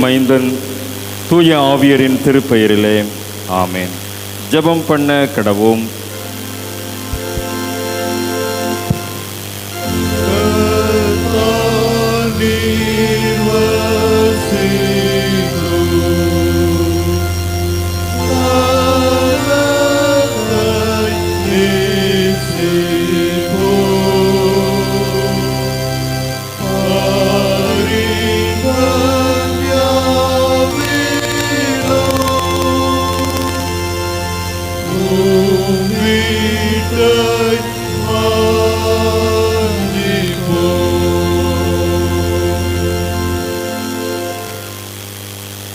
மைந்தன் தூய ஆவியரின் திருப்பெயரிலே ஆமென். ஜெபம் பண்ண கடவோம்.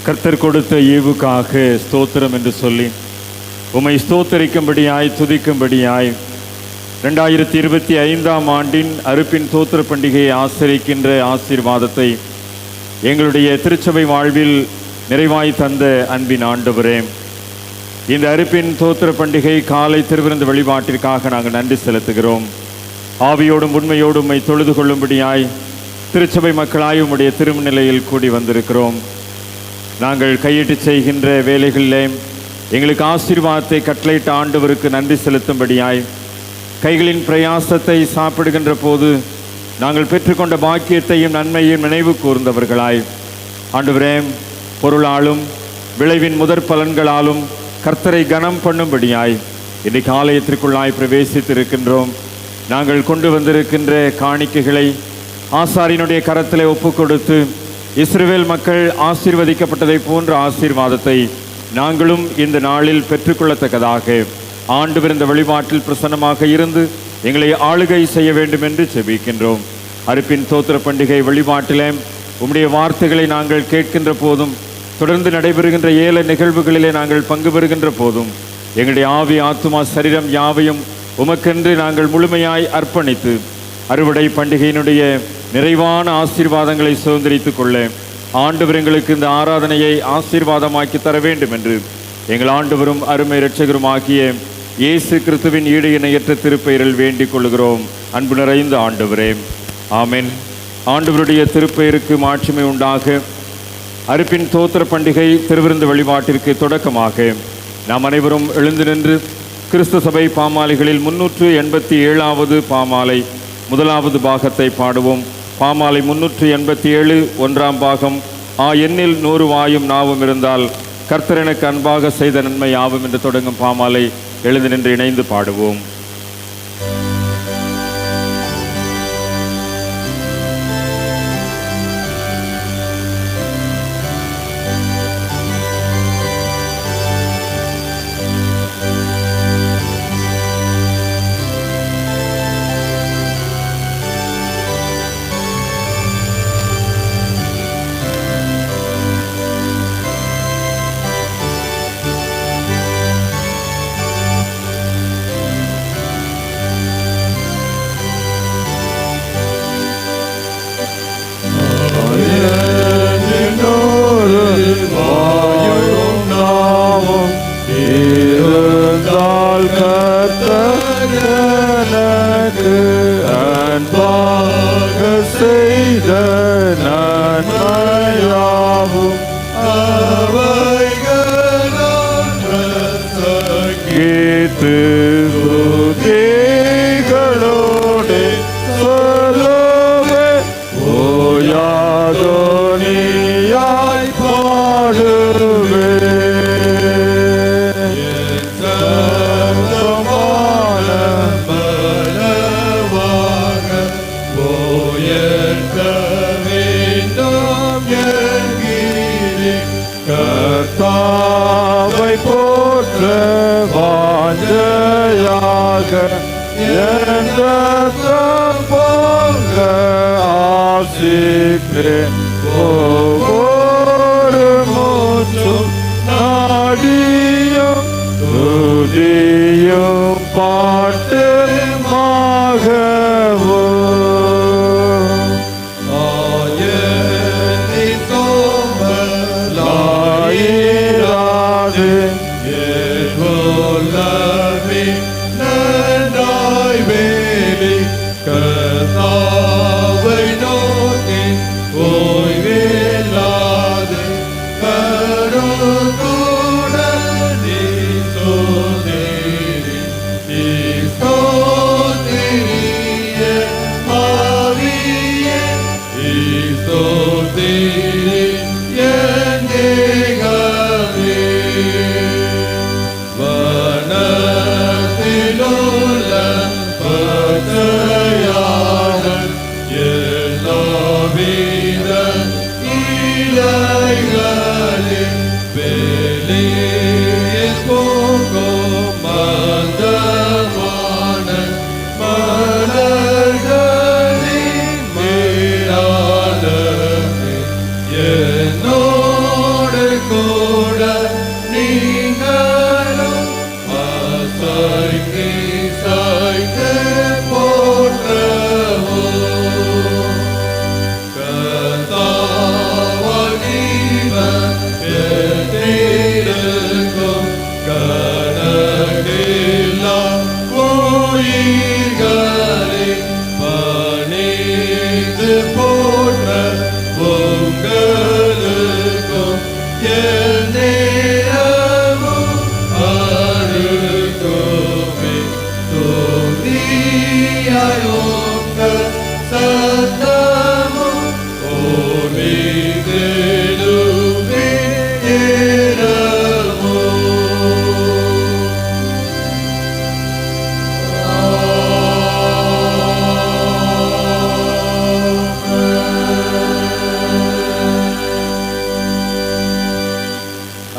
கர்த்தர் கொடுத்த ஈவுக்காக ஸ்தோத்திரம் என்று சொல்லி உம்மை ஸ்தோத்தரிக்கும்படியாய் துதிக்கும்படியாய் 2025ஆம் ஆண்டின் அறுப்பின் தோத்திர பண்டிகையை ஆசரிக்கின்ற ஆசீர்வாதத்தை எங்களுடைய திருச்சபை வாழ்வில் நிறைவாய் தந்த அன்பின் ஆண்டவரே, இந்த அறுப்பின் தோத்திர பண்டிகை காலை திருவிருந்து வழிபாட்டிற்காக நாங்கள் நன்றி செலுத்துகிறோம். ஆவியோடும் உண்மையோடும் உம்மை தொழுது கொள்ளும்படியாய் திருச்சபை மக்களாய் உம்முடைய திருமநிலையில் கூடி வந்திருக்கிறோம். நாங்கள் கையிட்டு செய்கின்ற வேலைகளிலே எங்களுக்கு ஆசீர்வாதத்தை கட்டளையிட்ட ஆண்டவருக்கு நன்றி செலுத்தும்படியாய் கைகளின் பிரயாசத்தை சாப்பிடுகின்ற போது நாங்கள் பெற்றுக்கொண்ட பாக்கியத்தையும் நன்மையும் நினைவு கூர்ந்தவர்களாய் ஆண்டவரே, பொருளாலும் விளைவின் முதற் பலன்களாலும் கர்த்தரை கனம் பண்ணும்படியாய் இன்றைக்கு ஆலயத்திற்குள்ளாய் பிரவேசித்திருக்கின்றோம். நாங்கள் கொண்டு வந்திருக்கின்ற காணிக்கைகளை ஆசாரியனுடைய கரத்திலே ஒப்பு கொடுத்து இஸ்ரவேல் மக்கள் ஆசீர்வதிக்கப்பட்டதை போன்ற ஆசீர்வாதத்தை நாங்களும் இந்த நாளில் பெற்றுக்கொள்ளத்தக்கதாக ஆண்டவர் இந்த வழிபாட்டில் பிரசன்னமாக இருந்து எங்களை ஆளுகை செய்ய வேண்டும் என்று செபிக்கின்றோம். அறுப்பின் தோத்திர பண்டிகை வழிபாட்டிலே உம்முடைய வார்த்தைகளை நாங்கள் கேட்கின்ற போதும் தொடர்ந்து நடைபெறுகின்ற ஏல நிகழ்வுகளிலே நாங்கள் பங்கு பெறுகின்ற போதும் எங்களுடைய ஆவி ஆத்துமா சரீரம் யாவையும் உமக்கென்று நாங்கள் முழுமையாய் அர்ப்பணித்து அறுவடை பண்டிகையினுடைய நிறைவான ஆசீர்வாதங்களை சுதந்திரித்துக் கொள்ள ஆண்டவர் எங்களுக்கு இந்த ஆராதனையை ஆசீர்வாதமாக்கி தர வேண்டும் என்று எங்கள் ஆண்டவரும் அருமை இரட்சகரும் ஆகிய இயேசு கிறிஸ்துவின் ஈடு இணையற்ற திருப்பெயரில் வேண்டிக் கொள்கிறோம். அன்பு நிறைந்த ஆண்டவரே, ஆமென். ஆண்டவருடைய திருப்பெயருக்கு மாட்சிமை உண்டாக. அறுப்பின் தோத்திர பண்டிகை திருவிருந்து வழிபாட்டிற்கு தொடக்கமாக நாம் அனைவரும் எழுந்து நின்று கிறிஸ்து சபை பாமாலைகளில் 387வது பாமாலை முதலாவது பாகத்தை பாடுவோம். பாமாலை 387 1ஆம் பாகம். எண்ணில் 100 வாயும் நாவும் இருந்தால் கர்த்தர் எனக்கு அன்பாக செய்த நன்மை யாவும் என்று தொடங்கும் பாமாலை எழுந்து நின்று இணைந்து பாடுவோம்.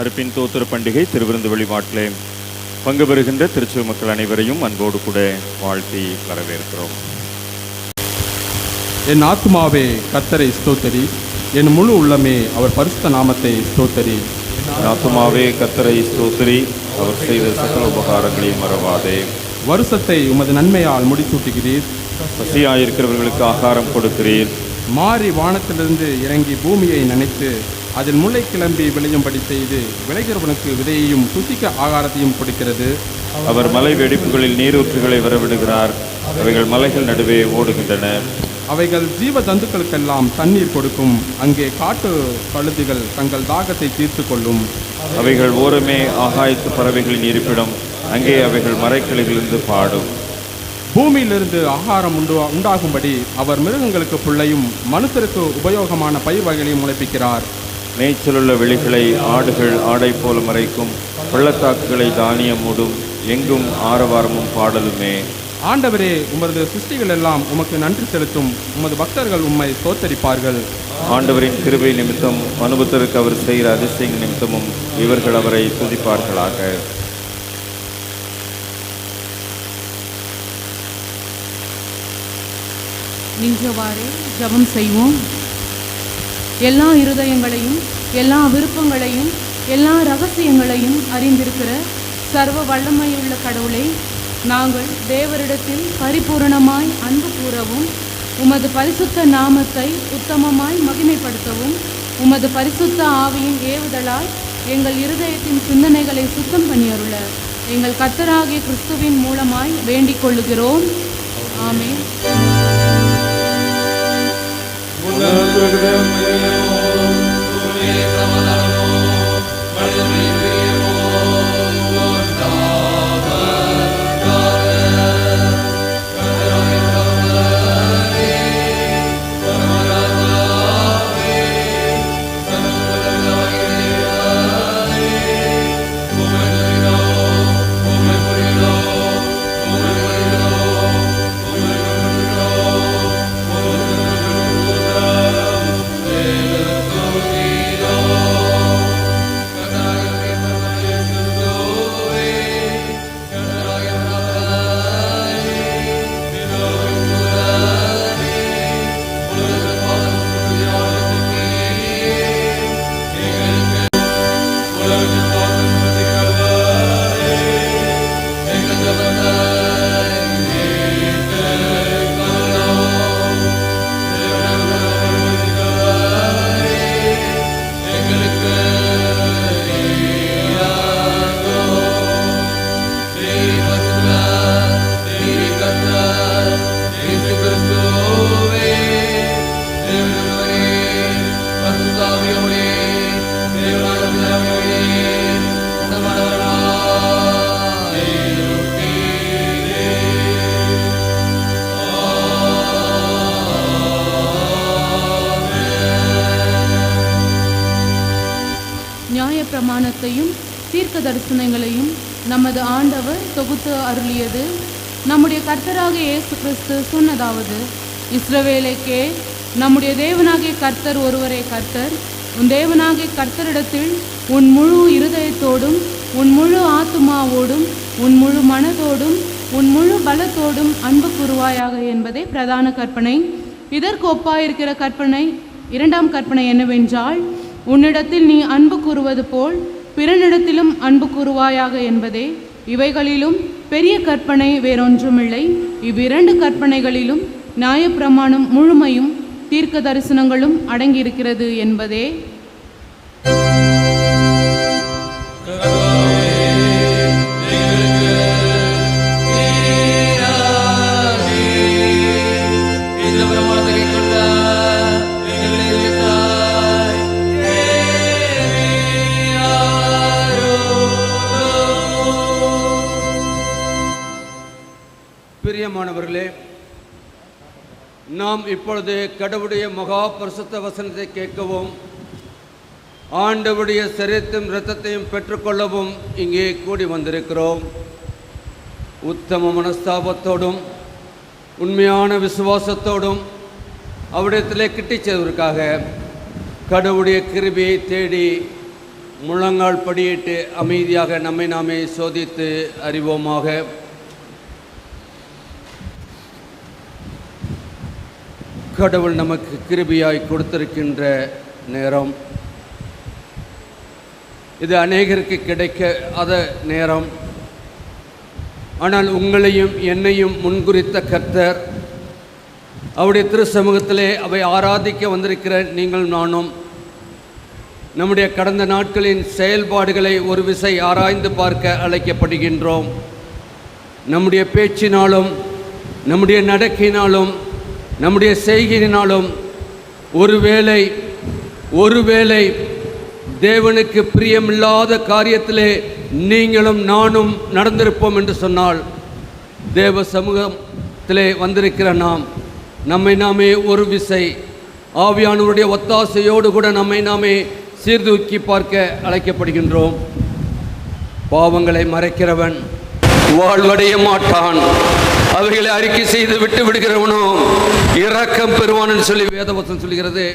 அறுப்பின் தோத்திர பண்டிகை திருவிருந்து வழிபாட்டிலே பங்கு பெறுகின்ற திருச்சபை மக்கள் அனைவரையும் அன்போடு கூட வாழ்த்தி வரவேற்கிறோம். என் ஆத்மாவே கர்த்தரை ஸ்தோத்தரி, என் முழு உள்ளமே அவர் பரிசுத்த நாமத்தை ஸ்தோத்தரி. என் ஆத்மாவே கர்த்தரை ஸ்தோத்தரி, அவர் செய்த சகல உபகாரங்களையும் மறவாதே. வருஷத்தை உமது நன்மையால் முடிசூட்டுகிறீர், பசியாயிருக்கிறவர்களுக்கு ஆகாரம் கொடுக்கிறீர். மாறி வானத்திலிருந்து இறங்கி பூமியை நனைத்து அதில் முளை கிளம்பி விளையும்படி செய்து விளைகிறவனுக்கு விதையையும் புசிக்க ஆகாரத்தையும் கொடுக்கிறது. அவர் மலை வெடிப்புகளில் நீரூற்றுகளை வரவிடுகிறார், அவைகள் மலைகள் நடுவே ஓடுகின்றன. அவைகள் ஜீவ ஜந்துக்களுக்கெல்லாம் தண்ணீர் கொடுக்கும், அங்கே காட்டு கழுதுகள் தங்கள் தாகத்தை தீர்த்து கொள்ளும். அவைகள் ஓரமே ஆகாயத்து பறவைகளின் இருப்பிடம், அங்கே அவைகள் மரைக்கிளைகளிலிருந்து பாடும். பூமியிலிருந்து ஆகாரம் உண்டாகும்படி அவர் மிருகங்களுக்கு புல்லையும் மனுஷருக்கு உபயோகமான பயிர் வகைகளையும் முளைப்பிக்கிறார். மேய்ச்சலுள்ள வெளிகளை ஆடுகள் ஆடை போல மறைக்கும், பள்ளத்தாக்குகளை தானியம் மூடும், எங்கும் ஆரவாரமும் பாடலுமே. ஆண்டவரே, உமது சிருஷ்டிகள் எல்லாம் உமக்கு நன்றி செலுத்தும், உமது பக்தர்கள் உம்மை ஸ்தோத்தரிப்பார்கள். ஆண்டவரின் கிருபை நிமித்தம் மனுபுத்தருக்கு அவர் செய்கிற அதிசய நிமித்தமும் இவர்கள் அவரை துதிப்பார்களாக. நின்றவாறே ஜெபம் செய்வோம். எல்லா இருதயங்களையும் எல்லா விருப்பங்களையும் எல்லா ரகசியங்களையும் அறிந்திருக்கிற சர்வ வல்லமையுள்ள கடவுளை, நாங்கள் தேவரிடத்தில் பரிபூரணமாய் அன்பு கூறவும் உமது பரிசுத்த நாமத்தை உத்தமமாய் மகிமைப்படுத்தவும் உமது பரிசுத்த ஆவியின் ஏவுதலால் எங்கள் இருதயத்தின் சிந்தனைகளை சுத்தம் பண்ணியருள எங்கள் கர்த்தராகிய கிறிஸ்துவின் மூலமாய் வேண்டிக் கொள்ளுகிறோம். ஆமென். பிரமாணத்தையும் தீர்க்க தரிசனங்களையும் நமது ஆண்டவர் தொகுத்து அருளியது. நம்முடைய கர்த்தராகிய இயேசு கிறிஸ்து சொன்னதாவது: இஸ்ரவேலுக்கே, நம்முடைய தேவனாகிய கர்த்தர் ஒருவரே கர்த்தர், உன் தேவனாகிய கர்த்தரிடத்தில் உன் முழு இருதயத்தோடும் உன் முழு ஆத்துமாவோடும் உன் முழு மனதோடும் உன் முழு பலத்தோடும் அன்பு கூறுவாயாக என்பதே பிரதான கற்பனை. இதற்கு ஒப்பாயிருக்கிற கற்பனை, இரண்டாம் கற்பனை என்னவென்றால், உன்னிடத்தில் நீ அன்பு கூறுவது போல் பிறனிடத்திலும் அன்பு கூறுவாயாக என்பதே. இவைகளிலும் பெரிய கற்பனை வேறொன்றுமில்லை. இவ்விரண்டு கற்பனைகளிலும் நியாயப்பிரமாணம் முழுமையும் தீர்க்க தரிசனங்களும் அடங்கியிருக்கிறது என்பதே. பிரியமானவர்களே, நாம் இப்பொழுது கடவுளுடைய மகா பரிசுத்த வசனத்தை கேட்கவும் ஆண்டவருடைய சரீரத்தையும் இரத்தத்தையும் பெற்றுக்கொள்ளவும் இங்கே கூடி வந்திருக்கிறோம். உத்தம மனஸ்தாபத்தோடும் உண்மையான விசுவாசத்தோடும் அவரிடத்திலே கிட்டிச் செல்வதற்காக கடவுளுடைய கிருபையை தேடி முழங்கால் படியிட்டு அமைதியாக நம்மை நாமே சோதித்து அறிவோமாக. கடவுள் நமக்கு கிருபையாய் கொடுத்திருக்கின்ற நேரம் இது அநேகருக்கு கிடைக்காத நேரம். ஆனால் உங்களையும் என்னையும் முன்குறித்த கர்த்தர் அவருடைய திரு சமூகத்திலே அவை ஆராதிக்க வந்திருக்கிற நீங்கள் நானும் நம்முடைய கடந்த நாட்களின் செயல்பாடுகளை ஒரு விசை ஆராய்ந்து பார்க்க அழைக்கப்படுகின்றோம். நம்முடைய பேச்சினாலும் நம்முடைய நடக்கையினாலும் நம்முடைய செய்கையினாலும் ஒருவேளை தேவனுக்கு பிரியமில்லாத காரியத்திலே நீங்களும் நானும் நடந்திருப்போம் என்று சொன்னால், தேவ சமூகத்திலே வந்திருக்கிற நம்மை நாமே ஒரு விசை ஆவியானவருடைய ஒத்தாசையோடு கூட நம்மை நாமே சீர்தூக்கி பார்க்க அழைக்கப்படுகின்றோம். பாவங்களை மறைக்கிறவன் வாழ்வடைய மாட்டான், அவைகளை அறிக்கை செய்து விட்டு விடுகிறவனோ இரக்கம் பெறுவான் என்று சொல்லி வேதவசனம் சொல்கிறது.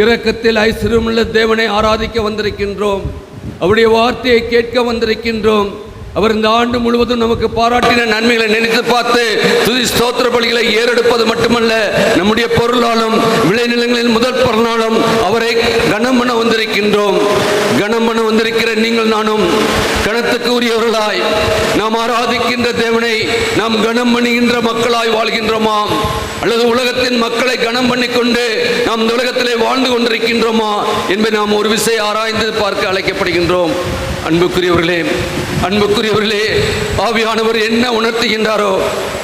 இரக்கத்தில் ஐஸ்வர்யமுள்ள தேவனை ஆராதிக்க வந்திருக்கின்றோம். அவருடைய வார்த்தையை கேட்க வந்திருக்கின்றோம். அவர் இந்த ஆண்டு முழுவதும் நமக்கு பாராட்டின நன்மைகளை நினைத்து பார்த்து துதி ஸ்தோத்திர பலிகளை ஏறெடுப்பது மட்டுமல்ல, நம்முடைய பொருளாலும் விளைநிலங்களின் முதல் பலனாலும் அவரை கனம் பண்ண வந்திருக்கின்றோம். கனம் பண்ண வந்திருக்கிற நீங்கள் நானும் கனத்துக்கு உரியவர்களாய் நாம் ஆராதிக்கின்ற தேவனை நாம் கனம் பண்ணுகின்ற மக்களாய் வாழ்கின்றோமா, அல்லது உலகத்தின் மக்களை கனம் பண்ணிக்கொண்டு நாம் இந்த உலகத்திலே வாழ்ந்து கொண்டிருக்கின்றோமா என்பதை நாம் ஒரு விசை ஆராய்ந்து பார்க்க அழைக்கப்படுகின்றோம். அன்புக்குரியவர்களே, ஆவியானவர் என்ன உணர்த்துகின்றாரோ,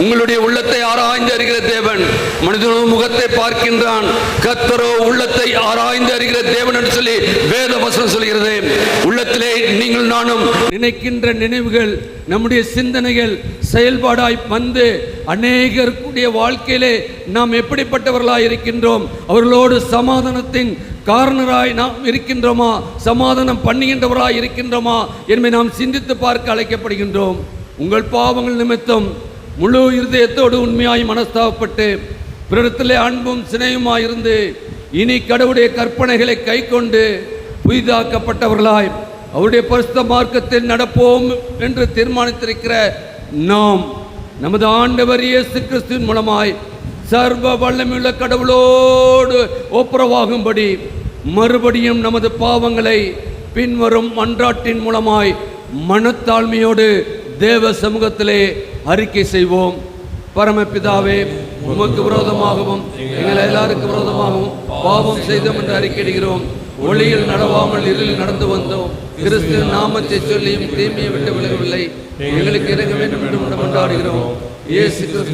உங்களுடைய உள்ளத்தை ஆராய்ந்து அறிகிற தேவன் மனிதனோ முகத்தை பார்க்கின்றான், கர்த்தரோ உள்ளத்தை ஆராய்ந்து அறிகிற தேவன் என்று சொல்லி வேத வசனம் சொல்கிறது. உள்ளத்திலே நீங்கள் நானும் நினைக்கின்ற நினைவுகள், நம்முடைய சிந்தனைகள் செயல்பாடாய் வந்து அநேகருடைய வாழ்க்கையிலே நாம் எப்படிப்பட்டவர்களாய் இருக்கின்றோம், அவர்களோடு சமாதானத்தின் காரணராய் நாம் இருக்கின்றோமா, சமாதானம் பண்ணுகின்றவராய் இருக்கின்றோமா என்பதை நாம் சிந்தித்து பார்க்க அழைக்கப்படுகின்றோம். உங்கள் பாவங்கள் நிமித்தம் முழு இருதயத்தோடு உண்மையாய் மனஸ்தாபப்பட்டு பிறரிடத்திலே அன்பும் சினையுமாயிருந்து இனி கடவுளுடைய கற்பனைகளை கை கொண்டு புதிதாக்கப்பட்டவர்களாய் அவருடைய பரிசுத்த மார்க்கத்தில் நடப்போம் என்று தீர்மானித்திருக்கிற நாம் நமது ஆண்டவர் இயேசு கிறிஸ்துவின் மூலமாய் சர்வ வல்லமையுள்ள கடவுளோடு ஒப்புரவாகும்படி மறுபடியும் நமது பாவங்களை பின்வரும் மன்றாட்டின் மூலமாய் மனத்தாழ்மையோடு தேவ சமூகத்திலே அறிக்கை செய்வோம். பரமபிதாவே, உமக்கு விரோதமாகவும் எங்கள் எல்லாருக்கும் விரோதமாகவும் பாவம் செய்தோம் என்று அறிக்கையிடுகிறோம். ஒளியில் நடவாமல் இருளில் நடந்து வந்தோம். கிறிஸ்து நாமத்தை சொல்லியும் தீமையை விட்டு விலகவில்லை. எங்களுக்கு இறங்க வேண்டும் என்று கொண்டாடுகிறோம். இயேசு கிறிஸ்து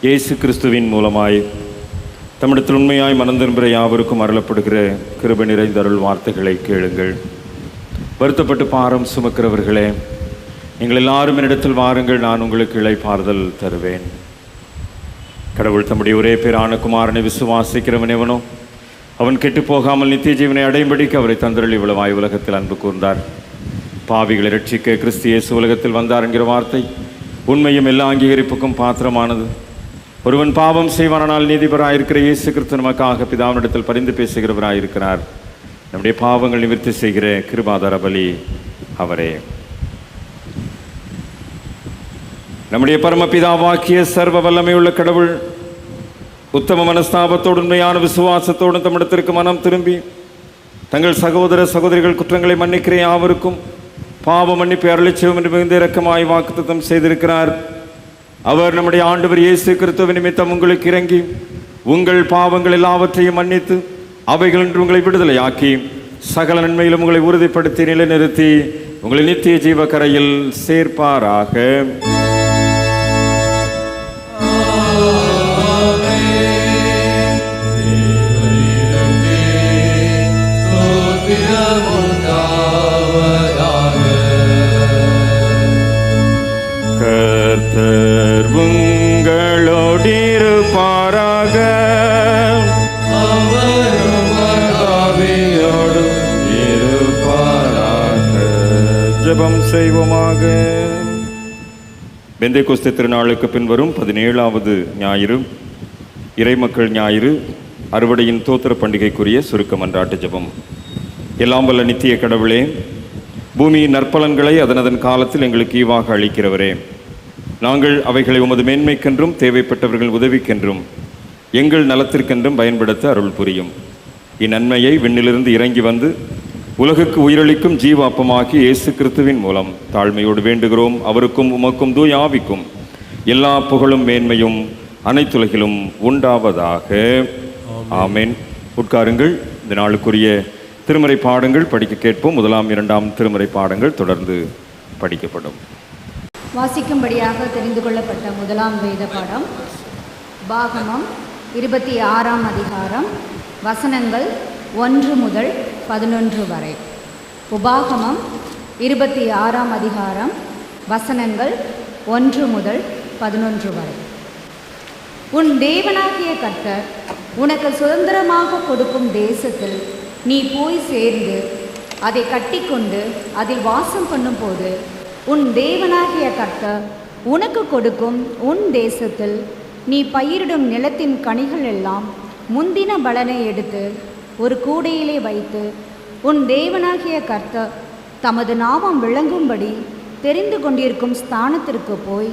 இயேசு கிறிஸ்துவின் மூலமாய் தமிழத்தில் உண்மையாய் மனம் திரும்புகிற யாவருக்கும் அருளப்படுகிற கிருபை நிறைந்த அருள் வார்த்தைகளை கேளுங்கள். வருத்தப்பட்டு பாரம் சுமக்கிறவர்களே, நீங்கள் எல்லாரும் என்னிடத்தில் வாருங்கள், நான் உங்களுக்கு இளைப்பாறுதல் தருவேன். கடவுள் தம்முடைய ஒரே பேரான குமாரனை விசுவாசிக்கிறவன் எவனோ அவன் கெட்டுப்போகாமல் நித்திய ஜீவனை அடையும்படிக்கு அவரை தந்தருளி இவ்வளவாய் உலகத்தில் அன்பு கூர்ந்தார். பாவிகளை ரட்சிக்க கிறிஸ்து இயேசு உலகத்தில் வந்தார் என்கிற வார்த்தை உண்மையும் எல்லா அங்கீகரிப்புக்கும் பாத்திரமானது. ஒருவன் பாவம் செய்வானால் நீதிபராயிருக்கிற இயேசு கிறிஸ்து நமக்காக பிதாவினிடத்தில் பரிந்து பேசுகிறவராயிருக்கிறார். நம்முடைய பாவங்கள் நிவர்த்தி செய்கிற கிருபாதார பலி அவரே. நம்முடைய பரமபிதாவாக்கிய சர்வ வல்லமையுள்ள கடவுள் உத்தம மனஸ்தாபத்தோடு உண்மையான விசுவாசத்தோடு தம்மிடத்திற்கு மனம் திரும்பி தங்கள் சகோதர சகோதரிகள் குற்றங்களை மன்னிக்கிற யாவருக்கும் பாவ மன்னிப்பை அருளிச்செய்வோம் என்று மிகுந்த இரக்கமாய் வாக்குத்தத்தம் செய்திருக்கிறார். அவர் நம்முடைய ஆண்டவர் இயேசு கிறிஸ்துவின் நிமித்தம் உங்களுக்கு இறங்கி உங்கள் பாவங்கள் எல்லாவற்றையும் மன்னித்து அவைகள் என்று உங்களை விடுதலையாக்கி சகல நன்மையிலும் உங்களை உறுதிப்படுத்தி நிலைநிறுத்தி உங்களை நித்திய ஜீவ கரையில் சேர்ப்பாராக. கர்த்தர் உங்களோடு இருப்பாராக. ஜெபம் செய்வோமாக. பெந்தேகோஸ்தே திருநாளுக்கு பின்வரும் 17வது ஞாயிறு இறைமக்கள் ஞாயிறு அறுவடையின் தோத்திர பண்டிகைக்குரிய சுருக்க மன்றாட்டு ஜெபம். எல்லாம் வல்ல நித்திய கடவுளே, பூமியின் நற்பலன்களை அதனதன் காலத்தில் எங்களுக்கு ஈவாக அளிக்கிறவரே, நாங்கள் அவைகளை உமது மேன்மைக்கென்றும் தேவைப்பட்டவர்கள் உதவிக்கென்றும் எங்கள் நலத்திற்கென்றும் பயன்படுத்த அருள் புரியும். இந்நன்மையை விண்ணிலிருந்து இறங்கி வந்து உலகுக்கு உயிரளிக்கும் ஜீவ அப்பமாகி இயேசு கிறிஸ்துவின் மூலம் தாழ்மையோடு வேண்டுகிறோம். அவருக்கும் உமக்கும் தூய ஆவிக்கும் எல்லா புகழும் மேன்மையும் அனைத்துலகிலும் உண்டாவதாக. ஆமென். உட்காருங்கள். இந்த நாளுக்குரிய திருமறை பாடங்கள் படிக்க கேட்போம். 1ஆம் 2ஆம் திருமறை பாடங்கள் தொடர்ந்து படிக்கப்படும். வாசிக்கும்படியாக தெரிந்து கொள்ளப்பட்ட 1ஆம் வேத பாடம் பாகமம் 26ஆம் அதிகாரம் வசனங்கள் 1 முதல் 11 வரை. உபாகமம் 26ஆம் அதிகாரம் வசனங்கள் 1 முதல் 11 வரை. உன் தேவனாகிய கர்த்தர் உனக்கு சுதந்திரமாக கொடுக்கும் தேசத்தில் நீ போய் சேர்ந்து அதை கட்டிக்கொண்டு அதில் வாசம் பண்ணும்போது உன் தேவனாகிய கர்த்தர் உனக்கு கொடுக்கும் உன் தேசத்தில் நீ பயிரிடும் நிலத்தின் கனிகள் எல்லாம் முந்தின பலனை எடுத்து ஒரு கூடையிலே வைத்து உன் தேவனாகிய கர்த்தர் தமது நாமம் விளங்கும்படி தெரிந்து கொண்டிருக்கும் ஸ்தானத்திற்கு போய்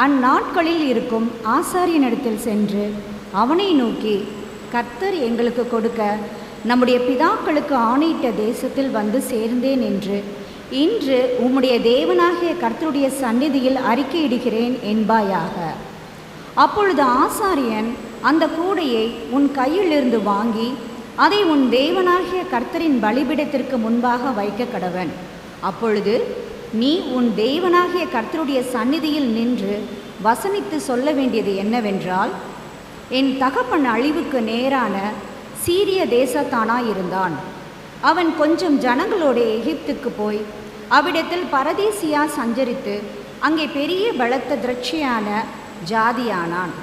அந்நாட்களில் இருக்கும் ஆசாரியனிடத்தில் சென்று அவனை நோக்கி, கர்த்தர் எங்களுக்கு கொடுக்க நம்முடைய பிதாக்களுக்கு ஆணையிட்ட தேசத்தில் வந்து சேர்ந்தேன் என்று இன்று உம்முடைய தேவனாகிய கர்த்தருடைய சந்நிதியில் அறிக்கையிடுகிறேன் என்பாயாக. அப்பொழுது ஆசாரியன் அந்த கூடையை உன் கையிலிருந்து வாங்கி அதை உன் தேவனாகிய கர்த்தரின் பலிபீடத்திற்கு முன்பாக வைக்க கடவன். அப்பொழுது நீ உன் தேவனாகிய கர்த்தருடைய சந்நிதியில் நின்று வசனித்து சொல்ல வேண்டியது என்னவென்றால், என் தகப்பன் அழிவுக்கு நேரான சீரிய தேசத்தானாயிருந்தான். அவன் கொஞ்சம் ஜனங்களோட எகிப்துக்கு போய் அவ்விடத்தில் பரதேசியா சஞ்சரித்து அங்கே பெரிய பலத்த திரட்சியான ஜாதியானான்.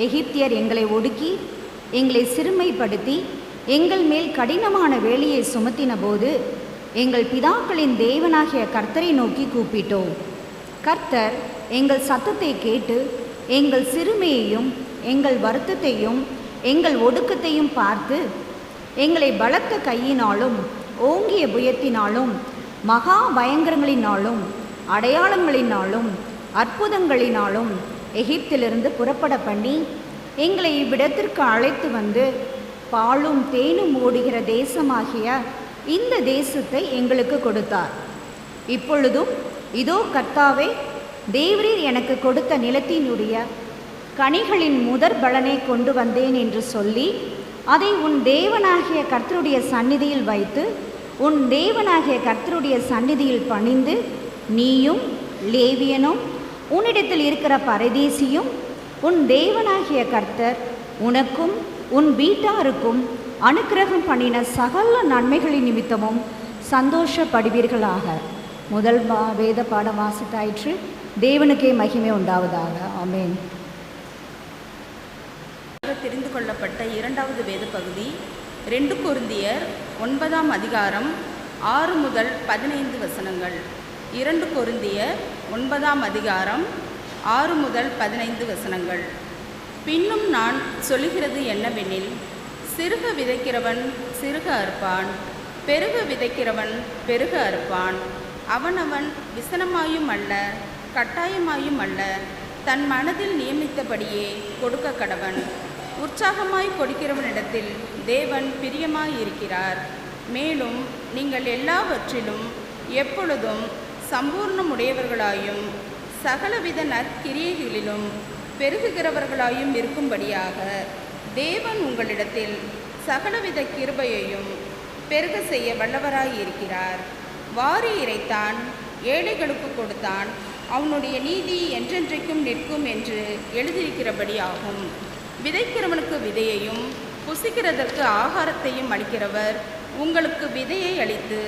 எகிப்தியர் எங்களை ஒடுக்கி எங்களை சிறுமைப்படுத்தி எங்கள் மேல் கடினமான வேலையை சுமத்தின போது எங்கள் பிதாக்களின் தேவனாகிய கர்த்தரை நோக்கி கூப்பிட்டோம். கர்த்தர் எங்கள் சத்தத்தை கேட்டு எங்கள் சிறுமையையும் எங்கள் வருத்தத்தையும் எங்கள் ஒடுக்கத்தையும் பார்த்து எங்களை பலத்த கையினாலும் ஓங்கிய புயத்தினாலும் மகா பயங்கரங்களினாலும் அடையாளங்களினாலும் அற்புதங்களினாலும் எகிப்திலிருந்து புறப்பட பண்ணி எங்களை இவ்விடத்திற்கு அழைத்து வந்து பாலும் தேனும் ஓடுகிற தேசமாகிய இந்த தேசத்தை எங்களுக்கு கொடுத்தார். இப்பொழுதும் இதோ கர்த்தாவே, தேவரீர் எனக்கு கொடுத்த நிலத்தினுடைய கனிகளின் முதற் பலனை கொண்டு வந்தேன் என்று சொல்லி அதை உன் தேவனாகிய கர்த்தருடைய சந்நிதியில் வைத்து உன் தேவனாகிய கர்த்தருடைய சந்நிதியில் பணிந்து நீயும் லேவியனும் உன்னிடத்தில் இருக்கிற பரதேசியும் உன் தேவனாகிய கர்த்தர் உனக்கும் உன் வீட்டாருக்கும் அனுக்கிரகம் பண்ணின சகல நன்மைகளின் நிமித்தமும் சந்தோஷப்படுவீர்களாக. முதல் வேத பாடம் வாசித்தாயிற்று. தேவனுக்கே மகிமை உண்டாவதாக. ஆமென். தெரிந்து கொள்ளப்பட்ட 2வது வேத பகுதி 2 கொரிந்தியர் 9ஆம் அதிகாரம் 6 முதல் 15 வசனங்கள். 2 கொரிந்தியர் 9ஆம் அதிகாரம் 6 முதல் 15 வசனங்கள். பின்னும் நான் சொல்லுகிறது என்னவெனில், சிறுக விதைக்கிறவன் சிறுக அறுப்பான், பெருக விதைக்கிறவன் பெருக அறுப்பான். அவனவன் விசனமாயும் அல்ல கட்டாயமாயும் அல்ல, தன் மனதில் நியமித்தபடியே கொடுக்க கடவன். உற்சாகமாய் கொடுக்கிறவனிடத்தில் தேவன் பிரியமாயிருக்கிறார். மேலும் நீங்கள் எல்லாவற்றிலும் எப்பொழுதும் சம்பூர்ணமுடையவர்களாயும் சகலவித நற்கிரியைகளிலும் பெருகுகிறவர்களாயும் இருக்கும்படியாக தேவன் உங்களிடத்தில் சகலவித கிருபையையும் பெருக செய்ய வல்லவராயிருக்கிறார். வாரி இறைத்தான், ஏழைகளுக்கு கொடுத்தான், அவனுடைய நீதி என்றென்றைக்கும் நிற்கும் என்று எழுதியிருக்கிறபடி ஆகும். விதைக்கிறவனுக்கு விதையையும் புசிக்கிறதற்கு ஆகாரத்தையும் அளிக்கிறவர் உங்களுக்கு விதையை அளித்து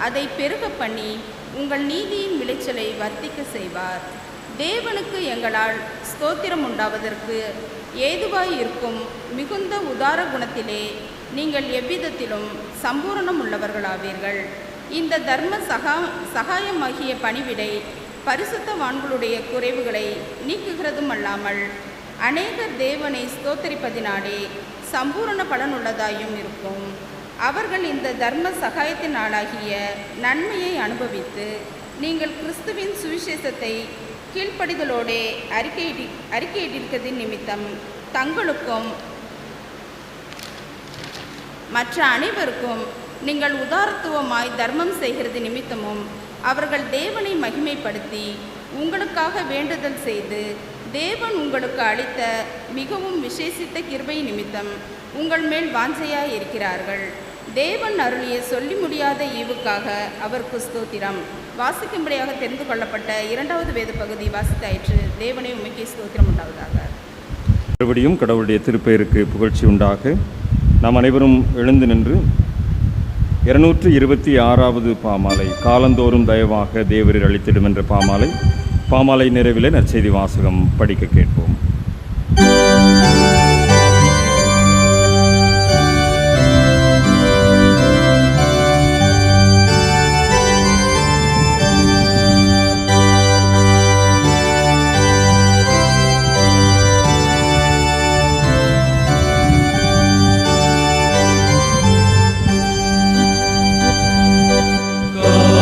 அதை பெருக பண்ணி உங்கள் நீதியின் விளைச்சலை வர்த்திக்க செய்வார். தேவனுக்கு எங்களால் ஸ்தோத்திரம் உண்டாவதற்கு ஏதுவாய் இருக்கும் மிகுந்த உதார குணத்திலே நீங்கள் எவ்விதத்திலும் சம்பூரணம் உள்ளவர்களாவீர்கள். இந்த தர்ம சகாயமாகிய பணிவிடை பரிசுத்தவான்களுடைய குறைவுகளை நீக்குகிறதும் அல்லாமல் அநேகர் தேவனை ஸ்தோத்தரிப்பதினாலே சம்பூரண பலனுள்ளதாயும் இருக்கும். அவர்கள் இந்த தர்ம சகாயத்தினாலாகிய நன்மையை அனுபவித்து நீங்கள் கிறிஸ்துவின் சுவிசேஷத்தை கீழ்ப்படிதலோடே அறிக்கையிட்டிருக்கிறதின் நிமித்தம் தங்களுக்கும் மற்ற அனைவருக்கும் நீங்கள் உதாரத்துவமாய் தர்மம் செய்கிறது நிமித்தமும் அவர்கள் தேவனை மகிமைப்படுத்தி உங்களுக்காக வேண்டுதல் செய்து தேவன் உங்களுக்கு அளித்த மிகவும் விசேஷித்த கிருபை நிமித்தம் உங்கள் மேல் வாஞ்சையாய் இருக்கிறார்கள். தேவன் அருளிய சொல்லி முடியாத ஈவுக்காக அவருக்கு ஸ்தோத்திரம். வாசிக்கும்படியாக தெரிந்து கொள்ளப்பட்ட 2வது வேத பகுதி வாசித்தாயிற்று. தேவனை உமைக்கு ஸ்தோத்திரம் உண்டாவதாக. மறுபடியும் கடவுளுடைய திருப்பெயருக்கு புகழ்ச்சி உண்டாக நாம் அனைவரும் எழுந்து நின்று 226வது பாமாலை, காலந்தோறும் தயவாக தேவரீர் அளித்திடும் என்ற பாமாலை நிறைவிலே நற்செய்தி வாசகம் படிக்க கேட்போம். Oh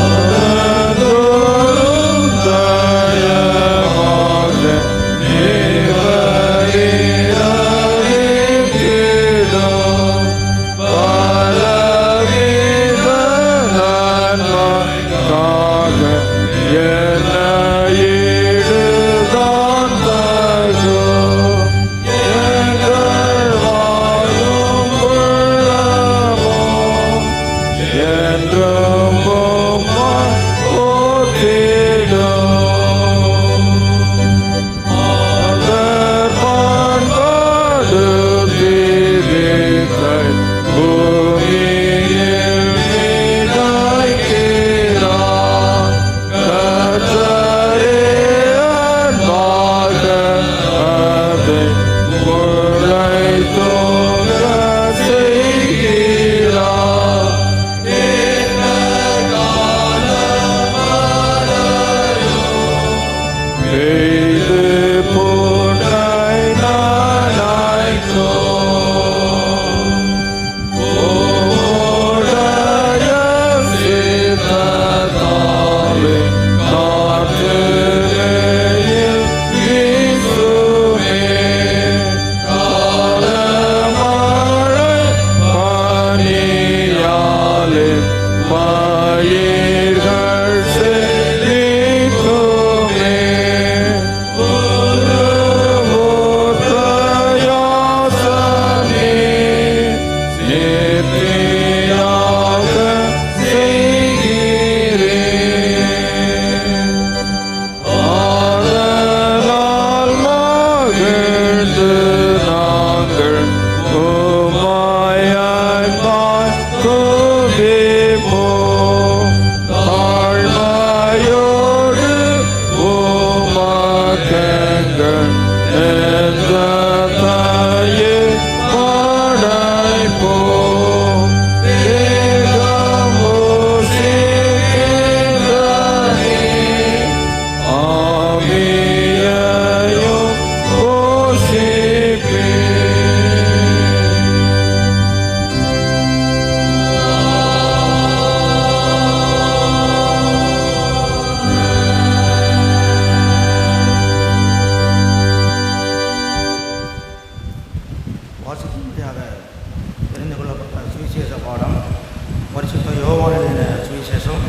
சுவிசேஷம்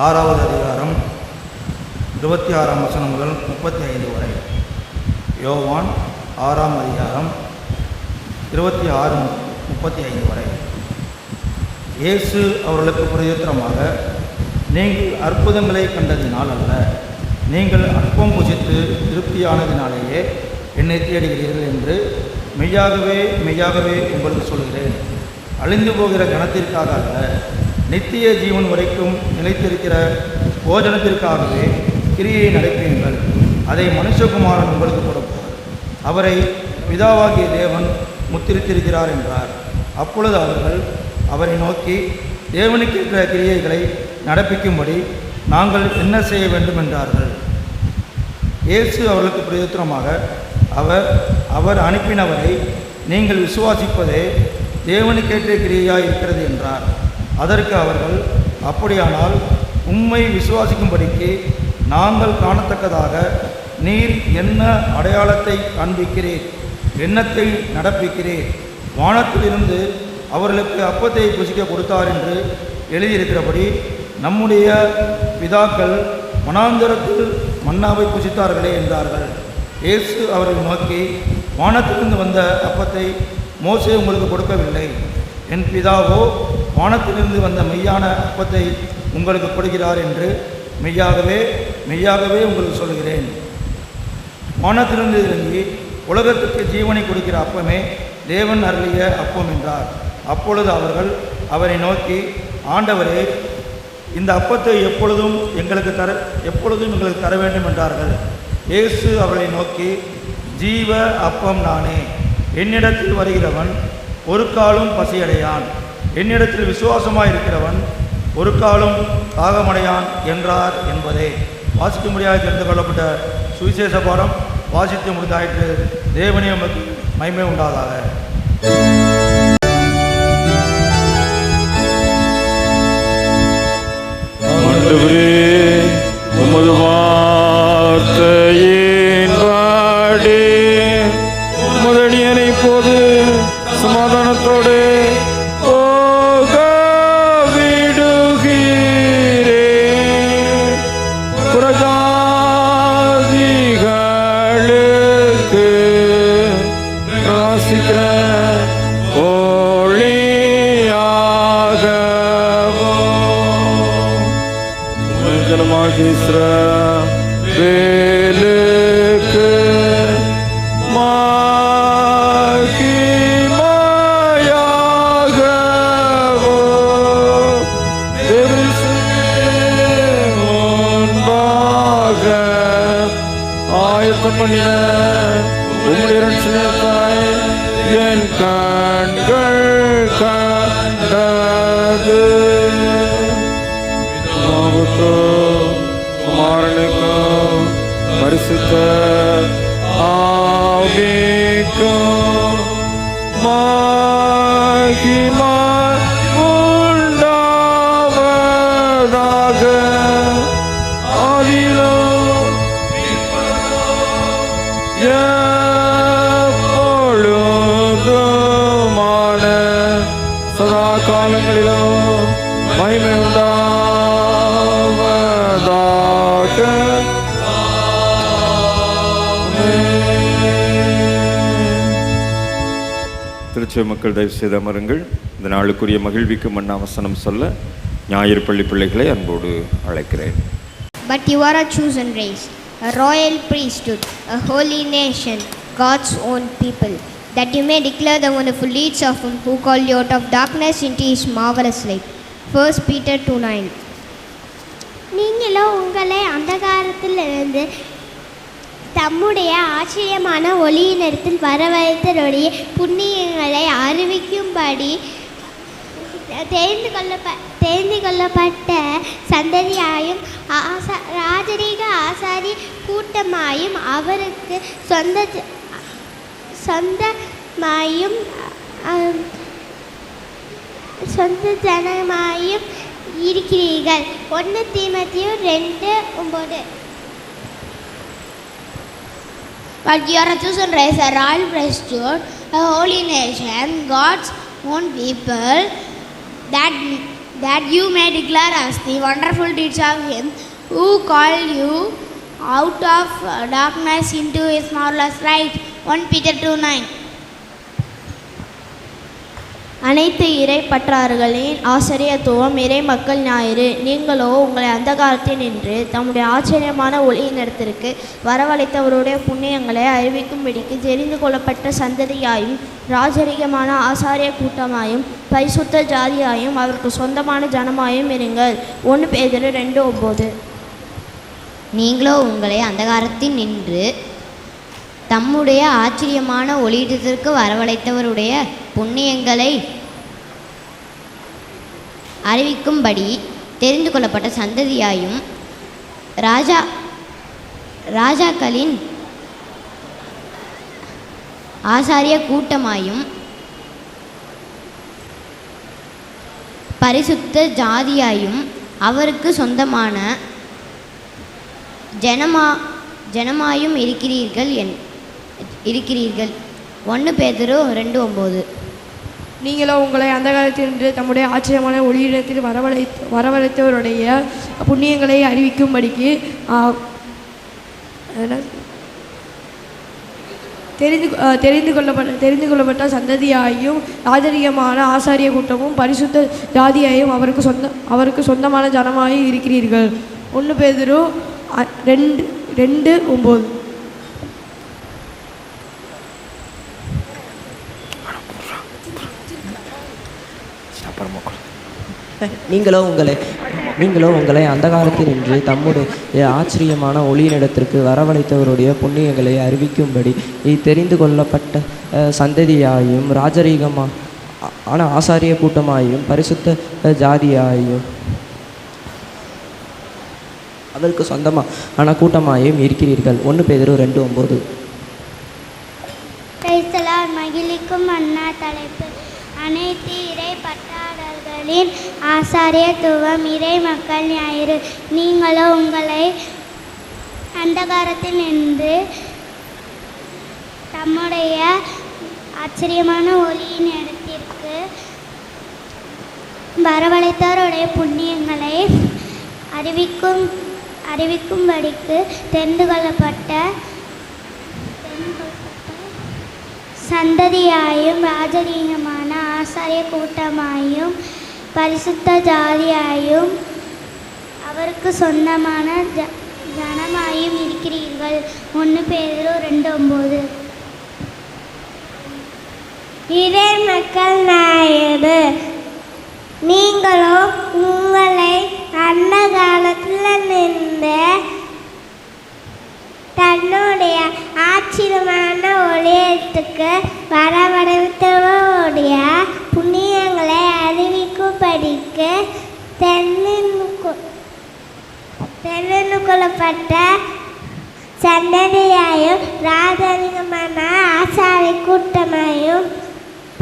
6வது அதிகாரம் 26ஆம் வசனம் முதல் 35 வரை. யோவான் 6ஆம் அதிகாரம் 26-35 வரை. இயேசு அவர்களுக்கு பிரதியுத்தரமாக, நீங்கள் அற்புதங்களை கண்டதினால் அல்ல, நீங்கள் அப்பம் புசித்து திருப்தியானதினாலேயே என்னை தேடுகிறீர்கள் என்று மெய்யாகவே மெய்யாகவே உங்களுக்கு சொல்கிறேன். அழிந்து போகிற கணத்திற்காக அல்ல, நித்திய ஜீவன் வரைக்கும் நிலைத்திருக்கிற போஜனத்திற்காகவே கிரியை நடப்பீர்கள். அதை மனுஷகுமாரன் உங்களுக்கு கொடுப்பார். அவரை பிதாவாகிய தேவன் முத்திரித்திருக்கிறார் என்றார். அப்பொழுது அவர்கள் அவரை நோக்கி, தேவனுக்கேற்ற கிரியைகளை நடப்பிக்கும்படி நாங்கள் என்ன செய்ய வேண்டும் என்றார்கள். இயேசு அவர்களுக்கு பிரதியுத்தரமாக, அவர் அனுப்பினவரை நீங்கள் விசுவாசிப்பதே தேவனுக்கேற்ற கிரியையாய் இருக்கிறது என்றார். அதற்கு அவர்கள், அப்படியானால் உம்மை விசுவாசிக்கும்படிக்கு நாங்கள் காணத்தக்கதாக நீர் என்ன அடையாளத்தை காண்பிக்கிறீர், என்னத்தை நடப்பிக்கிறீர்? வானத்திலிருந்து அவர்களுக்கு அப்பத்தை புசிக்க கொடுத்தார் என்று எழுதியிருக்கிறபடி நம்முடைய பிதாக்கள் வனாந்தரத்தில் மன்னாவை புசித்தார்களே என்றார்கள். இயேசு அவரை நோக்கி, வானத்திலிருந்து வந்த அப்பத்தை மோசே உங்களுக்கு கொடுக்கவில்லை, என் பிதாவோ வானத்திலிருந்து வந்த மெய்யான அப்பத்தை உங்களுக்கு கொடுக்கிறார் என்று மெய்யாகவே மெய்யாகவே உங்களுக்கு சொல்கிறேன். வானத்திலிருந்து இறங்கி உலகத்துக்கு ஜீவனை கொடுக்கிற அப்பமே தேவன் அருளிய அப்பம் என்றார். அப்பொழுது அவர்கள் அவரை நோக்கி, ஆண்டவரே, இந்த அப்பத்தை எப்பொழுதும் எங்களுக்கு தர வேண்டும் என்றார்கள். இயேசு அவர்களை நோக்கி, ஜீவ அப்பம் நானே. என்னிடத்தில் வருகிறவன் ஒரு காலும் பசியடையான், என்னிடத்தில் விசுவாசமாக இருக்கிறவன் ஒரு காலும் தாகமடையான் என்றார் என்பதே. வாசிக்க முடியாது தெரிந்து கொள்ளப்பட்ட சுவிசேஷ பாடம் வாசித்து முடிந்தாயிற்று. தேவனே உமக்கு மகிமை உண்டாதாக. ஆண்டவரே, உமது வார்த்தையின்படி உமது அடியேனை இப்போது சமாதானத்தோடு போக விடுகிறேன். புறஜாதிகளுக்கு பிரகாசிக்கிற இஸ்ரவேலுக்கு மகிமையாகவோ முன்பாக ஆயத்தம் பண்ணின உம்முடைய இரட்சணியத்தாய் என் கண்கள் கண்டது. குமாரனுக்கும் பரிசுத்த ஆவிக்கும் மகிமை உண்டாவதாக. ஆதியிலும் எப்பொழுதுமான சதா காலங்களிலும் மகிமை உண்டாவதாக. திருச்சி மக்கள் தயவு செய்து அமருங்கள். இந்த நாளுக்குரிய மகிழ்விக்கு மன்னாவசனம் சொல்ல ஞாயிறு பள்ளி பிள்ளைகளை அன்போடு அழைக்கிறேன். But you are a chosen race, a royal priesthood, a holy nation, God's own people, that you may declare the wonderful deeds of him who called you out of darkness into his marvelous light. 1 Peter 2:9. நீங்களோ உங்களை அந்தகாரத்திலிருந்து தம்முடைய ஆச்சரியமான ஒளியினிடத்தில் வரவழைத்தருடைய புண்ணியங்களை அறிவிக்கும்படி தெரிந்து கொள்ளப்பட்ட சந்ததியாயும் ராஜரீக ஆசாரி கூட்டமாயும் அவருக்கு சொந்த ஜனமாயும் இருக்கிறீர்கள். 1 தீமோத்தேயு 2:9. But you are a chosen race, a royal priesthood, a holy nation, God's own people, that that you may declare us the wonderful deeds of him who called you out of darkness into his marvelous light. 1 Peter 2:9. அனைத்து இறை பற்றார்களின் ஆசிரியத்துவம் இறை மக்கள் ஞாயிறு. நீங்களோ உங்களை அந்த காலத்தில் நின்று தம்முடைய ஆச்சரியமான ஒளியின் இடத்திற்கு வரவழைத்தவருடைய புண்ணியங்களை அறிவிக்கும்படிக்கு தெரிந்து கொள்ளப்பட்ட சந்ததியாயும் ராஜரிகமான ஆசாரிய கூட்டமாயும் பரிசுத்த ஜாதியாயும் அவருக்கு சொந்தமான ஜனமாயும் இருங்கள். 1 பேதுரு 2:9. நீங்களோ உங்களை அந்தகாரத்தில் நின்று தம்முடைய ஆச்சரியமான ஒளியிடத்திற்கு வரவழைத்தவருடைய புண்ணியங்களை அறிவிக்கும்படி தெரிந்து கொள்ளப்பட்ட சந்ததியாயும் ராஜாக்களின் ஆசாரிய கூட்டமாயும் பரிசுத்த ஜாதியாயும் அவருக்கு சொந்தமான ஜனமாயும் இருக்கிறீர்கள். 1 பேதுரு 2:9. நீங்களோ உங்களை அந்த காலத்தில் நின்று தம்முடைய ஆச்சரியமான ஒளியிடத்தில் வரவழைத்தவருடைய புண்ணியங்களை அறிவிக்கும்படிக்கு தெரிந்து கொள்ளப்பட்ட சந்ததியாயும் ராஜரிகமான ஆசாரிய கூட்டமும் பரிசுத்த ஜாதியாயும் அவருக்கு சொந்தமான ஜனமாயும் இருக்கிறீர்கள். 1 பேதுரு 2:9. நீங்களோ உங்களை அந்த காலத்தில் நின்று தம்முடைய ஆச்சரியமான ஒளியினிடத்திற்கு வரவழைத்தவருடைய புண்ணியங்களை அறிவிக்கும்படி தெரிந்து கொள்ளப்பட்ட சந்ததியாயும் ராஜரீகமான ஆசாரிய கூட்டமாயும் பரிசுத்த ஜாதியாயும் அவருக்கு சொந்தமான கூட்டமாயும் இருக்கிறீர்கள். 1 பேதுரு 2:9. மகிழ்க்கும் அண்ணா தலைப்பு. அனைத்து இறை பற்றாளர்களின் ஆசாரியத்துவம் இறை மக்கள் ஞாயிறு. நீங்களோ உங்களை அந்தகாரத்தில் நின்று தம்முடைய ஆச்சரியமான ஒளியின் இடத்திற்கு வரவழைத்தவருடைய புண்ணியங்களை அறிவிக்கும்படிக்கு தெரிந்து கொள்ளப்பட்ட சந்ததியாயும் ராஜரீகமான ஆசாரிய கூட்டமாயும் பரிசுத்த ஜாதியாயும் அவருக்கு சொந்தமான ஜனமாயும் இருக்கிறீர்கள். 1 பேதுரு 2:9. இறை மக்கள் ஞாயிறு. நீங்களோ உங்களை அந்த காலத்தில் நின்று தன்னுடைய ஆச்சரியமான ஒளியத்துக்கு வரவழைத்தவருடைய புண்ணியங்களை அறிவிக்கும்படிக்கு தெரிந்து கொள்ளப்பட்ட சந்ததியாயும் ராஜரிகமான ஆசாரி கூட்டமாயும்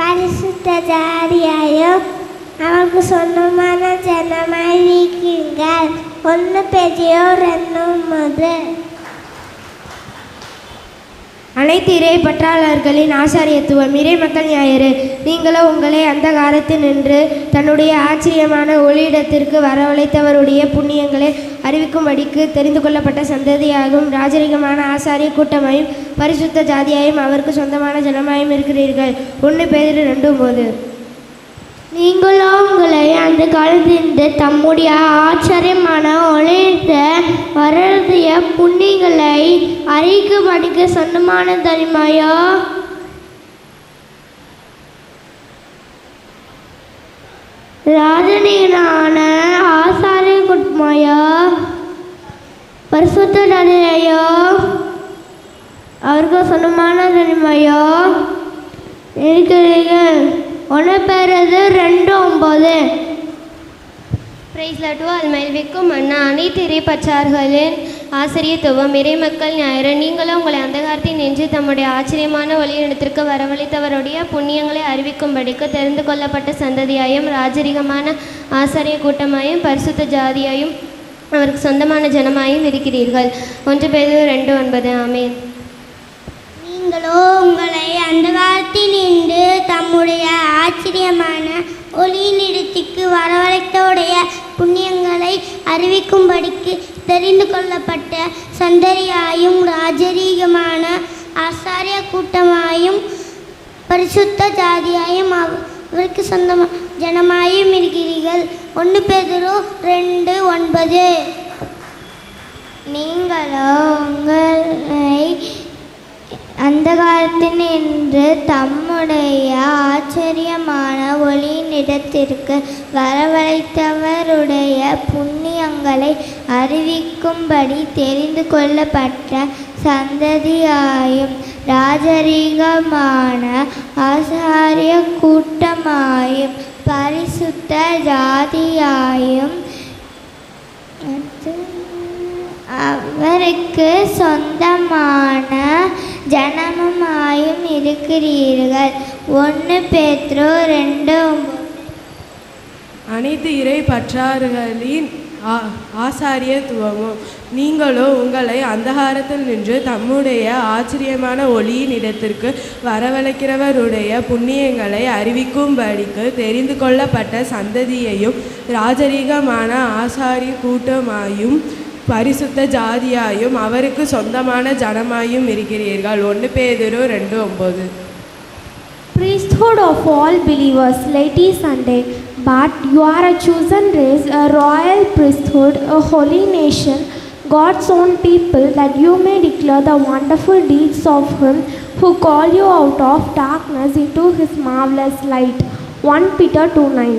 பரிசுத்த ஜாதியாயும் அவருக்கு சொந்தமான ஜனமாய் இருக்கிறீர்கள். 1 பேதுரு 2:9. அனைத்து இறை பற்றாளர்களின் ஆசாரியத்துவம் இறை மக்கள் ஞாயிறு. நீங்களோ உங்களை அந்த காலத்தில் நின்று தன்னுடைய ஆச்சரியமான ஒளியிடத்திற்கு வரவழைத்தவருடைய புண்ணியங்களை அறிவிக்கும்படிக்கு தெரிந்து கொள்ளப்பட்ட சந்ததியாகவும் ராஜரிகமான ஆசாரிய கூட்டமாயும் பரிசுத்த ஜாதியாயும் அவருக்கு சொந்தமான ஜனமாயும் இருக்கிறீர்கள். 1 பேதுரு 2:9. நீங்களோ உங்களை அந்த காலத்திலிருந்து தம்முடைய ஆச்சரியமான ஒளியிட்ட வரதிய புண்ணியங்களை அறிக்கும்படிக்கு சொந்தமான தனிமையோ ராஜரீகமான ஆசாரிய கூட்டமாயோ பரிசுத்த ஜாதியாயோ அவருக்கு சொந்தமான தனிமையோ இருக்கிறீர்கள். 1 பேதுரு 2:9. Price Lord. அல்மைவிக்கும் அண்ணா அனைத்து இறைப்பற்றார்களின் ஆசிரியத்துவம் இறை மக்கள் ஞாயிறு. நீங்களும் உங்களை அந்த காலத்தில் நின்று தம்முடைய ஆச்சரியமான ஒளியிடத்திற்கு வரவழைத்தவருடைய புண்ணியங்களை அறிவிக்கும்படிக்கு தெரிந்து கொள்ளப்பட்ட சந்ததியாயும் ராஜரிகமான ஆசாரிய கூட்டமாயும் பரிசுத்த ஜாதியாயும் அவருக்கு சொந்தமான ஜனமாயும் இருக்கிறீர்கள். 1 பேதுரு 2:9. ஆமென். நீங்களோ உங்களை அந்த காலத்தில் நின்று தம்முடைய ஆச்சரியமான ஒளியினிடத்திற்கு வரவழைத்தவுடைய புண்ணியங்களை அறிவிக்கும்படிக்கு தெரிந்து கொள்ளப்பட்ட சந்ததியாயும் ராஜரீகமான ஆசாரிய கூட்டமாயும் பரிசுத்த ஜாதியாயும் அவருக்கு சொந்த ஜனமாயும் இருக்கிறீர்கள். 1 பேதுரு 2:9. நீங்களோ உங்களை அந்தகாரத்தினின்று தம்முடைய ஆச்சரியமான ஒளியினிடத்திற்கு வரவழைத்தவருடைய புண்ணியங்களை அறிவிக்கும்படி தெரிந்து கொள்ளப்பட்ட சந்ததியாயும் ராஜரீகமான ஆசாரிய கூட்டமாயும் பரிசுத்த ஜாதியாயும் அவருக்கு சொந்தமான ஜனமுமாயும் இருக்கிறீர்கள். 1 பேதுரு 2:9. அனைத்து இறை பற்றார்களின் ஆசாரியத்துவமும் நீங்களோ உங்களை அந்தகாரத்தில் நின்று தம்முடைய ஆச்சரியமான ஒளியின் இடத்திற்கு வரவழைக்கிறவருடைய புண்ணியங்களை அறிவிக்கும்படிக்கு தெரிந்து கொள்ளப்பட்ட சந்ததியையும் ராஜரீகமான ஆசாரிய கூட்டமாயும் பரிசுத்த ஜாதியாயும் அவருக்கு சொந்தமான ஜனமாயும் இருக்கிறீர்கள். 1 பேதுரு 2:9. Priesthood of all believers, lady Sunday, but you are a chosen race, a royal priesthood, a holy nation, God's own people, that you may declare the wonderful deeds of Him who called you out of darkness into His marvelous light. 1 Peter 2:9.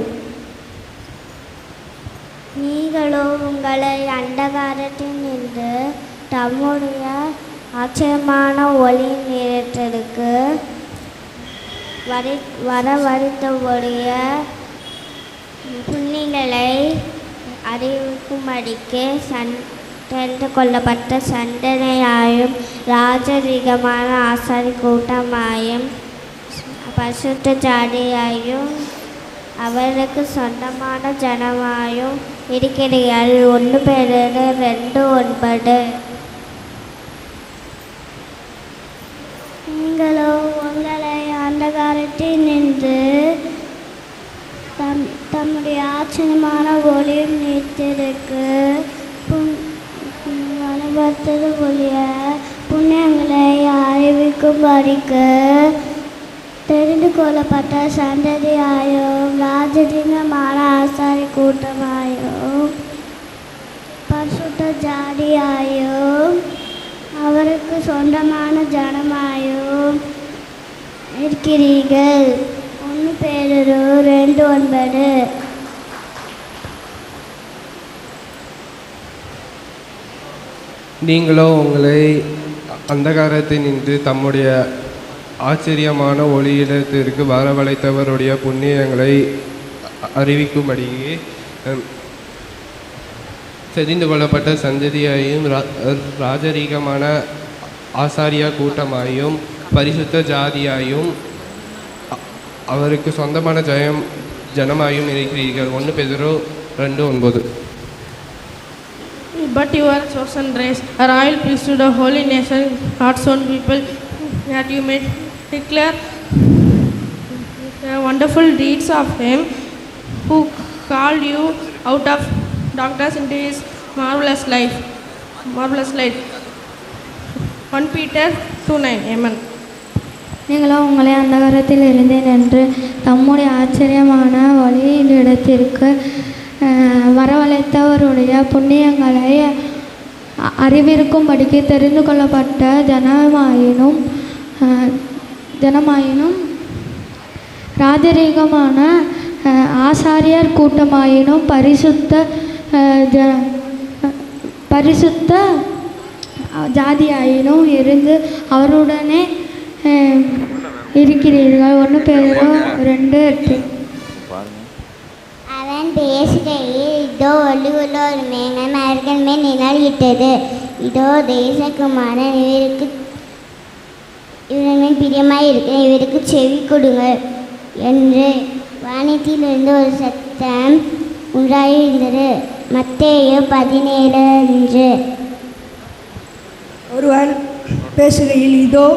நீங்களோ உங்களை அந்தகாரத்தினின்று தம்முடைய ஆச்சரியமான ஒளி நேரத்திற்கு வரவழைத்தவருடைய புண்ணியங்களை அறிவிக்கும்படிக்கு தெரிந்து கொள்ளப்பட்ட சந்ததியாயும் ராஜரீகமான ஆசாரி கூட்டமாயும் பரிசுத்த ஜாதியாயும் அவருக்கு சொந்தமான ஜனமாயும் இருக்கிறீர்கள். 1 பேதுரு 2:9. நீங்களோ உங்களை அந்தகாரத்தில் நின்று தம்முடைய ஆச்சரியமான ஒளியும் நீத்திற்கு வளர்த்தது ஒளிய புண்ணியங்களை அறிவிக்கும்படிக்கு தெரிந்து கொள்ளப்பட்ட சந்ததியாயும் ராஜரீகமான ஆசாரி கூட்டமாயும் பரிசுத்த ஜாதியாயும் அவருக்கு சொந்தமான ஜனமாயும் இருக்கிறீர்கள். 1 பேதுரு 2:9. நீங்களோ உங்களை அந்தகாரத்தினின்று தம்முடைய ஆச்சரியமான ஒளியிடத்திற்கு வரவழைத்தவருடைய புண்ணியங்களை அறிவிக்கும்படியே தெரிந்து கொள்ளப்பட்ட சந்ததியாயும் ராஜரீகமான ஆசாரிய கூட்டமாயும் பரிசுத்த ஜாதியாயும் அவருக்கு சொந்தமான ஜனமாயும் இருக்கிறீர்கள். 1 பேதுரு 2:9. But you are a chosen race, a royal priesthood, a holy nation, God's own people, that you may declare the wonderful deeds of Him who called you out of darkness into His marvelous light. 1 Peter 2:9. Amen. நீங்களோ உங்களை அந்தகாரத்தில் இருந்தேன் என்று தம்முடைய ஆச்சரியமான ஒளியிடத்திற்கு வரவழைத்தவருடைய புண்ணியங்களை அறிவிக்கும்படிக்கு தெரிந்து கொள்ளப்பட்ட ஜனமாயினும் ராஜரீகமான ஆசாரியர் கூட்டமாயினும் பரிசுத்த ஜாதியாயினும் இருந்து அவருடனே இருக்கிறீர்கள். 1 பேதுரு 2:8. அவன் பேசுகையில், இதோ ஒளியுள்ள ஒரு மேகம் அவர்கள் மேல் நிழலிட்டது. இதோ தேசகுமாரன் இவரின் மேல் பிரியமாய் இருக்க இவருக்கு செவி கொடுங்கள் என்று வானத்திலிருந்து ஒரு சத்தம் உண்டாயிருந்தது. மத்தேயு 17:5. ஒருவன் பேசுகையில், இதோ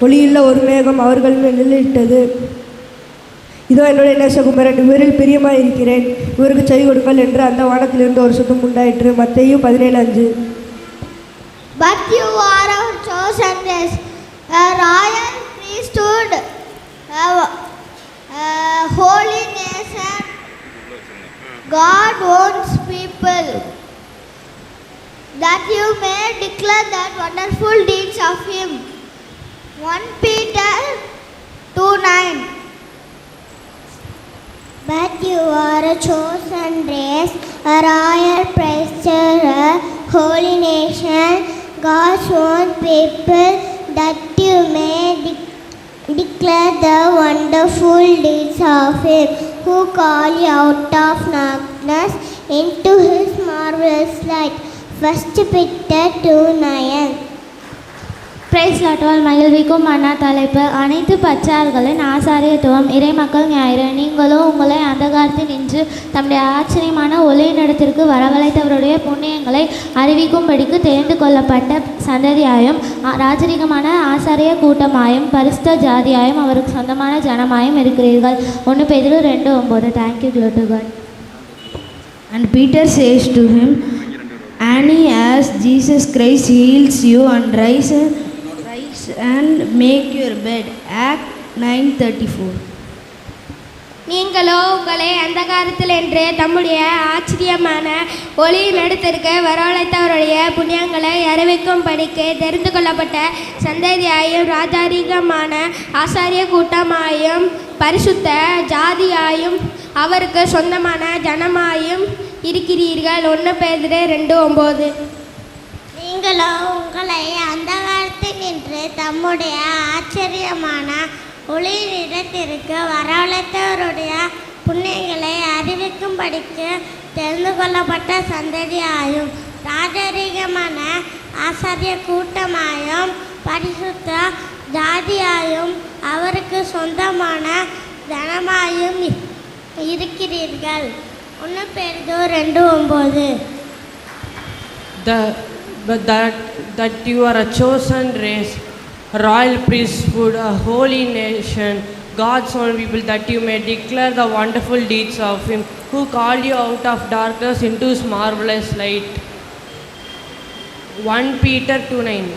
ஒளியுள்ள ஒரு மேகம் அவர்கள் மேல் நிழலிட்டது. இதோ என்னுடைய நேசகுமாரன், இவரில் பிரியமாக இருக்கிறேன், இவருக்கு செவி கொடுங்கள் என்று அந்த வானத்திலிருந்து ஒரு சத்தம் உண்டாயிற்று. மத்தேயு 17:5. But you are a chosen race, a royal priesthood, a holy nation, God owns people, that you may declare the wonderful deeds of Him. 1 Peter 2:9. But you are a chosen race, a royal priesthood, a holy nation, God's own people, that you may declare the wonderful deeds of Him who called you out of darkness into His marvelous light. 1 Peter 2:9. Praise lord. மகிழ்விக்கும் மன்னா தலைப்பு அனைத்து பச்சார்களின் ஆசாரியத்துவம். இறைமக்கள் ஞாயிறு. நீங்களோ உங்களை அந்தகாரத்தில் நின்று தம்முடைய ஆச்சரியமான ஒளியினிடத்திற்கு வரவழைத்தவருடைய புண்ணியங்களை அறிவிக்கும்படிக்கு தெரிந்து கொள்ளப்பட்ட சந்ததியாயும் ராஜரிகமான ஆசாரிய கூட்டமாயும் பரிசுத்த ஜாதியாயும் அவருக்கு சொந்தமான ஜனமாயும் இருக்கிறீர்கள். 1 Peter 2:9. Thank you to God. And Peter says to him, Annie, as Jesus Christ heals you, and rise and make your bed. Act 9:34. நீங்களோ உங்களை அந்தகாரத்தில் என்று தம்முடைய ஆச்சரியமான ஒளியின் இடத்திற்கு வரவழைத்தவருடைய புண்ணியங்களை அறிவிக்கும்படிக்கு தெரிந்து கொள்ளப்பட்ட சந்ததியாயும் ராஜாரிகமான ஆசாரிய கூட்டமாயும் பரிசுத்த ஜாதியாயும் அவருக்கு சொந்தமான ஜனமாயும் இருக்கிறீர்கள். 1 Peter 2:9. நீங்களோ உங்களை அந்தகாரத்தில் நின்று தம்முடைய ஆச்சரியமான ஒளியின் இடத்திற்கு வரவழைத்தவருடைய புண்ணியங்களை அறிவிக்கும்படிக்கு தெரிந்து கொள்ளப்பட்ட சந்ததியாயும் ராஜரீகமான ஆசாரிய கூட்டமாயும் பரிசுத்த ஜாதியாயும் அவருக்கு சொந்தமான ஜனமாயும் இருக்கிறீர்கள். 1 Peter 2:9. That you are a chosen race, a royal priesthood, a holy nation, God's own people, that you may declare the wonderful deeds of Him who called you out of darkness into His marvelous light. 1 Peter 2:9.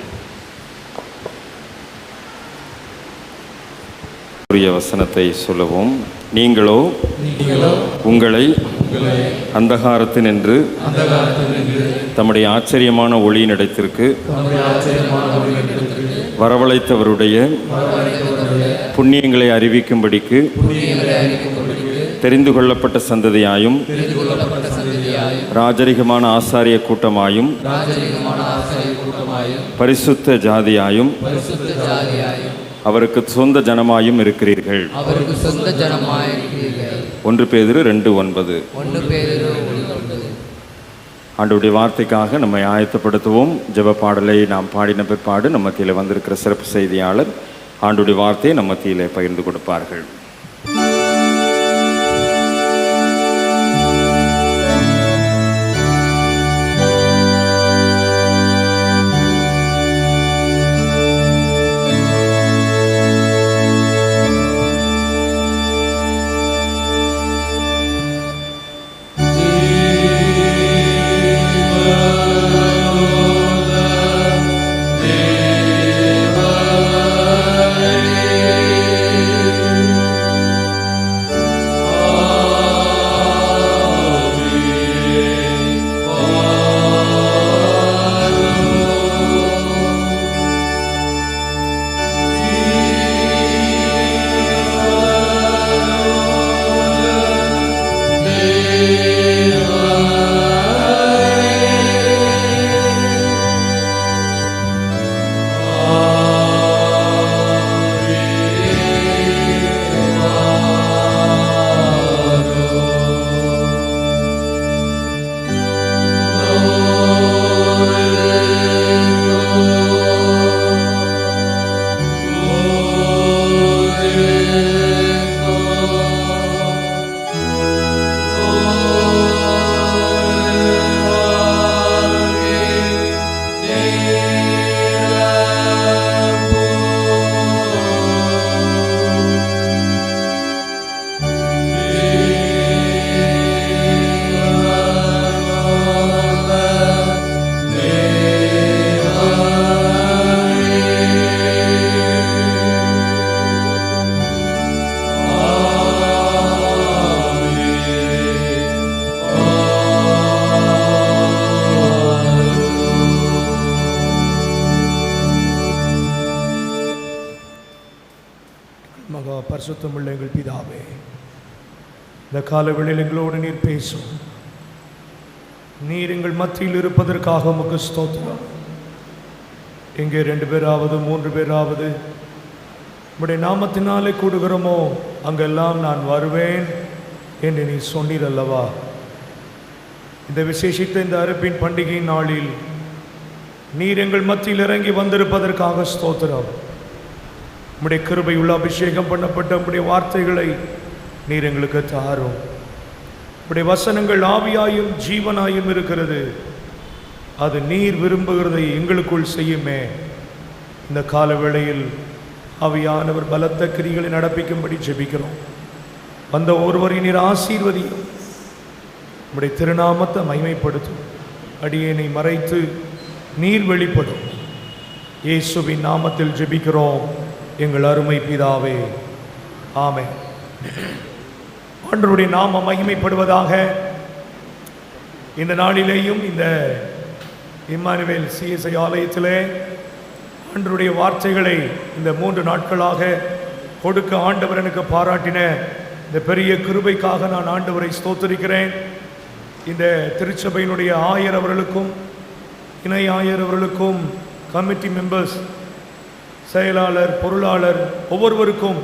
வசனத்தை சொல்லவும். நீங்களோ உங்களை அந்தகாரத்தினின்று தம்முடைய ஆச்சரியமான ஒளியினிடத்திற்கு வரவழைத்தவருடைய புண்ணியங்களை அறிவிக்கும்படிக்கு தெரிந்து கொள்ளப்பட்ட சந்ததியாயும் ராஜரிகமான ஆசாரிய கூட்டமாயும் பரிசுத்த ஜாதியாயும் அவருக்கு சொந்த ஜனமாயும் இருக்கிறீர்கள். 1 Peter 2:9. ஆண்டவருடைய வார்த்தைக்காக நம்மை ஆயத்தப்படுத்துவோம். ஜெப பாடலை நாம் பாடின பிற்பாடு நம்ம மத்தியில் வந்திருக்கிற சிறப்பு செய்தியாளர் ஆண்டவருடைய வார்த்தையை நம்ம மத்தியில் பகிர்ந்து கொடுப்பார்கள். பரிசுத்தமுள்ள எங்கள் பிதாவே, இந்த காலவெளியில் எங்களோடு நீர் பேசும். நீர் எங்கள் மத்தியில் இருப்பதற்காக உமக்கு ஸ்தோத்திரம். எங்கே 2 பேராவது 3 பேராவது உம்முடைய நாமத்தினாலே கூடுகிறோமோ அங்கெல்லாம் நான் வருவேன் என்று நீ சொன்னீர் அல்லவா? இந்த விசேஷித்த இந்த அறுப்பின் பண்டிகை நாளில் நீர் எங்கள் மத்தியில் இறங்கி வந்திருப்பதற்காக ஸ்தோத்திரம். உம்முடைய கிருபை உள்ள அபிஷேகம் பண்ணப்பட்ட உம்முடைய வார்த்தைகளை நீர் எங்களுக்கு தாரும். உம்முடைய வசனங்கள் ஆவியாயும் ஜீவனாயும் இருக்கிறது. அது நீர் விரும்புகிறதை எங்களுக்குள் செய்யுமே. இந்த கால வேளையில் ஆவியானவர் பலத்த கிரிகளை நடப்பிக்கும்படி ஜெபிக்கிறோம். வந்த ஒருவரை நீர் ஆசீர்வதியும். உம்முடைய திருநாமத்தை மகிமைப்படுத்தும். அடியேனை மறைத்து நீர் வெளிப்படும். இயேசுவின் நாமத்தில் ஜெபிக்கிறோம் எங்கள் அருமை பிதாவே, ஆமென். ஆண்டவருடைய நாமம் மகிமைப்படுவதாக. இந்த நாளிலேயும் இந்த இம்மானுவேல் சிஎஸ்ஐ ஆலயத்திலே ஆண்டவருடைய வார்த்தைகளை இந்த 3 நாட்களாக கொடுக்க ஆண்டவர் எனக்கு பாராட்டின இந்த பெரிய கிருபைக்காக நான் ஆண்டவரை ஸ்தோத்திரிக்கிறேன். இந்த திருச்சபையினுடைய ஆயர் அவர்களுக்கும் இணை ஆயர் அவர்களுக்கும் கமிட்டி மெம்பர்ஸ், செயலாளர், பொருளாளர் ஒவ்வொருவருக்கும்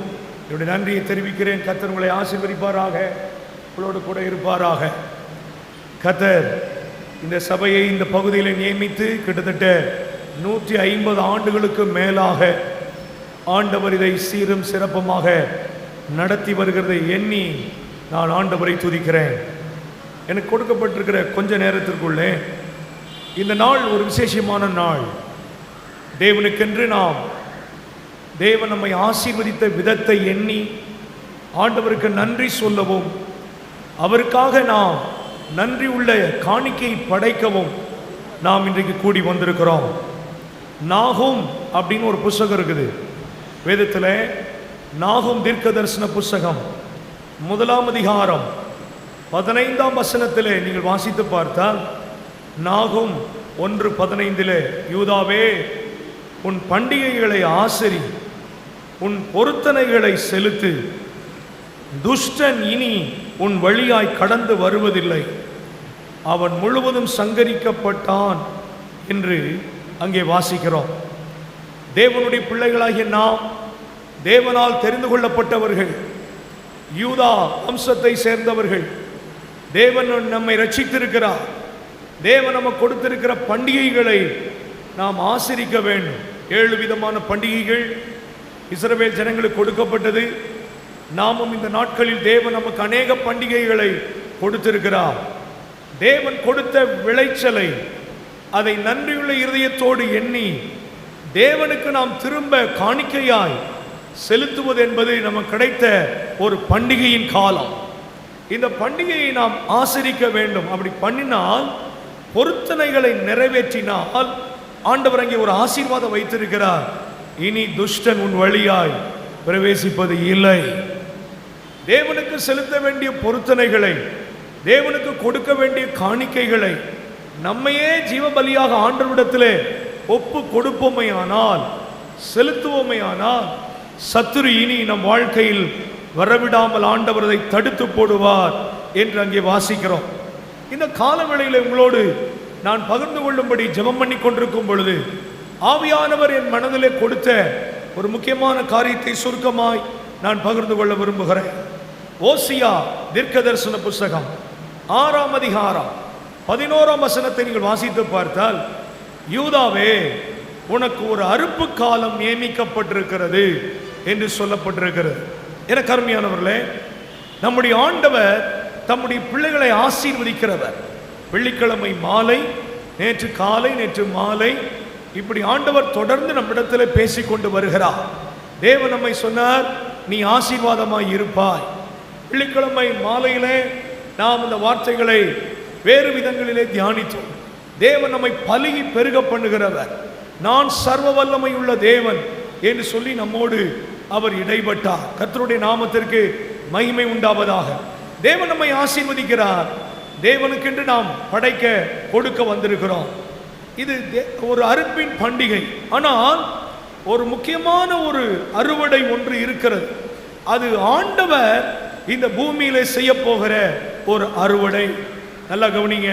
என்னுடைய நன்றியை தெரிவிக்கிறேன். கர்த்தர் உங்களை ஆசீர்வதிப்பாராக, உங்களோடு கூட இருப்பாராக. கர்த்தர் இந்த சபையை இந்த பகுதியில் நியமித்து கிட்டத்தட்ட 150 ஆண்டுகளுக்கு மேலாக ஆண்டவர் இதை சீரும் சிறப்புமாக நடத்தி வருகிறதை எண்ணி நான் ஆண்டவரை துதிக்கிறேன். எனக்கு கொடுக்கப்பட்டிருக்கிற கொஞ்ச நேரத்திற்குள்ளே இந்த நாள் ஒரு விசேஷமான நாள். தேவனுக்கென்று தேவன் நம்மை ஆசீர்வதித்த விதத்தை எண்ணி ஆண்டவருக்கு நன்றி சொல்லவும், அவருக்காக நாம் நன்றி உள்ள காணிக்கை படைக்கவும் நாம் இன்றைக்கு கூடி வந்திருக்கிறோம். நாகும் அப்படின்னு ஒரு புஸ்தகம் இருக்குது வேதத்தில். நாகும் தீர்க்க தரிசன புஸ்தகம் 1ஆம் அதிகாரம் 15ஆம் வசனத்திலே நீங்கள் வாசித்து பார்த்தால், நாகும் 1:15 யூதாவே, உன் பண்டிகைகளை ஆசரி, உன் பொருத்தனைகளை செலுத்து, துஷ்டன் இனி உன் வழியாய் கடந்து வருவதில்லை, அவன் முழுவதும் சங்கரிக்கப்பட்டான் என்று அங்கே வாசிக்கிறோம். தேவனுடைய பிள்ளைகளாகிய நாம் தேவனால் தெரிந்து கொள்ளப்பட்டவர்கள், யூதா வம்சத்தை சேர்ந்தவர்கள். தேவன் நம்மை ரட்சித்திருக்கிறார். தேவன் நமக்கு கொடுத்திருக்கிற பண்டிகைகளை நாம் ஆசரிக்க வேண்டும். 7 விதமான பண்டிகைகள் இஸ்ரவேல் ஜனங்களுக்கு கொடுக்கப்பட்டது. நாமும் இந்த நாட்களில் தேவன் நமக்கு அநேக பண்டிகைகளை கொடுத்திருக்கிறார். தேவன் கொடுத்த விளைச்சலை அதை நன்றியுள்ள இருதயத்தோடு எண்ணி தேவனுக்கு நாம் திரும்ப காணிக்கையாய் செலுத்துவது என்பது நமக்கு கிடைத்த ஒரு பண்டிகையின் காலம். இந்த பண்டிகையை நாம் ஆசரிக்க வேண்டும். அப்படி பண்ணினால், பொருத்தனைகளை நிறைவேற்றினால் ஆண்டவர் அங்கே ஒரு ஆசீர்வாதம் வைத்திருக்கிறார். இனி துஷ்டன் உன் வழியாய் பிரவேசிப்பது இல்லை. தேவனுக்கு செலுத்த வேண்டிய பொருத்தனைகளை, தேவனுக்கு கொடுக்க வேண்டிய காணிக்கைகளை நம்மையே ஜீவபலியாக ஆண்டவரிடத்திலே ஒப்பு கொடுப்போமையானால், செலுத்துவோமையானால், சத்துரு இனி நம் வாழ்க்கையில் வரவிடாமல் ஆண்டவர் அதை தடுத்து போடுவார் என்று அங்கே வாசிக்கிறோம். இந்த காலவேளையில் உங்களோடு நான் பகிர்ந்து கொள்ளும்படி ஜெபம் பண்ணி கொண்டிருக்கும் பொழுது ஆவியானவர் என் மனதிலே கொடுத்த ஒரு முக்கியமான காரியத்தை சுருக்கமாய் நான் பகிர்ந்து கொள்ள விரும்புகிறேன். ஓசியா தீர்க்க தரிசன புஸ்தகம் 6ஆம் அதிகாரம் 11ஆம் வசனத்தை நீங்கள் வாசித்து பார்த்தால், யூதாவே, உனக்கு ஒரு அறுப்பு காலம் நியமிக்கப்பட்டிருக்கிறது என்று சொல்லப்பட்டிருக்கிறது. என கருமையானவர்களே, நம்முடைய ஆண்டவர் தம்முடைய பிள்ளைகளை ஆசீர்வதிக்கிறவர். வெள்ளிக்கிழமை மாலை, நேற்று காலை, நேற்று மாலை, இப்படி ஆண்டவர் தொடர்ந்து நம்மிடத்தில் பேசிக்கொண்டு வருகிறார். தேவன் நம்மை சொன்னார், நீ ஆசீர்வாதமாய் இருப்பாய். வெள்ளிக்கிழமை மாலையிலே நாம் இந்த வார்த்தைகளை வேறு விதங்களிலே தியானித்தோம். தேவன் நம்மை பலுகி பெருக பண்ணுகிறவர். நான் சர்வ வல்லமை உள்ள தேவன் என்று சொல்லி நம்மோடு அவர் இடைப்பட்டார். கர்த்தருடைய நாமத்திற்கு மகிமை உண்டாவதாக. தேவன் நம்மை ஆசீர்வதிக்கிறார். தேவனுக்கென்று நாம் படைக்க கொடுக்க வந்திருக்கிறோம். இது ஒரு அறுப்பின் பண்டிகை. ஆனால் ஒரு முக்கியமான ஒரு அறுவடை ஒன்று இருக்கிறது. அது ஆண்டவர் இந்த பூமியில செய்ய போகிற ஒரு அறுவடை. நல்லா கவனிங்க,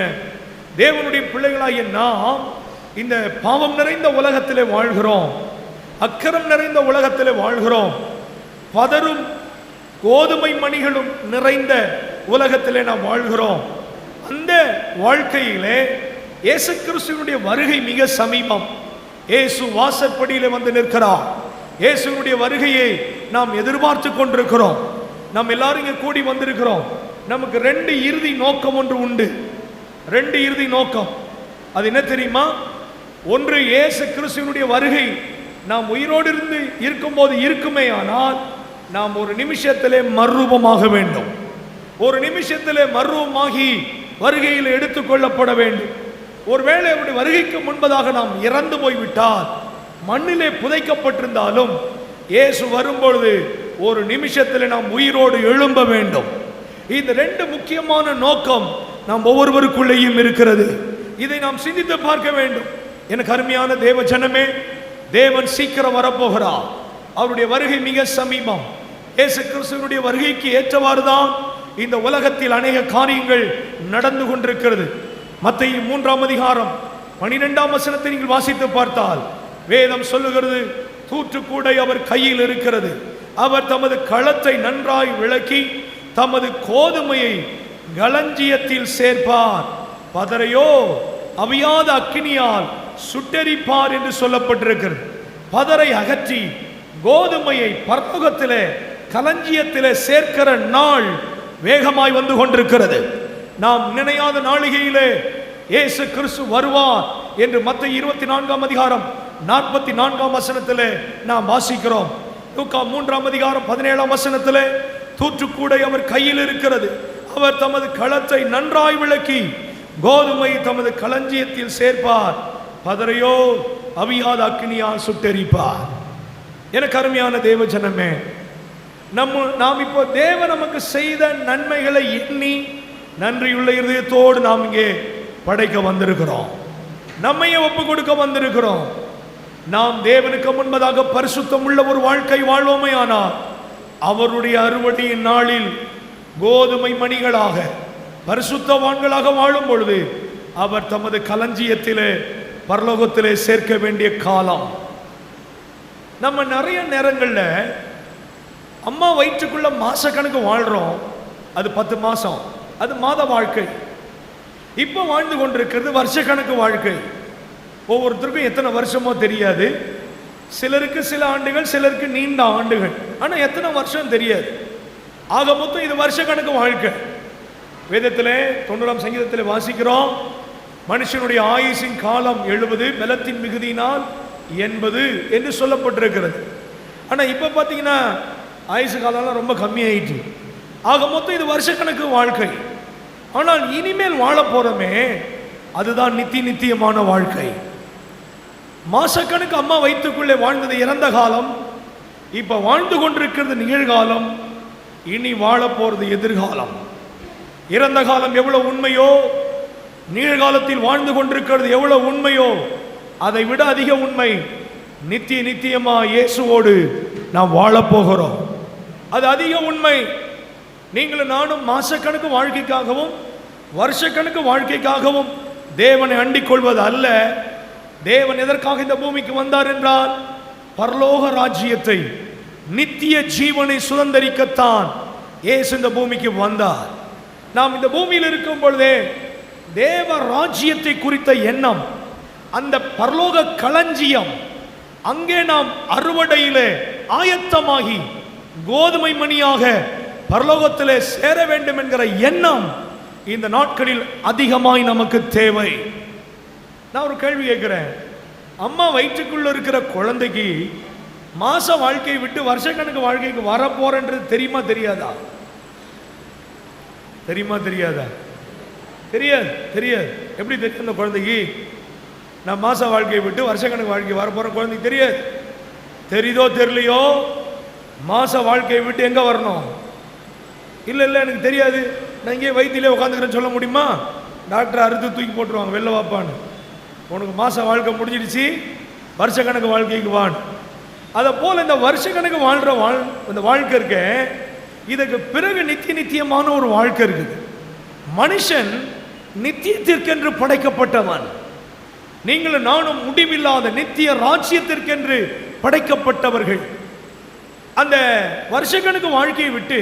தேவனுடைய பிள்ளைகளாகிய நாம் இந்த பாவம் நிறைந்த உலகத்திலே வாழ்கிறோம், அக்கிரம் நிறைந்த உலகத்திலே வாழ்கிறோம், பதரும் கோதுமை மணிகளும் நிறைந்த உலகத்திலே நாம் வாழ்கிறோம். அந்த வாழ்க்கையிலே இயேசு கிறிஸ்துவினுடைய வருகை மிக சமீபம். இயேசு வாசற்படியிலே வந்து நிற்கிறார். இயேசுவினுடைய வருகையை நாம் எதிர்பார்த்து கொண்டிருக்கிறோம். நாம் எல்லாரும் இங்கே கூடி வந்திருக்கிறோம். நமக்கு 2 இறுதி நோக்கம் ஒன்று உண்டு. 2 இறுதி நோக்கம். அது என்ன தெரியுமா? ஒன்று, இயேசு கிறிஸ்துவினுடைய வருகை நாம் உயிரோடு இருந்து இருக்கும்போது இருக்குமே, ஆனால் நாம் ஒரு நிமிஷத்திலே மறுரூபமாக வேண்டும். ஒரு நிமிஷத்திலே மறுரூபமாகி வருகையில் எடுத்துக்கொள்ளப்பட வேண்டும். ஒருவேளை அவருடைய வருகைக்கு முன்பதாக நாம் இறந்து போய்விட்டால், மண்ணிலே புதைக்கப்பட்டிருந்தாலும் இயேசு வரும்பொழுது ஒரு நிமிஷத்தில் நாம் உயிரோடு எழும்ப வேண்டும். இந்த 2 முக்கியமான நோக்கம் நாம் ஒவ்வொருவருக்குள்ளேயும் இருக்கிறது. இதை நாம் சிந்தித்து பார்க்க வேண்டும். எனக்கு அருமையான தேவ ஜனமே, தேவன் சீக்கிரம் வரப்போகிறார். அவருடைய வருகை மிக சமீபம். இயேசு கிறிஸ்துவினுடைய வருகைக்கு ஏற்றவாறு தான் இந்த உலகத்தில் அநேக காரியங்கள் நடந்து கொண்டிருக்கிறது. மத்தேயு 3ஆம் அதிகாரம் 12ஆம் வசனத்தை நீங்கள் வாசித்து பார்த்தால் வேதம் சொல்லுகிறது, தூற்றுக்கூடை அவர் கையில் இருக்கிறது. அவர் தமது களத்தை நன்றாய் விளக்கி தமது கோதுமையை களஞ்சியத்தில் சேர்ப்பார், பதரையோ அவியாத அக்கினியால் சுட்டெரிப்பார் என்று சொல்லப்பட்டிருக்கிறது. பதரை அகற்றி கோதுமையை பரலோகத்திலே களஞ்சியத்திலே சேர்க்கிற நாள் வேகமாய் வந்து கொண்டிருக்கிறது. நாம் நினையாத நாளிகையிலே இயேசு கிறிஸ்து வருவார் என்று மத்தேயு 24ஆம் அதிகாரம் 44ஆம் வசனத்திலே நாம் வாசிக்கிறோம். லூக்கா 3ஆம் அதிகாரம் 17ஆம் வசனத்திலே தூற்றுக்கூடை அவர் கையில் இருக்கிறது. அவர் தமது களத்தை நன்றாய் விளக்கி கோதுமை தமது களஞ்சியத்தில் சேர்ப்பார், பதரையோ அவியாத அக்கினியால் சுட்டெரிப்பார். எனக்கு அருமையான தேவ ஜனமே, நாம் இப்போ தேவ நமக்கு செய்த நன்மைகளை எண்ணி நன்றியுள்ள இருதயத்தோடு நாம் இங்கே படைக்க வந்திருக்கிறோம். நம்மையே ஒப்பு கொடுக்க வந்திருக்கிறோம். நாம் தேவனுக்கு முன்பதாக பரிசுத்தம் உள்ள ஒரு வாழ்க்கை வாழ்வோமே, ஆனால் அவருடைய அறுவடையின் நாளில் கோதுமை மணிகளாக பரிசுத்தவான்களாக வாழும் பொழுது அவர் தமது களஞ்சியத்திலே பரலோகத்திலே சேர்க்க வேண்டிய காலம். நம்ம நிறைய நேரங்களில் அம்மா வயிற்றுக்குள்ள மாச கணக்கு வாழ்றோம். அது 10 மாசம், அது மாத வாழ்க்கை. இப்போ வாழ்ந்து கொண்டிருக்கிறது வருஷ கணக்கு வாழ்க்கை. ஒவ்வொருத்தருக்கும் எத்தனை வருஷமோ தெரியாது. சிலருக்கு சில ஆண்டுகள், சிலருக்கு நீண்ட ஆண்டுகள், ஆனால் எத்தனை வருஷம் தெரியாது. ஆக மொத்தம் இது வருஷ கணக்கு வாழ்க்கை. வேதத்திலே 90ஆம் சங்கீதத்தில் வாசிக்கிறோம், மனுஷனுடைய ஆயுசின் காலம் 70, பலத்தின் மிகுதியினால் 80 என்று சொல்லப்பட்டிருக்கிறது. ஆனால் இப்போ பார்த்தீங்கன்னா ஆயுசு காலம்லாம் ரொம்ப கம்மியாயிட்டு. ஆக மொத்தம் இது வருஷக்கணக்கு வாழ்க்கை. ஆனால் இனிமேல் வாழ போறோமே, அதுதான் நித்தியமான வாழ்க்கை. மாசக்கணக்கு அம்மா வயிற்றுக்குள்ளே வாழ்ந்தது இறந்த காலம், இப்ப வாழ்ந்து கொண்டிருக்கிறது நிகழ்காலம், இனி வாழ போறது எதிர்காலம். இறந்த காலம் எவ்வளவு உண்மையோ, நிகழ்காலத்தில் வாழ்ந்து கொண்டிருக்கிறது எவ்வளவு உண்மையோ, அதை விட அதிக உண்மை நித்தியமா இயேசுவோடு நாம் வாழ போகிறோம். அது அதிக உண்மை. நீங்களும் நானும் மாசக்கணக்கு வாழ்க்கைக்காகவும் வருஷக்கணக்கு வாழ்க்கைக்காகவும் தேவனை அண்டிக் கொள்வது அல்ல. தேவன் எதற்காக இந்த பூமிக்கு வந்தார் என்றால், பரலோக ராஜ்யத்தை, நித்திய ஜீவனை சுதந்தரிக்கத்தான் இயேசு இந்த பூமிக்கு வந்தார். நாம் இந்த பூமியில் இருக்கும் பொழுதே தேவ ராஜ்யத்தை குறித்த எண்ணம், அந்த பரலோக களஞ்சியம், அங்கே நாம் அறுவடையிலே ஆயத்தமாகி கோதுமை மணியாக பரலோகத்திலே சேர வேண்டும் என்கிற எண்ணம் இந்த நாட்களில் அதிகமாய் நமக்கு தேவை. நான் ஒரு கேள்வி கேட்கிறேன், அம்மா வயிற்றுக்குள்ள இருக்கிற குழந்தைக்கு மாச வாழ்க்கையை விட்டு வருஷக்கணக்கு வாழ்க்கைக்கு வரப்போறன்றது தெரியுமா தெரியாதா? தெரியுமா தெரியாதா? தெரியாது. எப்படி தெரியும் அந்த குழந்தைக்கு? நான் மாச வாழ்க்கையை விட்டு வருஷக்கணக்கு வாழ்க்கை வரப்போற குழந்தைக்கு தெரியாது. தெரியுதோ தெரியலையோ, மாச வாழ்க்கையை விட்டு எங்க வரணும்? இல்லை எனக்கு தெரியாது, நான் இங்கே வயிற்றிலே உட்காந்துக்கிறேன்னு சொல்ல முடியுமா? டாக்டர் அறுத்து தூக்கி போட்டுருவாங்க, வெளில வாப்பான்னு. உனக்கு மாச வாழ்க்கை முடிஞ்சிடுச்சு, வருஷக்கணக்கு வாழ்க்கைக்கு வான். அதை போல் இந்த வருஷ கணக்கு வாழ்கிற இந்த வாழ்க்கை இருக்க, இதுக்கு பிறகு நித்தியமான ஒரு வாழ்க்கை இருக்குது. மனுஷன் நித்தியத்திற்கென்று படைக்கப்பட்டவன். நீங்களும் நானும் முடிவில்லாத நித்திய ராஜ்யத்திற்கென்று படைக்கப்பட்டவர்கள். அந்த வருஷக்கணக்கு வாழ்க்கையை விட்டு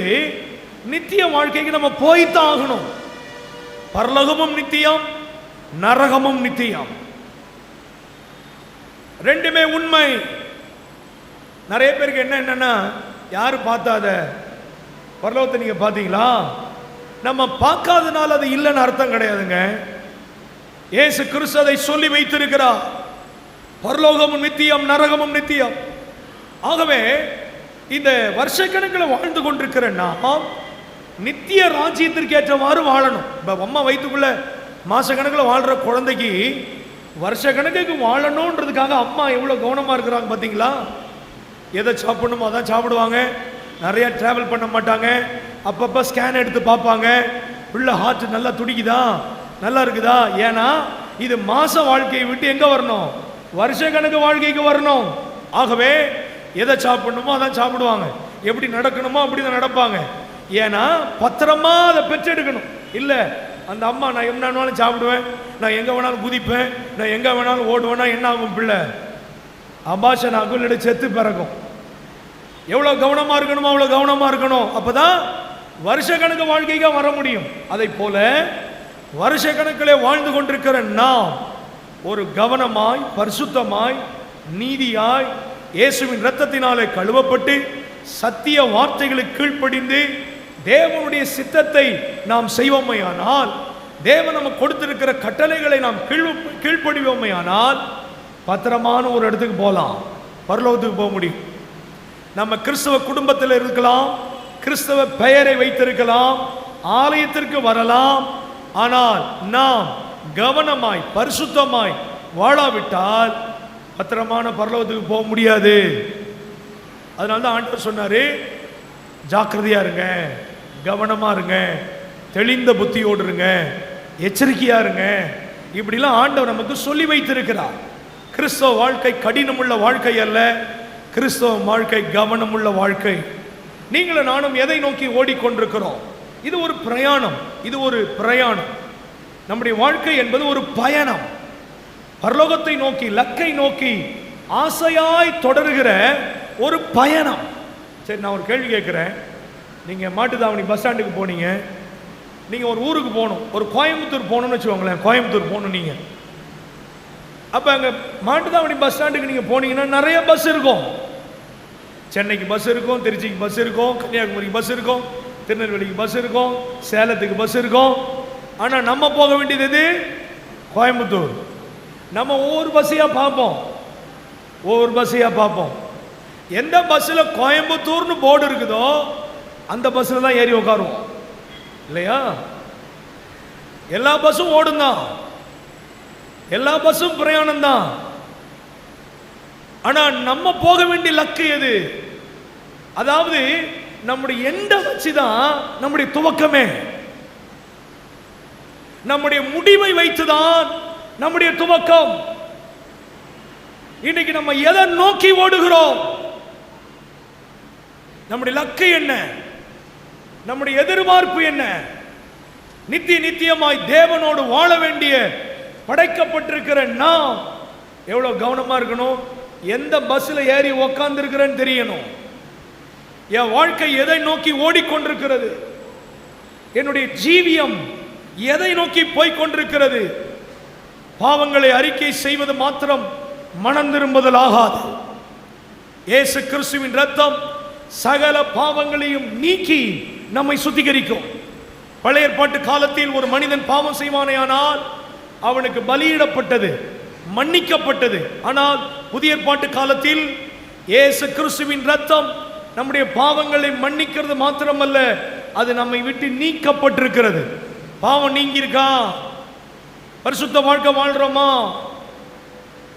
நித்திய வாழ்க்கைக்கு நம்ம போய்த்தான் ஆகணும். பரலோகமும் நித்தியம், நரகமும் நித்தியம், ரெண்டுமே உண்மை. நிறைய பேருக்கு என்னன்னா, யாரு பார்த்தாத பரலோகத்தை நீங்க பார்த்தீங்களா? நம்ம பார்க்காதனால அது இல்லைன்னு அர்த்தம் கிடையாதுங்க. இயேசு கிறிஸ்து அதை சொல்லி வைத்திருக்கிறார். பரலோகமும் நித்தியம், நரகமும் நித்தியம். ஆகவே இந்த வருஷக்கணக்கில் வாழ்ந்து கொண்டிருக்கிற நாம் நித்திய ராஜ்யத்திற்கு ஏற்றவாறு வாழணும். இப்போ அம்மா வயிற்றுக்குள்ள மாசக்கணக்கில் வாழ்கிற குழந்தைக்கு வருஷ கணக்குக்கு வாழணுன்றதுக்காக அம்மா எவ்வளோ கவனமாக இருக்கிறாங்க பார்த்தீங்களா? எதை சாப்பிடணுமோ அதான் சாப்பிடுவாங்க. நிறைய ட்ராவல் பண்ண மாட்டாங்க. அப்பப்போ ஸ்கேன் எடுத்து பார்ப்பாங்க, பிள்ளை ஹார்ட் நல்லா துடிக்குதா, நல்லா இருக்குதா. ஏன்னா இது மாச வாழ்க்கையை விட்டு எங்கே வரணும்? வருஷ கணக்கு வாழ்க்கைக்கு வரணும். ஆகவே எதை சாப்பிடணுமோ அதான் சாப்பிடுவாங்க, எப்படி நடக்கணுமோ அப்படி தான் நடப்பாங்க. ஏன்னா பத்திரமா அதை பெற்றெடுக்கணும். இல்லை அந்த அம்மா நான் என்ன வேணாலும் சாப்பிடுவேன், நான் எங்கே வேணாலும் குதிப்பேன், நான் எங்கே வேணாலும் ஓடுவேன்னா என்ன ஆகும்? பிள்ளை அபாஷன் ஆகும், இல்லை செத்து பிறக்கும். எவ்வளோ கவனமாக இருக்கணுமோ அவ்வளோ கவனமாக இருக்கணும். அப்போ தான் வருஷ கணக்கு வாழ்க்கைக்காக வர முடியும். அதை போல வருஷ கணக்கில் வாழ்ந்து கொண்டிருக்கிற நாம் ஒரு கவனமாய், பரிசுத்தமாய், நீதியாய், இயேசுவின் இரத்தத்தினாலே கழுவப்பட்டு சத்திய வார்த்தைகளுக்கு கீழ்ப்படிந்து தேவனுடைய சித்தத்தை நாம் செய்வோமையானால், தேவன் நமக்கு கொடுத்திருக்கிற கட்டளைகளை நாம் கீழ்ப்படிவோமையானால் பத்திரமான ஒரு இடத்துக்கு போகலாம், பரலோகத்துக்கு போக முடியும். நம்ம கிறிஸ்தவ குடும்பத்தில் இருக்கலாம், கிறிஸ்தவ பெயரை வைத்திருக்கலாம், ஆலயத்திற்கு வரலாம். ஆனால் நாம் கவனமாய் பரிசுத்தமாய் வாழாவிட்டால் பத்திரமான பரலோகத்துக்கு போக முடியாது. அதனால தான் ஆண்டவர் சொன்னாரு, ஜாக்கிரதையா இருங்க, கவனமா இருங்க, தெளிந்த புத்தியோடு இருங்க, எச்சரிக்கையா இருங்க. இப்படிலாம் ஆண்டவர் நமக்கு சொல்லி வைத்திருக்கிறார். கிறிஸ்தவ வாழ்க்கை கடினமுள்ள வாழ்க்கை அல்ல, கிறிஸ்தவ வாழ்க்கை கவனமுள்ள வாழ்க்கை. நீங்களும் நானும் எதை நோக்கி ஓடிக்கொண்டிருக்கிறோம்? இது ஒரு பிரயாணம், இது ஒரு பிரயாணம். நம்முடைய வாழ்க்கை என்பது ஒரு பயணம். பரலோகத்தை நோக்கி, லக்கை நோக்கி ஆசையாய் தொடர்கிற ஒரு பயணம். சரி, நான் ஒரு கேள்வி கேட்குறேன். நீங்கள் மாட்டுத்தாவணி பஸ் ஸ்டாண்டுக்கு போனீங்க, நீங்கள் ஒரு ஊருக்கு போகணும், ஒரு கோயம்புத்தூர் போகணும்னு வச்சுக்கோங்களேன். கோயம்புத்தூர் போகணும் நீங்கள். அப்போ அங்கே மாட்டுத்தாவணி பஸ் ஸ்டாண்டுக்கு நீங்கள் போனீங்கன்னா நிறைய பஸ் இருக்கும். சென்னைக்கு பஸ் இருக்கும், திருச்சிக்கு பஸ் இருக்கும், கன்னியாகுமரிக்கு பஸ் இருக்கும், திருநெல்வேலிக்கு பஸ் இருக்கும், சேலத்துக்கு பஸ் இருக்கும். ஆனால் நம்ம போக வேண்டியது எது? கோயம்புத்தூர். நம்ம ஒவ்வொரு பஸ்ஸையாக பார்ப்போம், ஒவ்வொரு பஸ்ஸையாக பார்ப்போம். எந்த பஸ்ஸில் கோயம்புத்தூர்னு போர்டு இருக்குதோ அந்த பஸ்ஸில் தான் ஏறி உட்காருவோம், இல்லையா? எல்லா பஸ்ஸும் ஓடும் தான், எல்லா பஸ்ஸும் பிரயாணம் தான். ஆனால் நம்ம போக வேண்டிய லக்கு எது? அதாவது நம்முடைய எண்ட வச்சு தான் நம்முடைய துவக்கமே. நம்முடைய முடிவை வைத்துதான் நம்முடைய துவக்கம். இன்னைக்கு நம்ம எதை நோக்கி ஓடுகிறோம்? நம்முடைய லக்கு என்ன? நம்முடைய எதிர்பார்ப்பு என்ன? நித்தியமாய் தேவனோடு வாழ வேண்டிய படைக்கப்பட்டிருக்கிற நாம் எவ்வளவு கவனமா இருக்கணும். எந்த பஸ்ல ஏறி உக்காந்து இருக்கிறேன்னு தெரியணும். என் வாழ்க்கை எதை நோக்கி ஓடிக்கொண்டிருக்கிறது? என்னுடைய ஜீவியம் எதை நோக்கி போய்கொண்டிருக்கிறது? பாவங்களை அறிக்கை செய்வது மாத்திரம் மனம் திரும்புதல் ஆகாது. இயேசு கிறிஸ்துவின் இரத்தம் சகல பாவங்களையும் நீக்கி நம்மை சுத்திகரிக்கும். பழைய ஏற்பாட்டு காலத்தில் ஒரு மனிதன் பாவம் செய்வானேயானால் அவனுக்கு பலியிடப்பட்டது, மன்னிக்கப்பட்டது. ஆனால் புதிய ஏற்பாட்டு காலத்தில் இயேசு கிறிஸ்துவின் இரத்தம் நம்முடைய பாவங்களை மன்னிக்கிறது மாத்திரமல்ல, அது நம்மை விட்டு நீக்கப்பட்டிருக்கிறது. பாவம் நீங்கியிருக்கா? பரிசுத்த வாழ்க்கை வாழ்றோமா?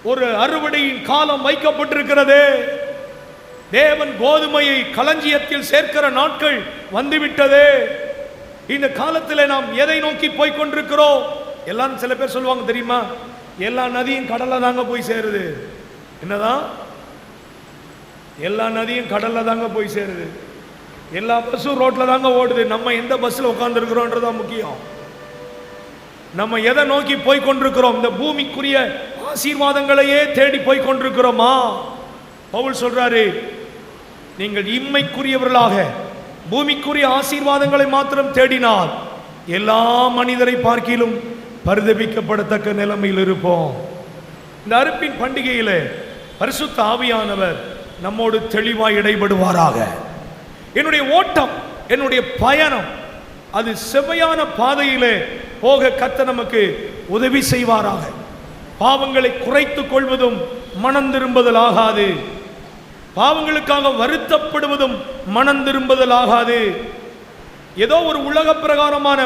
ஒரு அறுவடையின் காலம் வைக்கப்பட்டிருக்கிறது. தேவன் கோதுமையை களஞ்சியத்தில் சேர்க்கிற நாட்கள் வந்துவிட்டது. இந்த காலத்தில் நாம் எதை நோக்கி போய்கொண்டிருக்கிறோம்? எல்லாரும் சில பேர் சொல்லுவாங்க தெரியுமா, எல்லா நதியும் கடலை தாங்க போய் சேருது. என்னதான் எல்லா நதியும் கடலில் தாங்க போய் சேருது. எல்லா பஸ்ஸும் ரோட்டில் தாங்க ஓடுது. நம்ம எந்த பஸ்ஸில் உட்காந்துருக்கிறோன்றதான் முக்கியம். நம்ம எதை நோக்கி போய் கொண்டிருக்கிறோம்? இந்த பூமிக்குரிய ஆசீர்வாதங்களையே தேடி போய் கொண்டிருக்கிறோமா? பவுல் சொல்றாரு, நீங்கள் இம்மைக்குரியவர்களாக பூமிக்குரிய ஆசீர்வாதங்களை மாத்திரம் தேடினால் எல்லா மனிதரை பார்க்கிலும் பரிதபிக்கப்படத்தக்க நிலைமையில் இருப்போம். இந்த அறுப்பின் பண்டிகையிலே பரிசுத்த ஆவியானவர் நம்மோடு தெளிவாய் இடைபடுவாராக. என்னுடைய ஓட்டம், என்னுடைய பயணம் அது செவ்வையான பாதையிலே போக கர்த்தர் நமக்கு உதவி செய்வாராக. பாவங்களை குறைத்துக் கொள்வதும் மனம் திரும்புதல் ஆகாது. பாவங்களுக்காக வருத்தப்படுவதும் மனம் திரும்புதல் ஆகாது. ஏதோ ஒரு உலக பிரகாரமான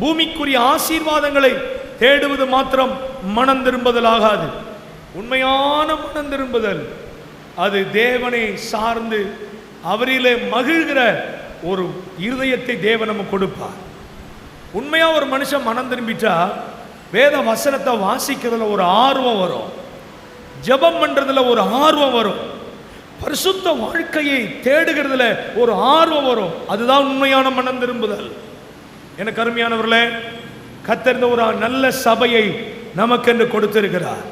பூமிக்குரிய ஆசீர்வாதங்களை தேடுவது மாத்திரம் மனம் திரும்புதல் ஆகாது. உண்மையான மனம் திரும்புதல் அது தேவனை சார்ந்து அவரிலே மகிழ்கிற ஒரு இருதயத்தை தேவன் நமக்கு கொடுப்பார். உண்மையா ஒரு மனுஷன் மனம் திரும்பிட்டா வேத வசனத்தை வாசிக்கிறதுல ஒரு ஆர்வம் வரும், ஜெபம் பண்றதுல ஒரு ஆர்வம் வரும், பரிசுத்த வாழ்க்கையை தேடுகிறதுல ஒரு ஆர்வம் வரும். அதுதான் உண்மையான மனம் திரும்புதல். எனக்கு அருமையானவர்களே, கர்த்தர் ஒரு நல்ல சபையை நமக்கென்று கொடுத்திருக்கிறார்.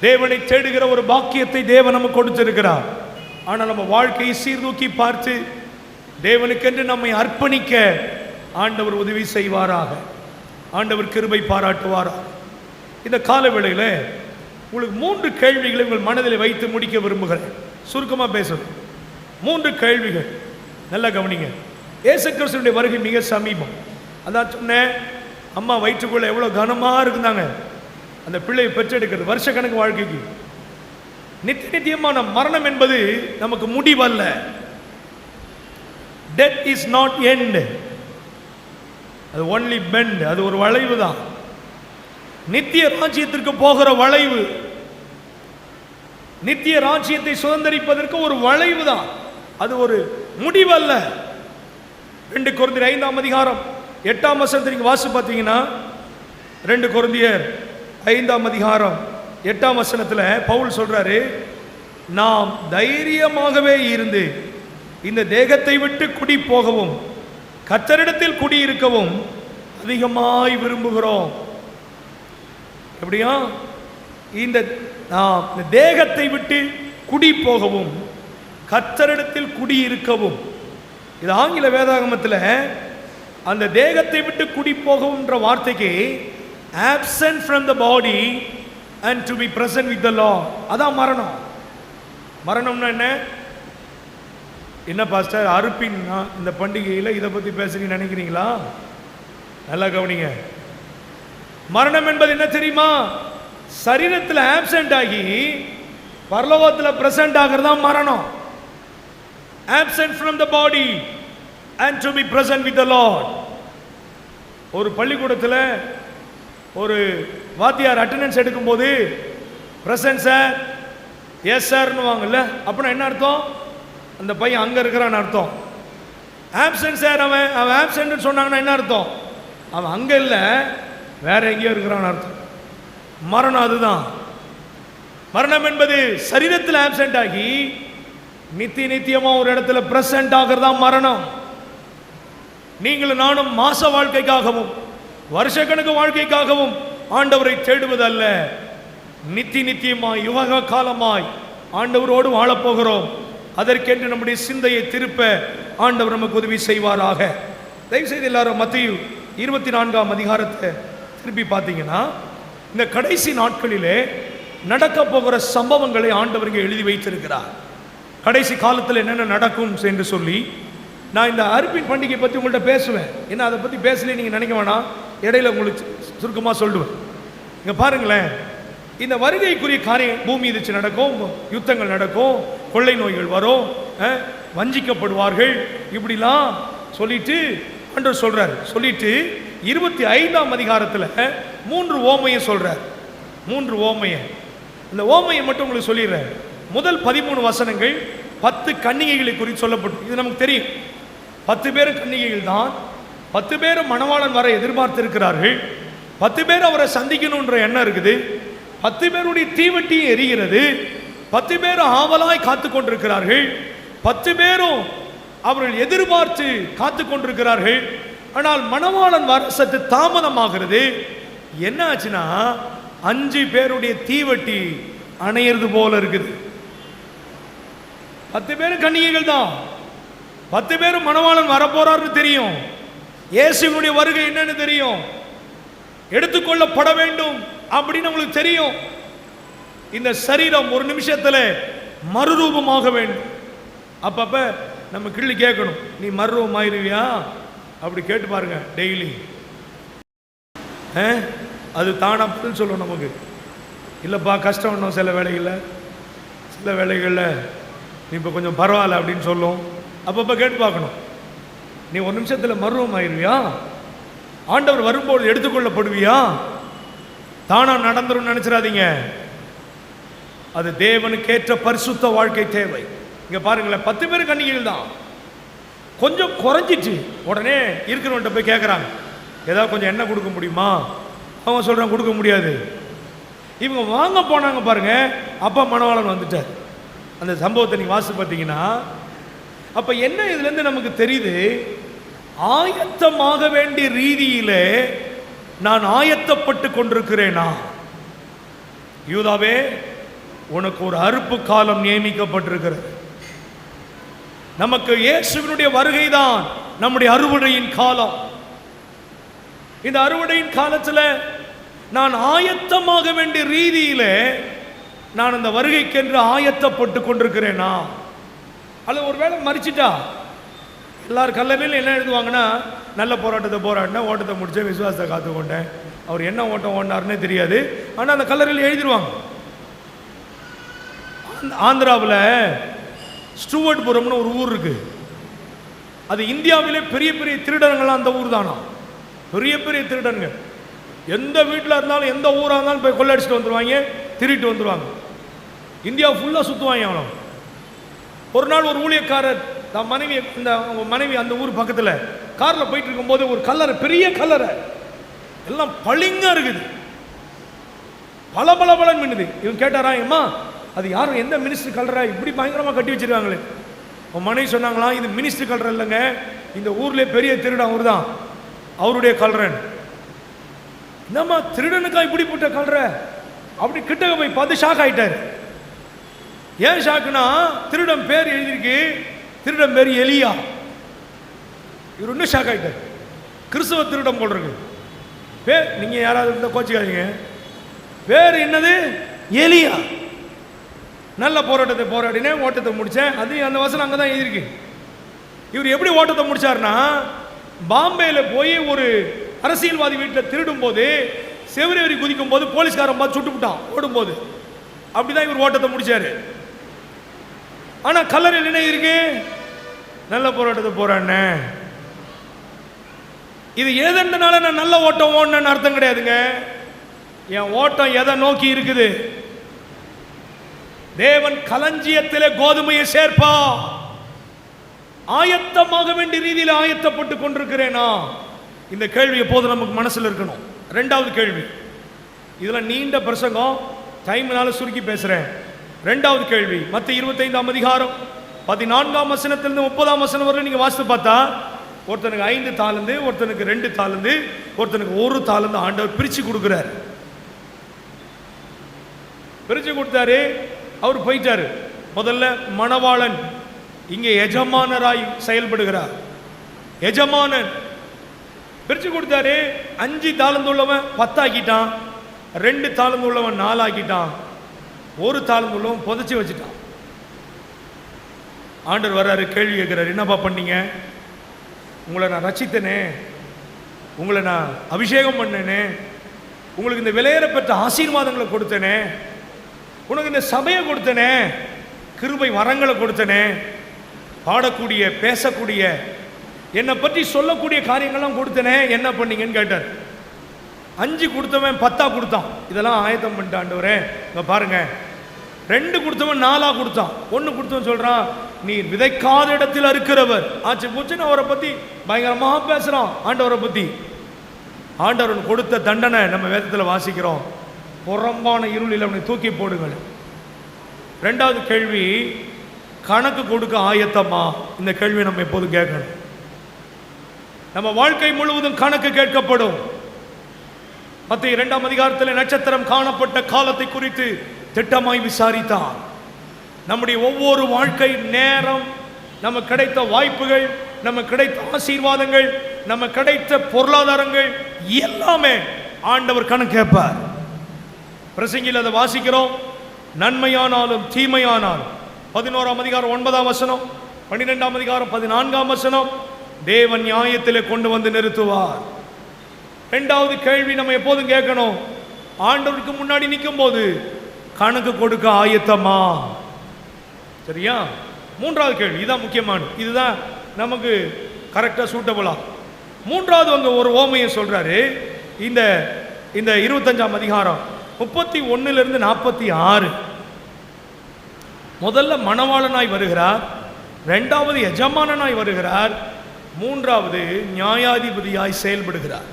தேவனை தேடுகிற ஒரு பாக்கியத்தை தேவன் நமக்கு கொடுத்திருக்கிறார். ஆனால் நம்ம வாழ்க்கையை சீர்தூக்கி பார்த்து தேவனுக்கென்று நம்மை அர்ப்பணிக்க ஆண்டவர் உதவி செய்வாராக. ஆண்டவர் கிருபை பாராட்டுவாராக. இந்த காலவேளையில் உங்களுக்கு 3 கேள்விகளை உங்கள் மனதில் வைத்து முடிக்க விரும்புகிறேன். சுருக்கமாக பேசணும். 3 கேள்விகள். நல்லா கவனிங்க. இயேசு கிறிஸ்துவினுடைய வருகை மிக சமீபம். அதான் சொன்னேன், அம்மா வயிற்றுக்குள்ள எவ்வளோ கனமாக இருந்தாங்க அந்த பிள்ளையை பெற்றெடுக்கிறது. வருஷக்கணக்கு வாழ்க்கைக்கு நித்தியமான மரணம் என்பது நமக்கு முடிவல்ல. Death is not end. அது only bend. அது ஒரு வளைவு தான். நித்திய ராஜ்யத்திற்கு போகிற வளைவு, நித்திய ராஜ்யத்தை சுதந்தரிப்பதற்கு ஒரு வளைவு தான். அது ஒரு முடிவல்ல. 2 கொரிந்தியர் 5ஆம் அதிகாரம் 8ஆம் வசனத்தை நீங்க வாசி பார்த்தீங்கன்னா, 2 கொரிந்தியர் 5ஆம் அதிகாரம் 8ஆம் வசனத்தில் பவுல் சொல்றாரு, நாம் தைரியமாகவே இருந்து இந்த தேகத்தை விட்டு குடி போகவும் கர்த்தரிடத்தில் குடியிருக்கவும் அதிகமாய் விரும்புகிறோம். எப்படியா? இந்த தேகத்தை விட்டு குடி போகவும் கர்த்தரிடத்தில் குடியிருக்கவும். இது ஆங்கில வேதாகமத்தில் அந்த தேகத்தை விட்டு குடி போகவும்ன்ற வார்த்தைக்கு absent from the body and to be present with the Lord. அதான் மரணம். மரணம்னா என்ன? என்ன பாஸ்டர் அறுப்பின் இந்த பண்டிகையில் இதை பற்றி பேசுறீங்கன்னு நினைக்கிறீங்களா? நல்லா கவனிங்க. மரணம் என்பது என்ன தெரியுமா? சரீரத்தில் ஆப்சென்ட் ஆகி பரலோகத்தில் பிரசன்ட் ஆகிறது தான் மரணம். absent from the body and to be present with the Lord. ஒரு பள்ளிக்கூடத்தில் ஒரு வாத்தியார் அட்டெண்டன்ஸ் எடுக்கும்போது பிரசன்ட் சார், எஸ் சார்னு வாங்கல்ல, அப்படின்னா என்ன அர்த்தம்? அந்த பையன் அங்கே இருக்கிறான்னு அர்த்தம். ஆப்சென்ட் சார், அவன் ஆப்சென்ட்னு சொன்னாங்கன்னா என்ன அர்த்தம்? அவன் அங்கே இல்லை, வேற எங்கேயோ இருக்கிறான்னு அர்த்தம். மரணம் அதுதான். மரணம் என்பது சரீரத்தில் ஆப்சென்ட் ஆகி நித்தியமாக ஒரு இடத்துல பிரசன்ட் ஆகிறதா மரணம். நீங்களும் நானும் மாச வாழ்க்கைக்காகவும் வருஷக்கணக்கு வாழ்க்கைக்காகவும் ஆண்டவரை தேடுவதல்ல, நித்தியமாய் யுக காலமாய் ஆண்டவரோடு வாழப்போகிறோம். அதற்கென்று நம்முடைய சிந்தையை திருப்ப ஆண்டவர் நமக்கு உதவி செய்வாராக. தயவுசெய்து எல்லாரும் மத்தேயு 24ஆம் அதிகாரத்தை திருப்பி பார்த்தீங்கன்னா, இந்த கடைசி நாட்களிலே நடக்க போகிற சம்பவங்களை ஆண்டவர்கள் எழுதி வைத்திருக்கிறார். கடைசி காலத்தில் என்னென்ன நடக்கும் என்று சொல்லி நான் இந்த அறுப்பின் பண்டிகை பற்றி உங்கள்கிட்ட பேசுவேன். ஏன்னா அதை பற்றி பேசல நீங்கள் நினைக்க வேணாம், இடையில உங்களுக்கு சுருக்கமாக சொல்லுவேன். இங்கே பாருங்களேன், இந்த வருகைக்குரிய காரியம் பூமி எதிர்த்து நடக்கும், யுத்தங்கள் நடக்கும், கொள்ளை நோய்கள் வரும், வஞ்சிக்கப்படுவார்கள், இப்படிலாம் சொல்லிட்டு ஆண்டவர் சொல்றார். சொல்லிட்டு 25ஆம் அதிகாரத்தில் 3 ஓமையை சொல்றார். 3 ஓமையை. இந்த ஓமையை மட்டும் உங்களுக்கு சொல்லிடுறேன். முதல் 13 வசனங்கள் 10 கன்னிகைகளை குறித்து சொல்லப்பட்டு, இது நமக்கு தெரியும். 10 பேரும் கன்னிகைகள் தான். 10 பேரும் மணவாளன் வர எதிர்பார்த்திருக்கிறார்கள். 10 பேர் அவரை சந்திக்கணுன்ற எண்ணம் இருக்குது. 10 பேருடைய தீவட்டியும் எரிகிறது. 10 பேரும் ஆவலாய் காத்து கொண்டிருக்கிறார்கள். 10 பேரும் அவர்கள் எதிர்பார்த்து காத்து கொண்டிருக்கிறார்கள். ஆனால் மணவாளன் வர சற்று தாமதமாகிறது. என்ன ஆச்சுன்னா 5 பேருடைய தீவட்டி அணையிறது போல இருக்குது. 10 பேரும் கன்னிகைகள் தான். 10 பேரும் மணவாளன் வரப்போறாருன்னு தெரியும். இயேசுவினுடைய வருகை என்னன்னு தெரியும். எடுத்துக்கொள்ளப்பட வேண்டும் அப்படின்னு உங்களுக்கு தெரியும். இந்த சரீரம் ஒரு நிமிஷத்துல மறுரூபமாக வேண்டும். அப்பப்ப நம்ம கிள்ளி கேட்கணும், நீ மறுரூபம் ஆயிருவியா அப்படி கேட்டு பாருங்க டெய்லி. அது தானா பதில் சொல்லும் நமக்கு. இல்லைப்பா கஷ்டம் இன்னும் சில வேலைகளில் நீ இப்போ கொஞ்சம் பரவாயில்ல அப்படின்னு சொல்லும். அப்பப்போ கேட்டு பார்க்கணும், நீ ஒரு நிமிஷத்தில் மறுரூபம் ஆயிருவியா, ஆண்டவர் வரும்போது எடுத்துக்கொள்ளப்படுவியா, தானா நடந்துரும் நினைச்சிடாதீங்க. அது தேவனுக்கேற்ற பரிசுத்த வாழ்க்கை தேவை. இங்க பாருங்களேன், 10 பேர் கன்னிகைகள் தான். கொஞ்சம் குறைஞ்சிட்டு உடனே இருக்கிறவன்ட்ட போய் கேட்குறாங்க, ஏதாவது கொஞ்சம் எண்ணெய் கொடுக்க முடியுமா? அவங்க சொல்றாங்க கொடுக்க முடியாது. இவங்க வாங்க போனாங்க பாருங்க, அப்பா மணவாளன் வந்துட்டார். அந்த சம்பவத்தை நீங்க வாசி பார்த்தீங்கன்னா, அப்ப என்ன இதுல இருந்து நமக்கு தெரியுது, ஆயத்தமாக வேண்டிய ரீதியிலே நான் ஆயத்தப்பட்டு கொண்டிருக்கிறேனா? யூதாவே, உனக்கு ஒரு அறுப்பு காலம் நியமிக்கப்பட்டிருக்கிறது. நமக்கு இயேசுவினுடைய வருகைதான் நம்முடைய அறுவடையின் காலம். இந்த அறுவடையின் காலத்துல நான் ஆயத்தமாக வேண்டிய ரீதியிலே நான் அந்த வருகைக்கென்று ஆயத்தப்பட்டு கொண்டிருக்கிறேனா? அல்லது ஒருவேளை மறிச்சிட்டா எல்லாரும் கல்லறையில் என்ன எழுதுவாங்கன்னா, நல்ல போராட்டத்தை போராடினேன், ஓட்டத்தை முடிச்சேன், விசுவாசத்தை காத்துக்கொண்டேன். அவர் என்ன ஓட்டம் ஓடினார்னே தெரியாது, ஆனால் அந்த கல்லறையில் எழுதிடுவாங்க. ஆந்திராவில் ஸ்டூவர்ட்புரம்னு ஒரு ஊர் இருக்கு. அது இந்தியாவிலே பெரிய பெரிய திருடங்கள்லாம் அந்த ஊர் தானா. பெரிய பெரிய திருடன்கள் எந்த வீட்டில் இருந்தாலும் எந்த ஊராக இருந்தாலும் போய் கொள்ளடிச்சிட்டு வந்துடுவாங்க, திருட்டு வந்துடுவாங்க. இந்தியா ஃபுல்லாக சுற்றுவாங்க. அவனும் ஒரு நாள் ஒரு ஊழியக்காரர் மனைவி அந்த ஊர் பக்கத்தில் காரில் போயிட்டு இருக்கும்போது ஒரு கல்லறை, பெரிய கல்லறை, எல்லாம் பளிங்கா இருக்குது, பல பல பலன் மின்னுது. இவன் கேட்டாரா, ஏம்மா அது யாரும் எந்த மினிஸ்டர் கல்லறை இப்படி பயங்கரமாக கட்டி வச்சிருக்காங்களே? உன் மனைவி சொன்னாங்களா, இது மினிஸ்டர் கல்லறை இல்லைங்க, இந்த ஊர்லேயே பெரிய திருடன் அவர் தான், அவருடைய கல்லறன். என்னம்மா திருடனுக்கா இப்படி போட்ட கல்லறை? அப்படி கிட்டக்க போய் பார்த்து ஷாக் ஆயிட்டாரு. ஏன் ஷாக்குனா, திருடன் பேர் எழுதியிருக்கு, திருடன் பேர் எலியா. இவர் இன்னும் ஷாக் ஆயிட்டார். கிறிஸ்தவ திருடம் போல் இருக்கு பேர். நீங்க யாராவது இருந்தா கோச்சிக்காதீங்க, பேர் என்னது? எலியா. நல்ல போராட்டத்தை போராடினேன், ஓட்டத்தை முடிச்சேன். அது அந்த வசனம் அங்கே தான் எழுதியிருக்கு. இவர் எப்படி ஓட்டத்தை முடிச்சார்னா, பாம்பேல போய் ஒரு அரசியல்வாதி வீட்டில் திருடும் போது செவரி குதிக்கும் போது போலீஸ்காரன் பார்த்து சுட்டுவிட்டான் ஓடும்போது. அப்படிதான் இவர் ஓட்டத்தை முடிச்சாரு. ஆனா கல்லறையில் என்ன இருக்கு? நல்ல போராட்டத்தை போராடினேன். இது ஏதென்றனால நான் நல்ல ஓட்டம் ஓடணும்னு அர்த்தம் கிடையாதுங்க. என் ஓட்டம் எதை நோக்கி இருக்குது? தேவன் களஞ்சியத்திலே கோதுமையை சேர்ப்பா. ஆயத்தமாக வேண்டிய ரீதியில் ஆயத்தப்பட்டு கொண்டிருக்கிறேனா? இந்த கேள்வி எப்போது நமக்கு மனசில் இருக்கணும். ரெண்டாவது கேள்வி, இதெல்லாம் நீண்ட பிரசங்கம், டைம்னால சுருக்கி பேசுறேன். ரெண்டாவது கேள்வி, மத்திய 25ஆம் அதிகாரம் 14ஆம் வசனத்திலிருந்து 30ஆம் வசனம் வரை நீங்க வாசித்து பார்த்தா, ஒருத்தனுக்கு 5 தாலந்து, ஒருத்தனுக்கு 2 தாலந்து, ஒருத்தனுக்கு 1 தாலந்து ஆண்டவர் பிரிச்சு கொடுக்கிறார். பிரிச்சு கொடுத்தாரு, அவர் போயிட்டாரு. முதல்ல மணவாளன் இங்கே எஜமானராய் செயல்படுகிறார். எஜமானன் பிரிச்சு கொடுத்தாரு. 5 தாளந்து உள்ளவன் 10 ஆக்கிட்டான், 2 தாளந்து உள்ளவன் 4 ஆக்கிட்டான், 1 தாளந்து உள்ளவன் புதைச்சி வச்சுட்டான். ஆண்டவர் வர்றாரு, கேள்வி கேட்கிறாரு, என்னப்பா பண்ணீங்க? உங்களை நான் ரட்சித்தனே, உங்களை நான் அபிஷேகம் பண்ணேனே, உங்களுக்கு இந்த விலையேற பெற்ற ஆசீர்வாதங்களை கொடுத்தனே, உனக்கு இந்த சபையை கொடுத்தனே, கிருபை வரங்களை கொடுத்தனே, பாடக்கூடிய பேசக்கூடிய என்னை பற்றி சொல்லக்கூடிய காரியங்கள்லாம் கொடுத்தனே, என்ன பண்ணீங்கன்னு கேட்டார். 5 கொடுத்தவன் 10 கொடுத்தான். இதெல்லாம் ஆயத்தம் பண்ணிட்டு ஆண்டவரே இங்க பாருங்க. 2 கொடுத்தவன் 4 கொடுத்தான். 1 கொடுத்தவன் சொல்றான், நீ விதைக்காத இடத்தில் இருக்கிறவர். ஆச்சு பூச்சுன்னு அவரை பத்தி பயங்கரமாக பேசுறான். ஆண்டவரை பத்தி ஆண்டவன் கொடுத்த தண்டனை நம்ம வேதத்தில் வாசிக்கிறோம். புறம்பான இருளில் அவனை தூக்கி போடுங்கள். ரெண்டாவது கேள்வி, கணக்கு கொடுக்க ஆயத்தமா? இந்த கேள்வி நம்ம எப்போதும் கேட்கணும். நம்ம வாழ்க்கை முழுவதும் கணக்கு கேட்கப்படும். மத்திய 2ஆம் அதிகாரத்தில் நட்சத்திரம் காணப்பட்ட காலத்தை குறித்து திட்டமாய் விசாரித்தார். நம்முடைய ஒவ்வொரு வாழ்க்கை நேரம், நம்ம கிடைத்த வாய்ப்புகள், நம்ம கிடைத்த ஆசீர்வாதங்கள், நம்ம கிடைத்த பொருளாதாரங்கள் எல்லாமே ஆண்டவர் கணக்கு கேட்பார். பிரசங்கியில் அதை வாசிக்கிறோம். நன்மையானாலும் தீமையானாலும் 11ஆம் அதிகாரம் 9ஆம் வசனம், 12ஆம் அதிகாரம் 14ஆம் வசனம், தேவன் நியாயத்திலே கொண்டு வந்து நிறுத்துவார். இரண்டாவது கேள்வி நம்ம எப்போதும் கேட்கணும், ஆண்டவருக்கு முன்னாடி நிற்கும் போது கணக்கு கொடுக்க ஆயத்தமா? சரியா? மூன்றாவது கேள்வி, இதுதான் முக்கியமானது, இதுதான் நமக்கு கரெக்டாக சூட்டபுளா. மூன்றாவது அங்கே ஒரு ஓமையை சொல்றாரு. இந்த 25ஆம் அதிகாரம் 31 46. முதல்ல மணவாளனாய் வருகிறார், இரண்டாவது எஜமானனாய் வருகிறார், மூன்றாவது நியாயாதிபதியாய் செயல்படுகிறார்.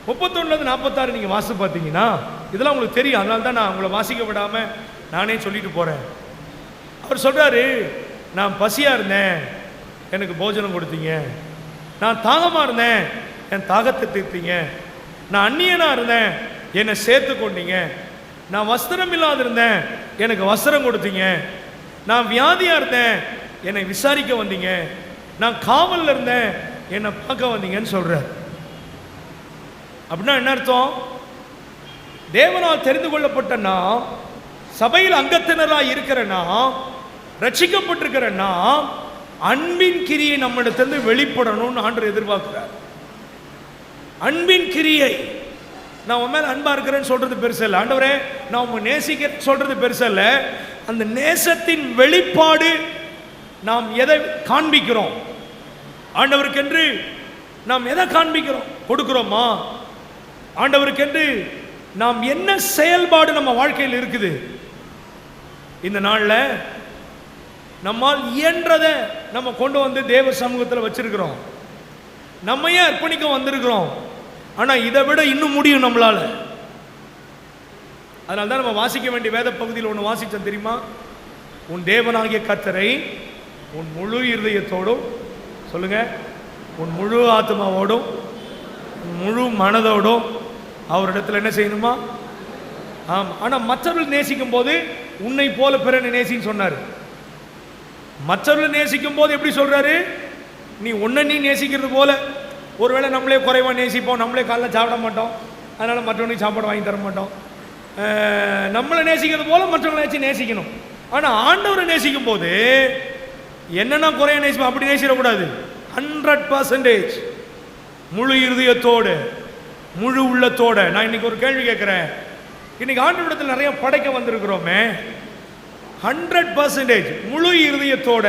31-46 நீங்கள் வாசி பார்த்தீங்கன்னா இதெல்லாம் உங்களுக்கு தெரியும். அதனால தான் நான் உங்களை வாசிக்க விடாமல் நானே சொல்லிட்டு போகிறேன். அவர் சொல்கிறாரு, நான் பசியாக இருந்தேன், எனக்கு போஜனம் கொடுத்தீங்க. நான் தாகமாக இருந்தேன், என் தாகத்தை தீர்த்தீங்க. நான் அந்நியனாக இருந்தேன், என்னை சேர்த்து கொண்டீங்க. நான் வஸ்திரம் இல்லாத இருந்தேன், எனக்கு வஸ்திரம் கொடுத்தீங்க. நான் வியாதியாக இருந்தேன், என்னை விசாரிக்க வந்தீங்க. நான் காவலில் இருந்தேன், என்னை பார்க்க வந்தீங்கன்னு சொல்கிறார். அப்படின்னா என்ன அர்த்தம்? தேவனால் தெரிந்து கொள்ளப்பட்ட நாம், சபையில் அங்கத்தினராக இருக்கிற நாம், ரட்சிக்கப்பட்டிருக்கிற நாம், அன்பின் கிரியை நம்மிடத்திலிருந்து வெளிப்படணும்னு ஆண்டவர் எதிர்பார்க்கிறார். அன்பின் கிரியை, நான் உன் மேல அன்பா இருக்கிறேன்னு சொல்றது பெருசு இல்லை. ஆண்டவரே நான் உங்க நேசிக்கிறேன்னு சொல்றது பெருசு இல்லை. அந்த நேசத்தின் வெளிப்பாடு நாம் எதை காண்பிக்கிறோம்? ஆண்டவருக்கென்று நாம் எதை காண்பிக்கிறோம்? கொடுக்கிறோமா? ஆண்டவருக்கென்று நாம் என்ன செயல்பாடு நம்ம வாழ்க்கையில் இருக்குது? இந்த நாளில் நம்மால் இயன்றதை நம்ம கொண்டு வந்து தேவ சமூகத்தில் வச்சிருக்கிறோம். நம்மையே அர்ப்பணிக்க வந்திருக்கிறோம். ஆனால் இதை விட இன்னும் முடியும் நம்மளால. அதனால தான் நம்ம வாசிக்க வேண்டிய வேத பகுதியில் ஒன்று வாசித்தோம் தெரியுமா? உன் தேவனாகிய கர்த்தரை உன் முழு இருதயத்தோடும், சொல்லுங்க, உன் முழு ஆத்மாவோடும், முழு மனதோடும் அவரிடத்தில் என்ன செய்யணுமா? ஆமாம். ஆனால் மற்றவர்கள் நேசிக்கும் போது உன்னை போல பிறனை நேசின்னு சொன்னார். மற்றவர்கள் நேசிக்கும் போது எப்படி சொல்றாரு? நீ உன்னை நீ நேசிக்கிறது போல. ஒருவேளை நம்மளே குறைவாக நேசிப்போம், நம்மளே காலைல சாப்பிட மாட்டோம், அதனால் மற்றவனுக்கு சாப்பாடு வாங்கி தர மாட்டோம். நம்மளை நேசிக்கிறது போல மற்றவங்களை நேசிக்கணும். ஆனால் ஆண்டவரை நேசிக்கும் போது என்னென்ன குறைய நேசிப்போம், அப்படி நேசிடக்கூடாது. 100% முழு இருதயத்தோடு, முழு உள்ளத்தோட. நான் இன்னைக்கு ஒரு கேள்வி கேட்குறேன். இன்னைக்கு ஆண்டவரிடத்தில் நிறைய படைக்க வந்திருக்கிறோமே, 100% முழு இருதயத்தோட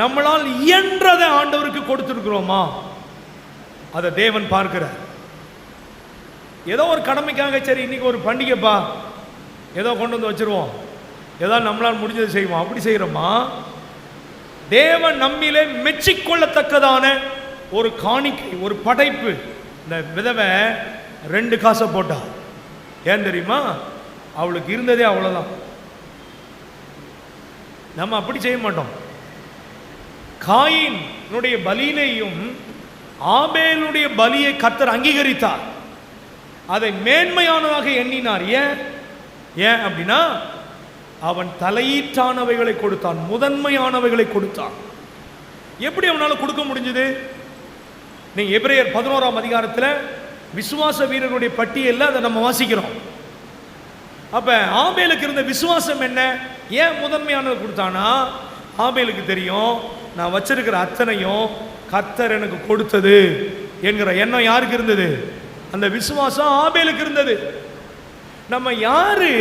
நம்மளால் இயன்றதை ஆண்டவருக்கு கொடுத்துருக்கிறோமா? அதை தேவன் பார்க்கிறார். ஏதோ ஒரு கடமைக்காக, சரி இன்னைக்கு ஒரு பண்டிகைப்பா, ஏதோ கொண்டு வந்து வச்சிருவோம், ஏதோ நம்மளால் முடிஞ்சது செய்வோம், அப்படி செய்கிறோமா? தேவன் நம்மிலே மெச்சிக்கொள்ளத்தக்கதான ஒரு காணிக்கை, ஒரு படைப்பு. இந்த விதவை 2 காசை போட்டா. ஏன் தெரியுமா? அவளுக்கு இருந்ததே அவ்வளோதான். நம்ம அப்படி செய்ய மாட்டோம். காயினுடைய பலியினையும் ஆபேலுடைய பலியை கர்த்தர் அங்கீகரித்தார், அதை மேன்மையானதாக எண்ணினார். ஏன் அப்படின்னா அவன் தலையீட்டானவைகளை கொடுத்தான், முதன்மையானவைகளை கொடுத்தான். எப்படி அவனால் கொடுக்க முடிஞ்சது? நீங்க எபிரேயர் 11ஆம் அதிகாரத்தில் விசுவாச வீரர்களுடைய பட்டியலில் அதை நம்ம வாசிக்கிறோம். அப்ப ஆபேலுக்கு இருந்த விசுவாசம் என்ன? ஏன் முதன்மையானது கொடுத்தானா? ஆபேலுக்கு தெரியும், நான் வச்சிருக்கிற அத்தனையும் கர்த்தர் எனக்கு கொடுத்தது என்கிற எண்ணம் யாருக்கு இருந்தது? அந்த விசுவாசம் ஆபேலுக்கு இருந்தது. நம்ம யாரு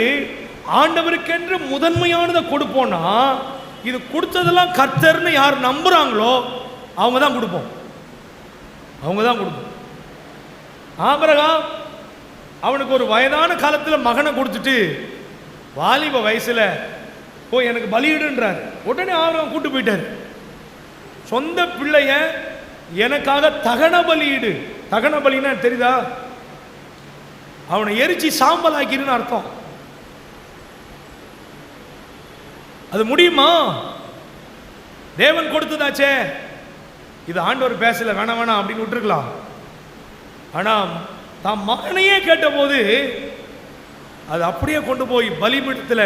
ஆண்டவருக்கென்று முதன்மையானதை கொடுப்போம்னா, இது கொடுத்ததெல்லாம் கர்த்தர்னு யார் நம்புறாங்களோ அவங்க தான் கொடுப்போம். அவங்க தான் கொடுப்போம். ஆபிரகாம் அவனுக்கு ஒரு வயதான காலத்தில் மகனை கொடுத்துட்டு வாலிப வயசுல போய் எனக்கு பலியிடுன்றார். உடனே ஆபிரகாம் கூட்டு போயிட்டார். சொந்த பிள்ளைய எனக்காக தகன பலியிடு. தகன பலின்னா தெரியுதா? அவனை எரிச்சு சாம்பல் ஆக்கிருன்னு அர்த்தம். அது முடியுமா? தேவன் கொடுத்ததாச்சே, இது ஆண்டவர் பேசல, வேணாம் வேணாம் அப்படின்னு விட்டுருக்கலாம். ஆனால் தாம் மகனையே கேட்டபோது அது அப்படியே கொண்டு போய் பலிபீடத்தில்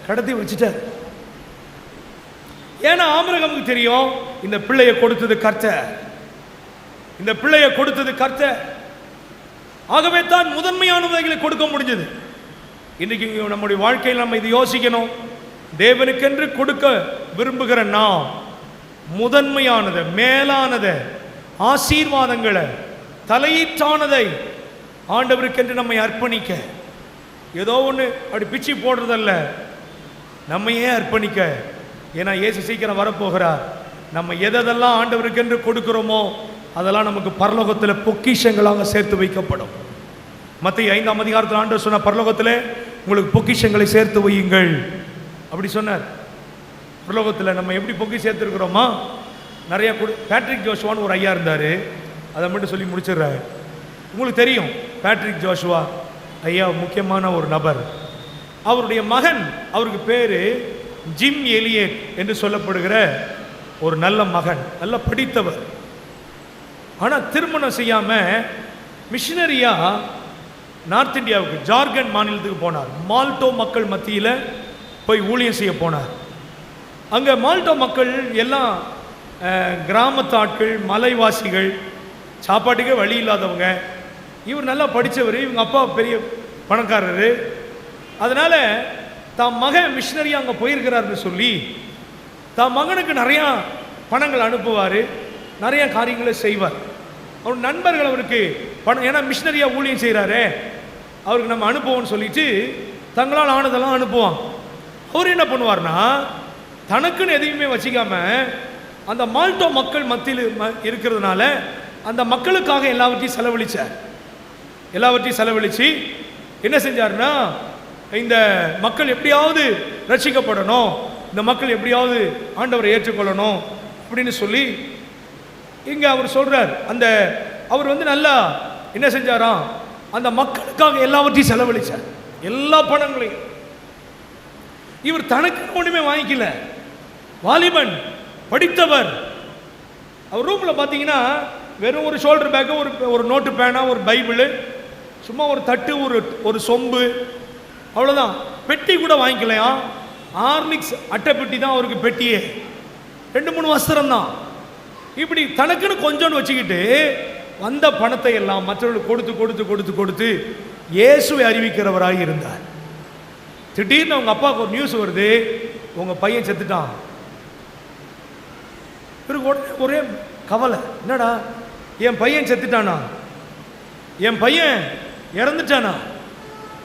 கடத்தி வச்சுட்டார். ஏன்னா ஆபிரகாமுக்கு தெரியும், இந்த பிள்ளையை கொடுத்தது கர்த்தர், இந்த பிள்ளையை கொடுத்தது கர்த்தர். ஆகவே தான் முதன்மையானவைகளை கொடுக்க முடிஞ்சது. இன்னைக்கு நம்முடைய வாழ்க்கையில் நம்ம இது யோசிக்கணும். தேவனுக்கென்று கொடுக்க விரும்புகிற நாம் முதன்மையானதை, மேலானதை, ஆசீர்வாதங்களை, தலையீற்றானதை ஆண்டவருக்கென்று நம்மை அர்ப்பணிக்க, ஏதோ ஒன்று அப்படி பிச்சு போடுறதல்ல, நம்மையே அர்ப்பணிக்க. ஏன்னா இயேசு சீக்கிரம் வரப்போகிறார். நம்ம எதெல்லாம் ஆண்டவருக்கென்று கொடுக்கிறோமோ அதெல்லாம் நமக்கு பரலோகத்தில் பொக்கிஷங்களாக சேர்த்து வைக்கப்படும். மத்தேயு 5ஆம் அதிகாரத்தில் ஆண்டவர் சொன்ன, பரலோகத்தில் உங்களுக்கு பொக்கிஷங்களை சேர்த்து வையுங்கள் அப்படி சொன்னார். பரலோகத்தில் நம்ம எப்படி பொக்கி சேர்த்துருக்கிறோமா? நிறைய பேட்ரிக் ஜோஷுவான்னு ஒரு ஐயா இருந்தார், அதை மட்டும் சொல்லி முடிச்சிடுறாரு. உங்களுக்கு தெரியும் பேட்ரிக் ஜோஷுவா ஐயா முக்கியமான ஒரு நபர். அவருடைய மகன், அவருக்கு பேர் ஜிம் எலியட் என்று சொல்லப்படுகிற ஒரு நல்ல மகன், நல்ல படித்தவர். ஆனால் திருமணம் செய்யாமல் மிஷினரியா நார்த் இந்தியாவுக்கு, ஜார்க்கண்ட் மாநிலத்துக்கு போனார். மால்டோ மக்கள் மத்தியில் போய் ஊழியம் செய்ய போனார். அங்கே மால்டோ மக்கள் எல்லாம் கிராமத்து ஆட்கள், மலைவாசிகள், சாப்பாட்டுக்கே வழி இல்லாதவங்க. இவர் நல்லா படித்தவர், இவங்க அப்பா பெரிய பணக்காரர். அதனால் தான் மகன் மிஷினரியாக அங்கே போயிருக்கிறாருன்னு சொல்லி தான் மகனுக்கு நிறையா பணங்கள் அனுப்புவார், நிறையா காரியங்களை செய்வார். அவர் நண்பர்கள் அவருக்கு பணம், ஏன்னா மிஷினரியாக ஊழியம் செய்கிறாரே, அவருக்கு நம்ம அனுப்புவோம்னு சொல்லிட்டு தங்களால் ஆனதெல்லாம் அனுப்புவான். அவர் என்ன பண்ணுவார்னா, தனக்குன்னு எதையுமே வச்சிக்காம அந்த மால்டோ மக்கள் மத்தியில் இருக்கிறதுனால அந்த மக்களுக்காக எல்லாவற்றையும் செலவழிச்சார். எல்லாவற்றையும் செலவழித்து என்ன செஞ்சார்னா, இந்த மக்கள் எப்படியாவது ரட்சிக்கப்படணும், இந்த மக்கள் எப்படியாவது ஆண்டவரை ஏற்றுக்கொள்ளணும் அப்படின்னு சொல்லி இங்கே அவர் சொல்கிறார். அந்த அவர் வந்து நல்லா என்ன செஞ்சாராம், அந்த மக்களுக்காக எல்லாவற்றையும் செலவழிச்சார், எல்லா பணங்களையும். இவர் தனக்கு ஒன்றுமே வாங்கிக்கல, வாலிபன், படித்தவர். அவர் ரூமில் பார்த்தீங்கன்னா வெறும் ஒரு ஷோல்டர் பேக்கு, ஒரு நோட்டு பேனா, ஒரு பைபிள், சும்மா ஒரு தட்டு, ஒரு சொம்பு, அவ்வளோதான். பெட்டி கூட வாங்கிக்கலையா, ஹார்லிக்ஸ் அட்டை பெட்டி தான் அவருக்கு பெட்டியே, 2-3 வஸ்திரம் தான். இப்படி தனக்குன்னு கொஞ்சோன்னு வச்சுக்கிட்டு வந்த பணத்தை எல்லாம் மற்றவர்களுக்கு கொடுத்து கொடுத்து கொடுத்து கொடுத்து இயேசுவை அறிவிக்கிறவராக இருந்தார். திடீர்னு அவங்க அப்பாவுக்கு ஒரு நியூஸ் வருது, உங்கள் பையன் செத்துட்டான். இவருக்கு உடனே ஒரே கவலை, என்னடா என் பையன் செத்துட்டானா, என் பையன் இறந்துட்டானா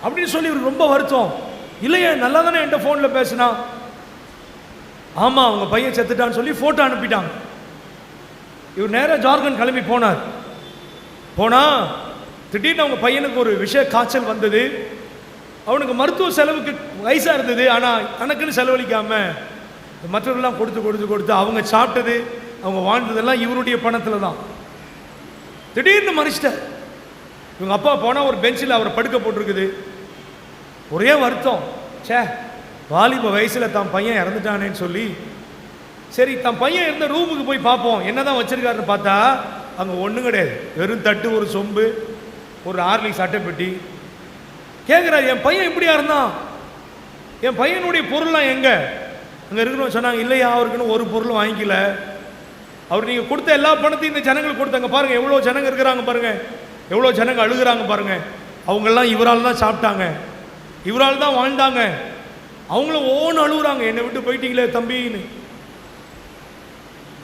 அப்படின்னு சொல்லி இவருக்கு ரொம்ப வருத்தம். இல்லையே, நல்லா தானே என்கிட்ட ஃபோனில் பேசினா. ஆமாம், அவங்க பையன் செத்துட்டான்னு சொல்லி ஃபோட்டோ அனுப்பிட்டாங்க. இவர் நேராக ஜார்க்கண்ட் கிளம்பி போனார். போனால் திடீர்னு அவங்க பையனுக்கு ஒரு விஷய காய்ச்சல் வந்தது. அவனுக்கு மருத்துவ செலவுக்கு வயசாக இருந்தது, ஆனால் தனக்குன்னு செலவழிக்காமல் மற்றவர்கள்லாம் கொடுத்து கொடுத்து கொடுத்து அவங்க சாப்பிட்டது, அவங்க வாழ்ந்ததெல்லாம் இவருடைய பணத்தில் தான். திடீர்னு மறிச்சிட்டார். இவங்க அப்பா போனால் ஒரு பெஞ்சில் அவரை படுக்க போட்டிருக்குது. ஒரே வருத்தம், சே வாலிப வயசில் தான் பையன் இறந்துட்டானேன்னு சொல்லி சரி தன் பையன் இருந்த ரூமுக்கு போய் பார்ப்போம் என்ன தான் வச்சுருக்காருன்னு பார்த்தா அங்கே ஒன்றும் கிடையாது. வெறும் தட்டு, ஒரு சொம்பு, ஒரு ஹார்லிக்ஸ் அட்டை பெட்டி. கேட்குறாரு, என் பையன் இப்படியா இருந்தான், என் பையனுடைய பொருள்லாம் எங்கே? அங்கே இருக்கணும்னு சொன்னாங்க. இல்லையா, அவருக்குன்னு ஒரு பொருளும் வாங்கிக்கல. அவர் நீங்கள் கொடுத்த எல்லா பணத்தையும் இந்த ஜனங்களுக்கு கொடுத்தாங்க. பாருங்கள் எவ்வளோ ஜனங்க இருக்கிறாங்க, பாருங்கள் எவ்வளோ ஜனங்க அழுகிறாங்க பாருங்கள். அவங்கெல்லாம் இவரால் தான் சாப்பிட்டாங்க, இவரால் தான் வாழ்ந்தாங்க. அவங்களும் ஓன்னு அழுகுறாங்க, என்னை விட்டு போயிட்டீங்களே தம்பின்னு.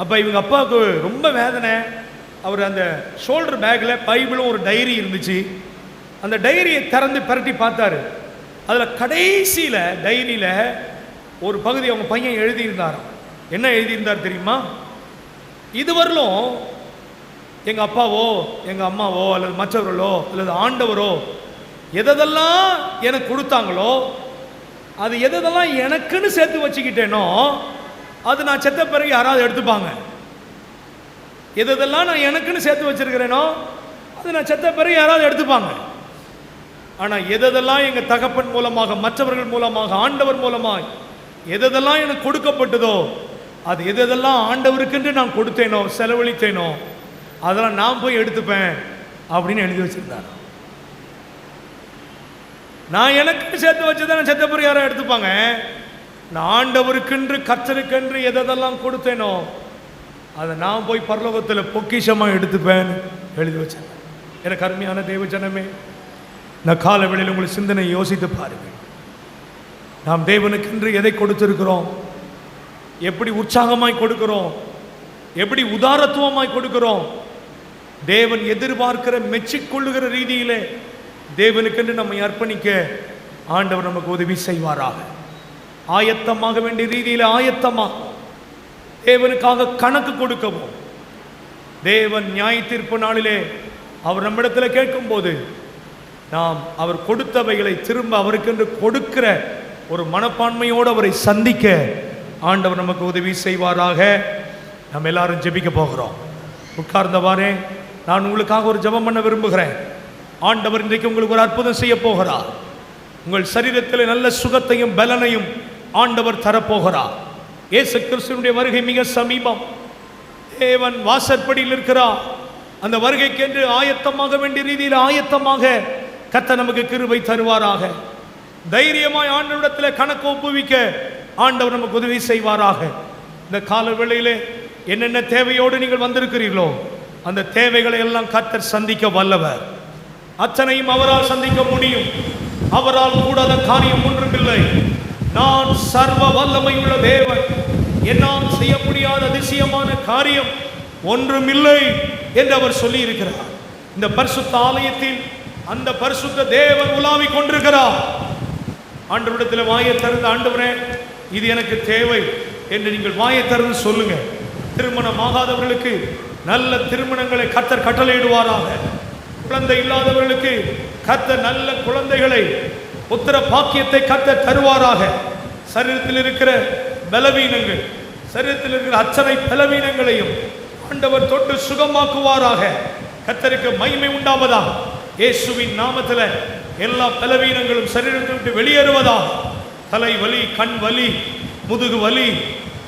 அப்போ இவங்க அப்பாவுக்கு ரொம்ப வேதனை. அவர் அந்த ஷோல்டர் பேக்கில் பைபிளும் ஒரு டைரி இருந்துச்சு. அந்த டைரியை திறந்து பரட்டி பார்த்தாரு. அதில் கடைசியில் டைரியில் ஒரு பகுதி அவங்க பையன் எழுதியிருந்தாராம். என்ன எழுதியிருந்தார் தெரியுமா? இதுவரையிலும் எங்கள் அப்பாவோ எங்கள் அம்மாவோ அல்லது மற்றவர்களோ அல்லது ஆண்டவரோ எதெல்லாம் எனக்கு கொடுத்தாங்களோ, அது எதெல்லாம் எனக்குன்னு சேர்த்து வச்சுக்கிட்டேனோ அது நான் செத்த பிறகு யாராவது எடுத்துப்பாங்க. எதெல்லாம் நான் எனக்குன்னு சேர்த்து வச்சிருக்கிறேனோ அது நான் செத்த பிறகு யாராவது எடுத்துப்பாங்க. ஆனால் எதெல்லாம் எங்கள் தகப்பன் மூலமாக, மற்றவர்கள் மூலமாக, ஆண்டவர் மூலமாக எதெல்லாம் எனக்கு கொடுக்கப்பட்டதோ, அது எதெல்லாம் ஆண்டவருக்கென்று நான் கொடுத்தேனோ, செலவழித்தேனோ, அதெல்லாம் நான் போய் எடுத்துப்பேன் அப்படின்னு எழுதி வச்சிருந்தார். நான் எனக்கு சேர்த்து வச்சதான் செத்த பிறகு யாரும் எடுத்துப்பாங்க. நான் ஆண்டவருக்கென்று கர்த்தருக்கென்று எதெல்லாம் கொடுத்தேனோ அதை நான் போய் பரலோகத்தில் பொக்கிஷமாக எடுத்துப்பேன் எழுதி வச்சேன். எனக்கு அருமையான தேவ ஜனமே, நான் கால வேளையில் உங்களை சிந்தனை யோசித்து பாருங்கள். நாம் தேவனுக்கென்று எதை கொடுத்திருக்கிறோம், எப்படி உற்சாகமாய் கொடுக்கிறோம், எப்படி உதாரத்துவமாய் கொடுக்கிறோம். தேவன் எதிர்பார்க்கிற மெச்சிக்கொள்ளுகிற ரீதியிலே தேவனுக்கென்று நம்மை அர்ப்பணிக்க ஆண்டவர் நமக்கு உதவி செய்வாராக. ஆயத்தமாக வேண்டிய ரீதியில் ஆயத்தமாக தேவனுக்காக கணக்கு கொடுக்கவும், தேவன் நியாய தீர்ப்பு நாளிலே அவர் நம்மிடத்தில் கேட்கும்போது நாம் அவர் கொடுத்தவைகளை திரும்ப அவருக்கென்று கொடுக்கிற ஒரு மனப்பான்மையோடு அவரை சந்திக்க ஆண்டவர் நமக்கு உதவி செய்வாராக. நம்ம எல்லாரும் ஜெபிக்க போகிறோம். உட்கார்ந்தவாறே நான் உங்களுக்காக ஒரு ஜெபம் பண்ண விரும்புகிறேன். ஆண்டவர் இன்றைக்கு உங்களுக்கு ஒரு அற்புதம் செய்ய போகிறார். உங்கள் சரீரத்தில் நல்ல சுகத்தையும் பலனையும் ஆண்டவர் தரப்போகிறார். இயேசு கிறிஸ்துவினுடைய வருகை மிக சமீபம். தேவன் வாசற்படியில் இருக்கிறார். அந்த வருகைக்கென்று ஆயத்தமாக வேண்டிய ரீதியில் ஆயத்தமாக கர்த்தர் நமக்கு கிருபை தருவாராக. தைரியமாய் ஆண்டவரிடத்தில் கணக்கு ஒப்புவிக்க ஆண்டவர் நமக்கு உதவி செய்வாராக. இந்த கால வேளையிலே என்னென்ன தேவையோடு நீங்கள் வந்திருக்கிறீர்களோ அந்த தேவைகளை எல்லாம் கர்த்தர் சந்திக்க வல்லவர். அத்தனையும் அவரால் சந்திக்க முடியும். அவரால் கூடாத காரியம் ஒன்றுமில்லை. நான் சர்வ வல்லமை உள்ள தேவன், என்னால் செய்ய முடியாத அதிசயமான காரியம் ஒன்றுமில்லை என்று அவர் சொல்லி இருக்கிறார். இந்த பரிசுத்த ஆலயத்தில் அந்த பரிசுத்த தேவன் உலாவிக் கொண்டிருக்கிறார். ஆண்டவரிடத்தில் வாயை திறந்து, ஆண்டவரே இது எனக்கு தேவை என்று நீங்கள் வாயை திறந்து சொல்லுங்க. திருமணம் ஆகாதவர்களுக்கு நல்ல திருமணங்களை கர்த்தர் கட்டளையிடுவாராக. குழந்தை இல்லாதவர்களுக்கு கர்த்தர் நல்ல குழந்தைகளை, புத்திர பாக்கியத்தை கர்த்தர் தருவாராக. சரீரத்தில் இருக்கிற பலவீனங்கள், சரீரத்தில் இருக்கிற அத்தனை பலவீனங்களையும் ஆண்டவர் தொட்டு சுகமாக்குவாராக. கர்த்தருக்கு மகிமை உண்டாவதாக. இயேசுவின் நாமத்தில் எல்லா பலவீனங்களும் சரீரத்தை விட்டு வெளியேறுவதாக. தலை வலி, கண் வலி, முதுகு வலி,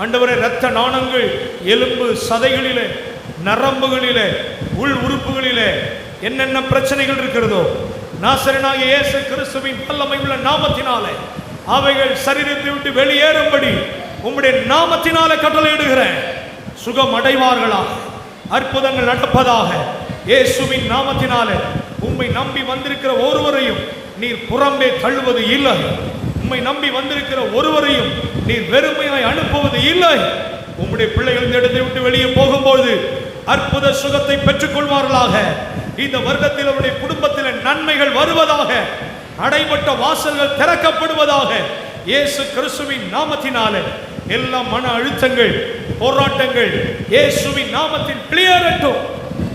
ஆண்டவரே இரத்த நாணங்கள், எலும்பு சதைகளிலே, நரம்புகளிலே, உள் உறுப்புகளிலே என்னென்ன பிரச்சனைகள் இருக்கிறதோ நாசரனாகிய இயேசு கிறிஸ்துவின் வல்லமை உள்ள நாமத்தினாலே அவைகள் சரீரத்தை விட்டு வெளியேறும்படி உம்முடைய நாமத்தினாலே கட்டளையிடுகிறேன். சுகம் அடைவார்களாக, அற்புதங்கள் நடப்பதாக. இயேசுவின் நாமத்தினாலே உம்மை நம்பி வந்திருக்கிற ஒருவரையும் நீர் புறம்பே தள்ளுவது இல்லை. உம்மை நம்பி வந்திருக்கிற ஒருவரையும் நீர் வெறுமையாய் அனுப்புவது இல்லை. உம்முடைய பிள்ளைகள் இந்த இடத்தை விட்டு வெளியே போகும்போது அற்புத சுகத்தை பெற்றுக் கொள்வார்களாக. இந்த வருடத்தில் அவருடைய குடும்பத்தில் நன்மைகள் வருவதாக. அடைபட்ட வாசல்கள் திறக்கப்படுவதாக. இயேசு கிறிஸ்துவின் நாமத்தினாலே எல்லா மன அழுத்தங்கள், போராட்டங்கள் இயேசுவின் நாமத்தில் வெளியேறட்டும்.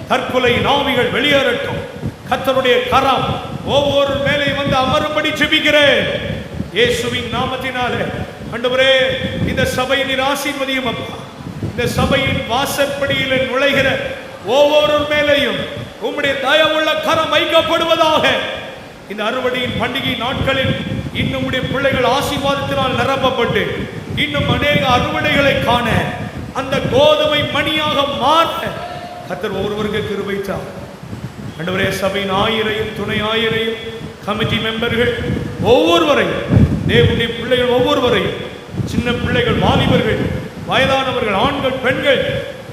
தற்கொலை ஆவிகள் வெளியேறட்டும். கர்த்தருடைய கரம் ஒவ்வொரு மேலே வந்து அமரும்படி ஜெபிக்கிறேன் இயேசுவின் நாமத்தினாலே. ஆண்டவரே இந்த சபையை நீர் ஆசீர்வதியும் அப்பா. இந்த சபையின் வாசற்படியில் நுழைகிற ஒவ்வொரு மேலேயும் உம்முடைய தயவுள்ள கரம் வைக்கப்படுவதாக. இந்த அறுவடையின் பண்டிகை நாட்களில் இன்னும் உடைய பிள்ளைகள் ஆசீர்வாதத்தினால் நிரப்பப்பட்டு இன்னும் அநேக அறுவடைகளை காண, அந்த கோதுமை மணியாக மாற கர்த்தர் ஒவ்வொருவருக்கு கிருபை தார். ஆண்டவரே சபையின் ஆயிரையும் துணை ஆயிரையும் கமிட்டி மெம்பர்கள் ஒவ்வொருவரையும், தேவனுடைய பிள்ளைகள் ஒவ்வொருவரையும், சின்ன பிள்ளைகள், வாலிபர்கள், வயதானவர்கள், ஆண்கள், பெண்கள்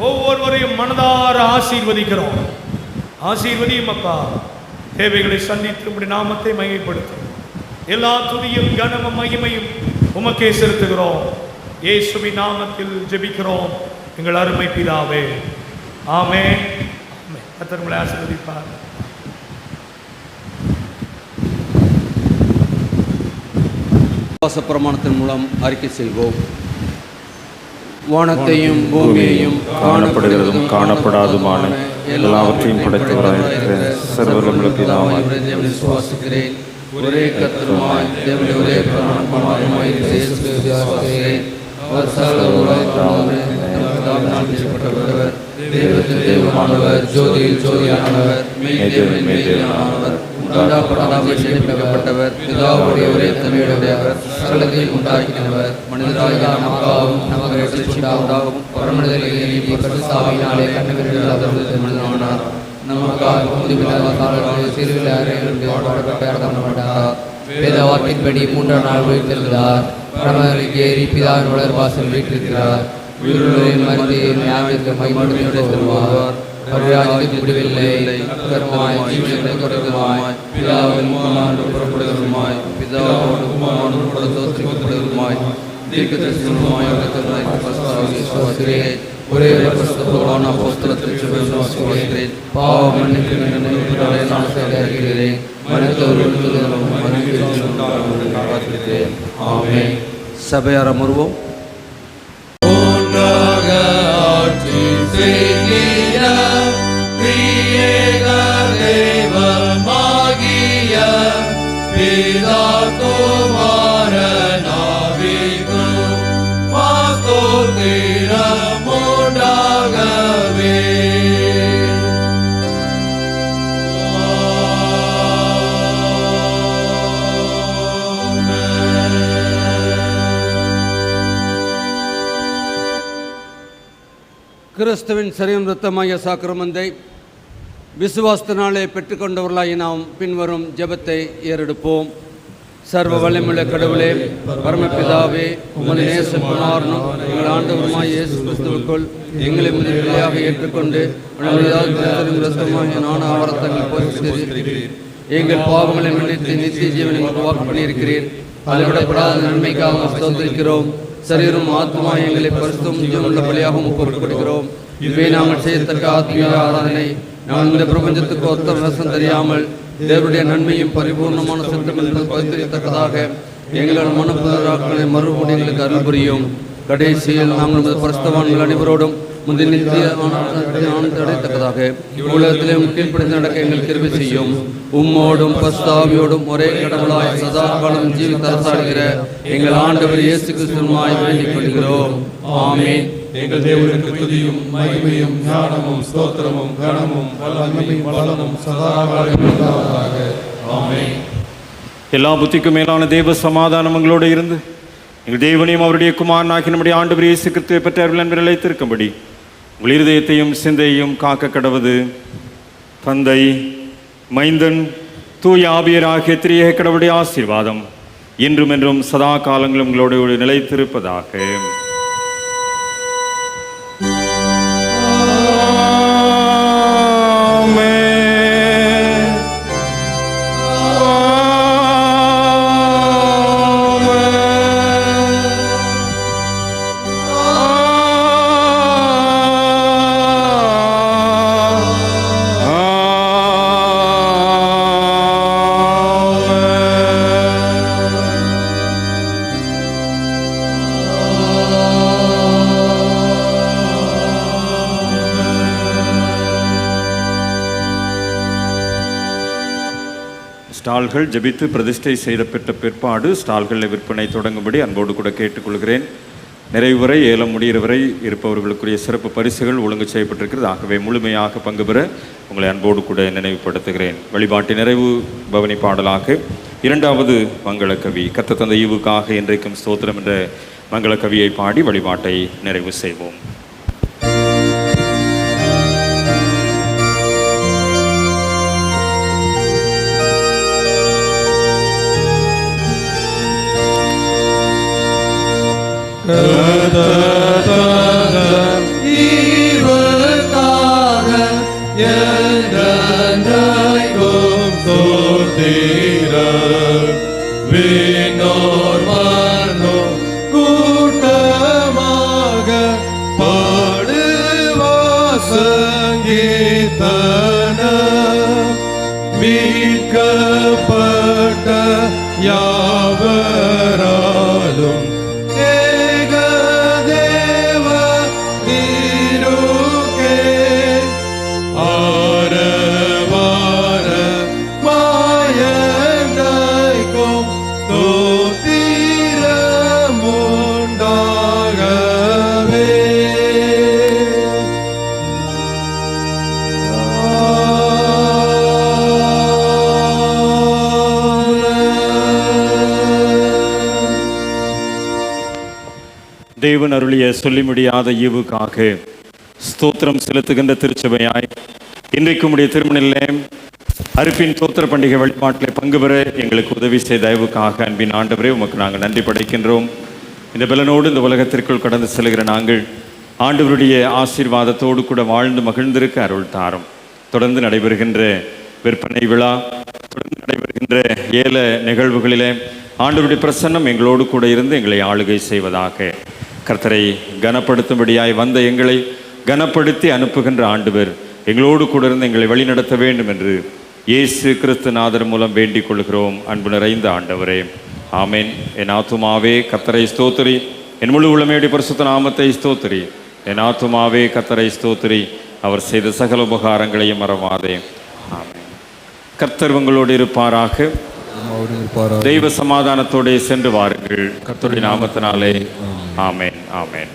ஒவ்வொருவரையும் மனதார ஆசீர்வதிக்கிறோம். ஆசீர்வதியும் அப்பா. தேவைகளை சந்தித்து உம்முடைய நாமத்தை மகிமைப்படுத்தும். எல்லா துதியும் கனமும் மகிமையும் உமக்கே செலுத்துகிறோம். இயேசுவின் நாமத்தில் ஜெபிக்கிறோம் எங்கள் அருமை பிதாவே. ஆமென். ஆமென். கர்த்தர் உங்களை ஆசீர்வதிப்பார். விசுவாச பிரமாணத்தின் மூலம் அறிக்கை செய்வோம். வானத்தையும் பூமியையும் காணப்படுகிறதும் காணப்படாதுமான எல்லாவற்றையும் படைத்தவராயிருக்கிற சர்வவல்லமை பிதாவாகிய விசுவாசிக்கிறேன். ஒரே கர்த்தருமாய் தேவனுடைய ஒரே பிராணமாய் இயேசு கிறிஸ்துவை அவர் சர்வலோகமாய் தேவத்தின் தேவனானவர், ஜோதியில் ஜோதியானவர், மெய்தேவனின் மெய்தேவனானவர், உண்டாக்கப்பட்டதாக சிறப்பிக்கப்பட்டவர், பிதாவுடைய ஒரே தன்மையுடையவர், சகலத்தையும் உண்டாக்கினவர், மனிதராகிய நமக்காகவும் நமக்கு ரட்சிப்புண்டாகவும் பரமனிதர்களிலே பரிசுத்தாவியினாலே கண்ணவிரலாதவர்கள் மனிதனானார். நமக்காக முதுபிதாவாளர்கள் சிறுவில் அறையப்பட்டார். வேத வாக்கின்படி 3ஆம் நாள் உயிர்த்தெழுந்தார். பரமர்களுக்கு ஏறி பிதாவின் உலர் வாசல் வீட்டிருக்கிறார். உயிருள்ளவரின் மருந்து ஞாபகத்திற்கு மகிமையோடு செல்வார். பரிராஜ்யத்திற்கு முடிவில்லை. கர்த்தருமாய் ஜீவனை கொடுக்கிறதுமாய் பிதாவின் குமாரனோடு புறப்படுகிறதுமாய் பிதாவோடு குமாரனோடு கூட தோற்கடிக்கப்படுகிறதுமாய் தீர்க்கதரிசனமாய் விசுவாசிக்கிறேன். ஒரே பரிசுத்தமான அப்போஸ்தலத்தை விசுவாசிக்கிறேன். பாவ மன்னிப்பு நான் அறிகிறேன். ஆமென். சபையார் அமர்வோம். கிறிஸ்துவின் சரீரம் இரத்தமாகிய சாக்கிரமந்தை விசுவாசத்தினாலே பெற்றுக்கொண்டவர்களாகி நாம் பின்வரும் ஜெபத்தை ஏறெடுப்போம். சர்வ வல்லமையுள்ள கடவுளே, பரமபிதாவே, உமது நேசகுமாரனும் எங்கள் ஆண்டவருமாய் இயேசு கிறிஸ்துவுக்குள் எங்களை முதலியாக ஏற்றுக்கொண்டு இரத்தமாகிய நான ஆவரத்தங்கள் போய் எங்கள் பாவங்களை மன்னித்து நித்திய ஜீவனை வாக்கு பண்ணியிருக்கிறீர். அளவிடப்படாத நன்மைக்காக ஸ்தோத்திரிக்கிறோம். சரீரம் ஆத்மா எங்களை பரிசுத்தம் ஜீவனுள்ள பலியாகவும் பொருட்படுகிறோம். இதுவே நாங்கள் செய்யத்தக்க ஆத்மீக ஆராதனை. நான் இந்த பிரபஞ்சத்துக்கு ஒத்த ரசம் தெரியாமல் தேவனுடைய நன்மையும் பரிபூர்ணமான சித்தம் என்பது பரிந்துரைத்தக்கதாக எங்கள் மனப்புதராக்களை மறுபடியும் எங்களுக்கு அருள் புரியும். கடைசியில் நாங்கள் பரிசுத்தவான்கள் அனைவரோடும் முந்தைய நித்திய அடைத்தக்கதாக உலகத்திலே கீழ்ப்படிந்து நடக்க எங்கள் கிருபை செய்யும். உம்மோடும் பரிசுத்தாவியோடும் ஒரே கடவுளாய் சதா காலம் ஜீவித்து அரசாடுகிற எங்கள் ஆண்டவர் இயேசு கிறிஸ்துவாய் வேண்டிக் கொள்கிறோம். ஆமென். எங்கள் தேவனுக்கு துதியும் மகிமையும் ஞானமும் ஸ்தோத்திரமும் கனமும் வல்லமையும் பலமும் சதா காலம் உண்டாவதாக. ஆமென். எல்லா புத்திக்கும் மேலான தேவ சமாதானம் உங்களோடு இருந்து எங்கள் தேவனையும் அவருடைய குமாரனாகி நம்முடைய ஆண்டவர் இயேசு கிறிஸ்துவை பற்றி அருள் அன்பில் நிலைத்திருக்கும்படி உங்கள் இருதயத்தையும் சிந்தையும் காக்க கடவது தந்தை, மைந்தன், தூய ஆவியர் ஆகிய திரியேக கடவுளுடைய ஆசீர்வாதம் இன்றும் என்றும் சதா காலங்களும் உங்களோடு நிலைத்திருப்பதாக. ஸ்டால்கள் ஜெபித்து பிரதிஷ்டை செய்த பெற்ற பிற்பாடு ஸ்டால்களில் விற்பனை தொடங்கும்படி அன்போடு கூட கேட்டுக்கொள்கிறேன். நிறைவு வரை ஏலம் முடிகிற வரை இருப்பவர்களுக்குரிய சிறப்பு பரிசுகள் ஒழுங்கு செய்யப்பட்டிருக்கிறது. ஆகவே முழுமையாக பங்கு பெற உங்களை அன்போடு கூட நினைவுபடுத்துகிறேன். வழிபாட்டின் நிறைவு பவனி பாடலாக 2வது மங்களக்கவி கர்த்தர் தந்த ஈவுக்காக என்றைக்கும் ஸ்தோத்திரம் என்ற மங்களக்கவியை பாடி வழிபாட்டை நிறைவு செய்வோம். ஈவுக்காக என்றென்றைக்கும் ஸ்தோத்திரம். விண்ணோர் மன்னோர் கூட்டமாக பாடுவார் சங்கீதனம். மீட்கப்பட்ட யாவராலும் தேவன் அருளிய சொல்லி முடியாத ஈவுக்காக ஸ்தோத்திரம் செலுத்துகின்ற திருச்சபையாய் இன்றைக்கு உடைய திருமணிலே அறுப்பின் தோத்திர பண்டிகை வழிபாட்டில் பங்கு பெற எங்களுக்கு உதவி செய்த தயவுக்காக அன்பின் ஆண்டவரே உமக்கு நாங்கள் நன்றி படைக்கின்றோம். இந்த பலனோடு இந்த உலகத்திற்குள் கடந்து செல்கிற நாங்கள் ஆண்டவருடைய ஆசீர்வாதத்தோடு கூட வாழ்ந்து மகிழ்ந்திருக்க அருள் தாரும். தொடர்ந்து நடைபெறுகின்ற விற்பனை விழா, தொடர்ந்து நடைபெறுகின்ற ஏல நிகழ்வுகளிலே ஆண்டவருடைய பிரசன்னம் எங்களோடு கூட இருந்து எங்களை ஆளுகை செய்வதாக. கர்த்தரை கனப்படுத்தும்படியாய் வந்த எங்களை கனப்படுத்தி அனுப்புகின்ற ஆண்டவர் எங்களோடு கூட இருந்து எங்களை வழிநடத்த வேண்டும் என்று இயேசு கிறிஸ்துநாதர் மூலம் வேண்டிக் கொள்கிறோம். அன்பு நிறைந்த ஆண்டவரே, ஆமேன். என் ஆத்துமாவே கர்த்தரை ஸ்தோத்திரி, என் முழு உளமையுடைய பரிசுத்த நாமத்தை ஸ்தோத்திரி. என் ஆத்துமாவே கர்த்தரை ஸ்தோத்திரி, அவர் செய்த சகல உபகாரங்களையும் மறவாதே. ஆமேன். கர்த்தர் உங்களோடு இருப்பாராக. தெய்வ சமாதானத்தோடு சென்று வாருங்கள். கர்த்தருடைய நாமத்தினாலே ஆமேன். ஆமேன்.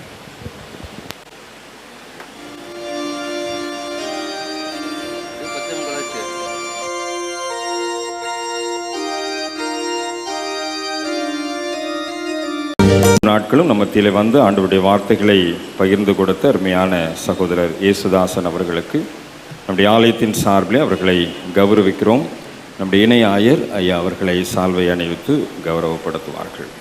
நாட்களும் நம்ம மத்தியில் வந்து ஆண்டவருடைய வார்த்தைகளை பகிர்ந்து கொடுத்த அருமையான சகோதரர் இயேசுதாசன் அவர்களுக்கு நம்முடைய ஆலயத்தின் சார்பில் அவர்களை கௌரவிக்கிறோம். நம்முடைய இணை ஆயர் ஐயா அவர்களை சால்வை அணிவித்து கௌரவப்படுத்துவார்கள்.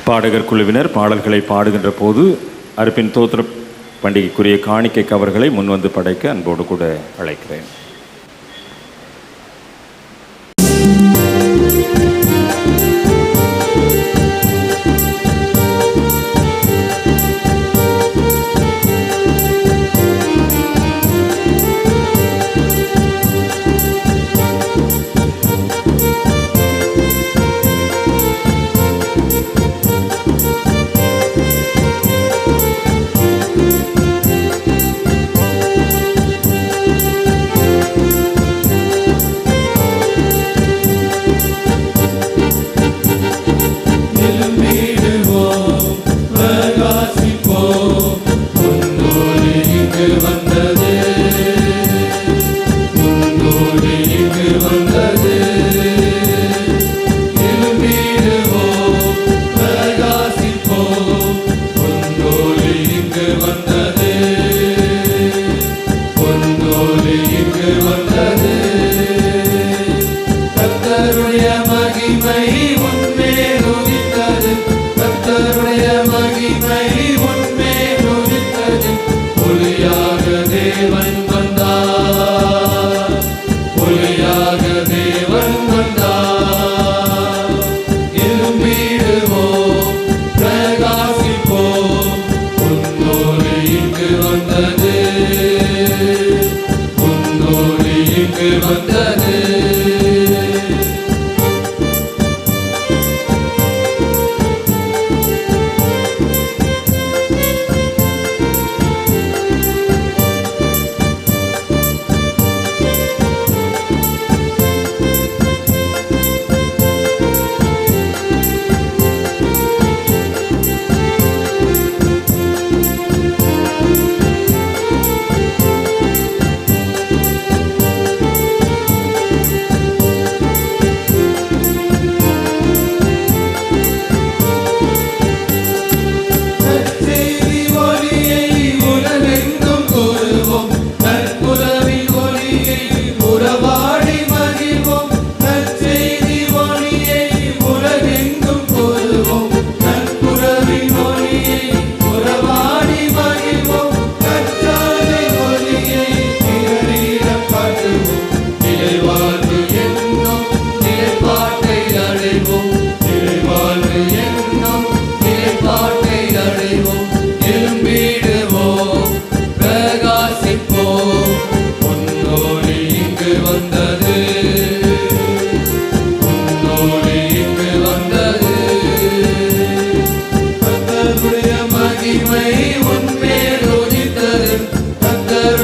பாடகர் குழுவினர் பாடல்களை பாடுகின்ற போது அறுப்பின் தோத்திர பண்டிகைக்குரிய காணிக்கை கவர்களை முன்வந்து படைக்க அன்போடு கூட அழைக்கிறேன்.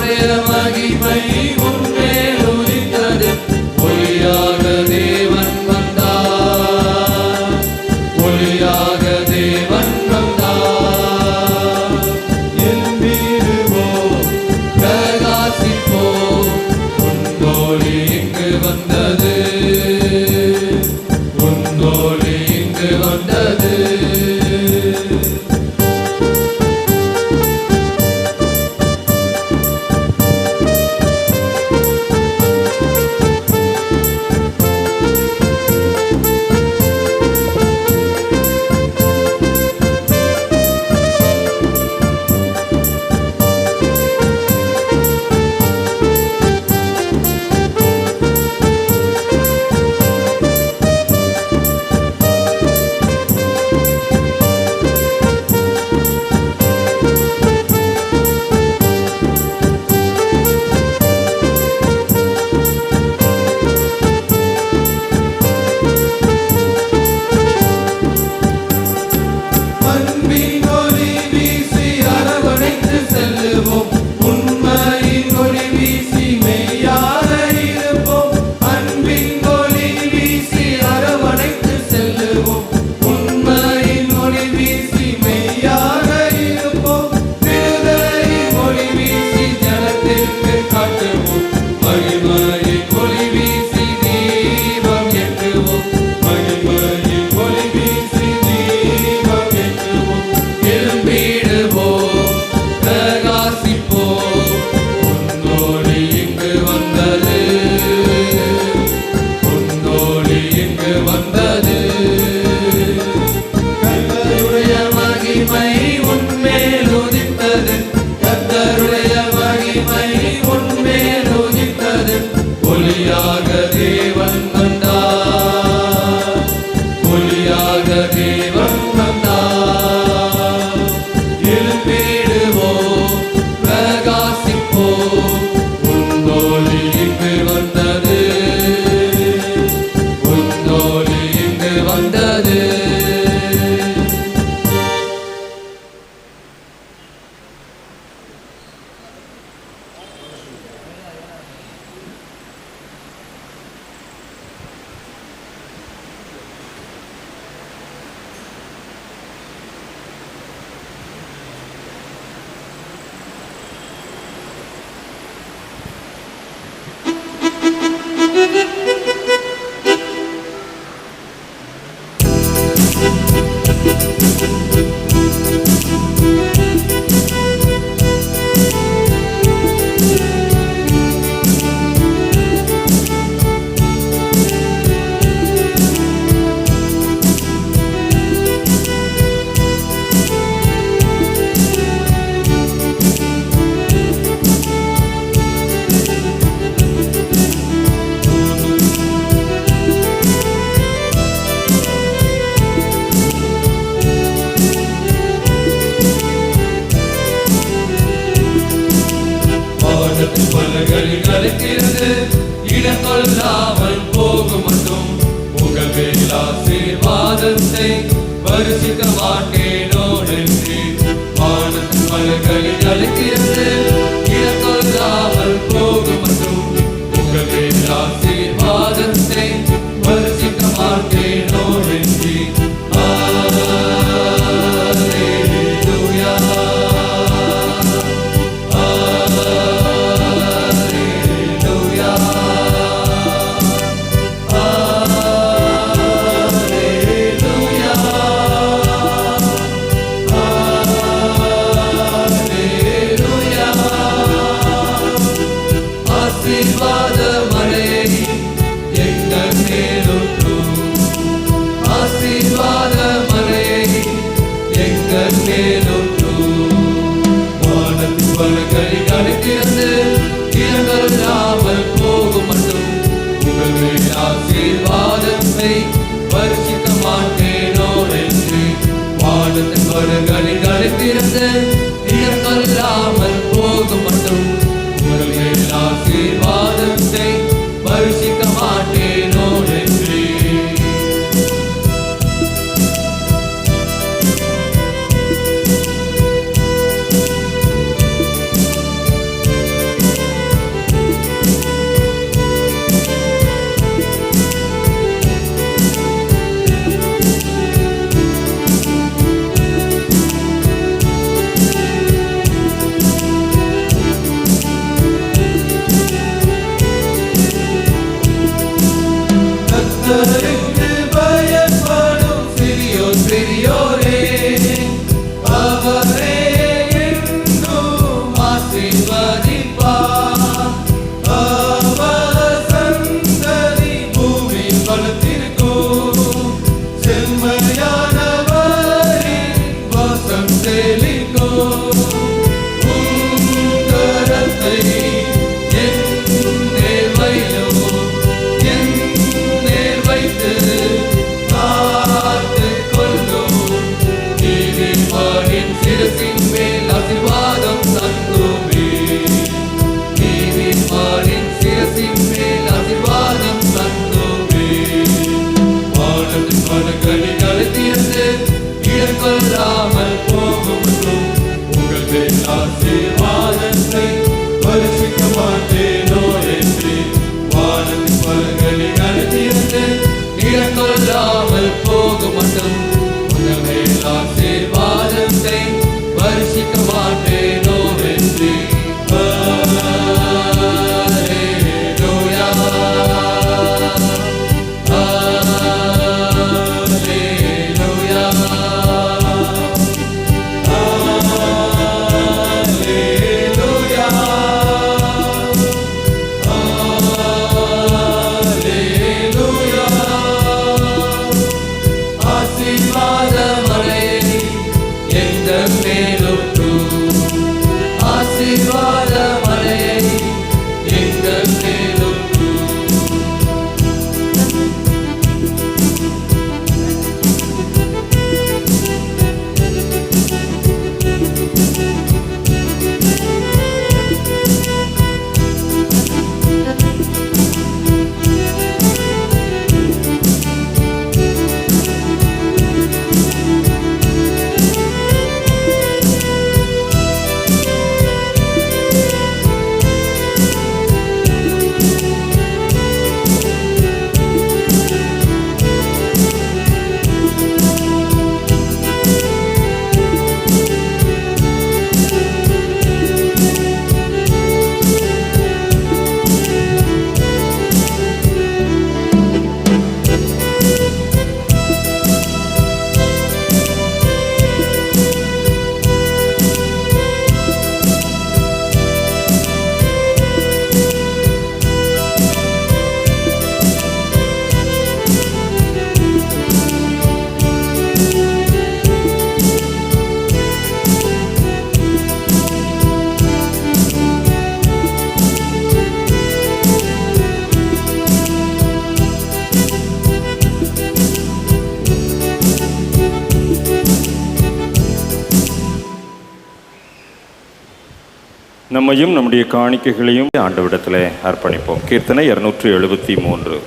கர்த்தருடைய மகிமை உன்மேல் உதித்தது, ஒளியாக தேவன் வந்தார், ஒளியாக தேவன் வந்தார். எழுந்திடுவோம், பிரகாசிப்போம், உன்னோடு இங்கு வந்தது, உன்னோடு இங்கு வந்தது. அன்பின் ஒளி வீசி அரவணைத்து செல்லுவோம், உண்மையின் ஒளி வீசி மெய்யாக இருப்போம். அன்பின் ஒளி வீசி அரவணைத்து செல்லுவோம், உண்மையின் ஒளி வீசி மெய்யாக இருப்போம். விடுதலையின் ஒளி வீசி ஜனத்திற்கு காட்டுவோம், மகிமையின் ஒளி வீசி தீபம் ஏற்றுவோம், மகிமையின் ஒளி வீசி தீபம் ஏற்றுவோம். எழும்பிடுவோம், பிரகாசிப்போம், உன்னோடு இங்கு வந்தது, உன்னோடு இங்கு வந்தது. கர்த்தருடைய மகிமை உன்மேல் உதித்தது, கர்த்தருடைய மகிமை உன்மேல் உதித்தது, ஒளியாக தேவன் வந்தார், ஒளியாக தேவன் வந்தார். எழும்பிடுவோம், பிரகாசிப்போம், உன்னோடு இங்கு வந்தது, உன்னோடு இங்கு வந்தது. பலகளில் அழைக்கிறது, இடங்கொள்ளாமல் போகும் மட்டும் உங்கள் ஆசீர்வாதத்தை வருஷிக்க மாட்டேனோ என்று. வானத்தின் பலகளில் அழைக்கிறது, இடங்கொள்ளாமல் போகும் மட்டும் உங்கள் ஆசீர்வாதத்தை வருஷிக்க மாட்டேனோ என்று. ஆசீர்வாத மழை எங்கள் மேலொன்றும், ஆசீர்வாத மழை எங்கள் மேலொன்றும். வானத்தின் பலகளில் அழைக்கிறது, இடங்கொள்ளாமல் போகும் மட்டும் உங்கள் ஆசீர்வாதத்தை வருஷிக்க மாட்டேனோ என்று. வானத்தின் பலகளில் அழைக்கிறது, இடங்கொள்ளாமல் போகும் மட்டும் உங்கள் ஆசீர்வாதத்தை வருஷிக்க மாட்டேனோ என்று. நம்மையும் நம்முடைய காணிக்கைகளையும் ஆண்டவரிடத்தில் அர்ப்பணிப்போம். கீர்த்தனை 273.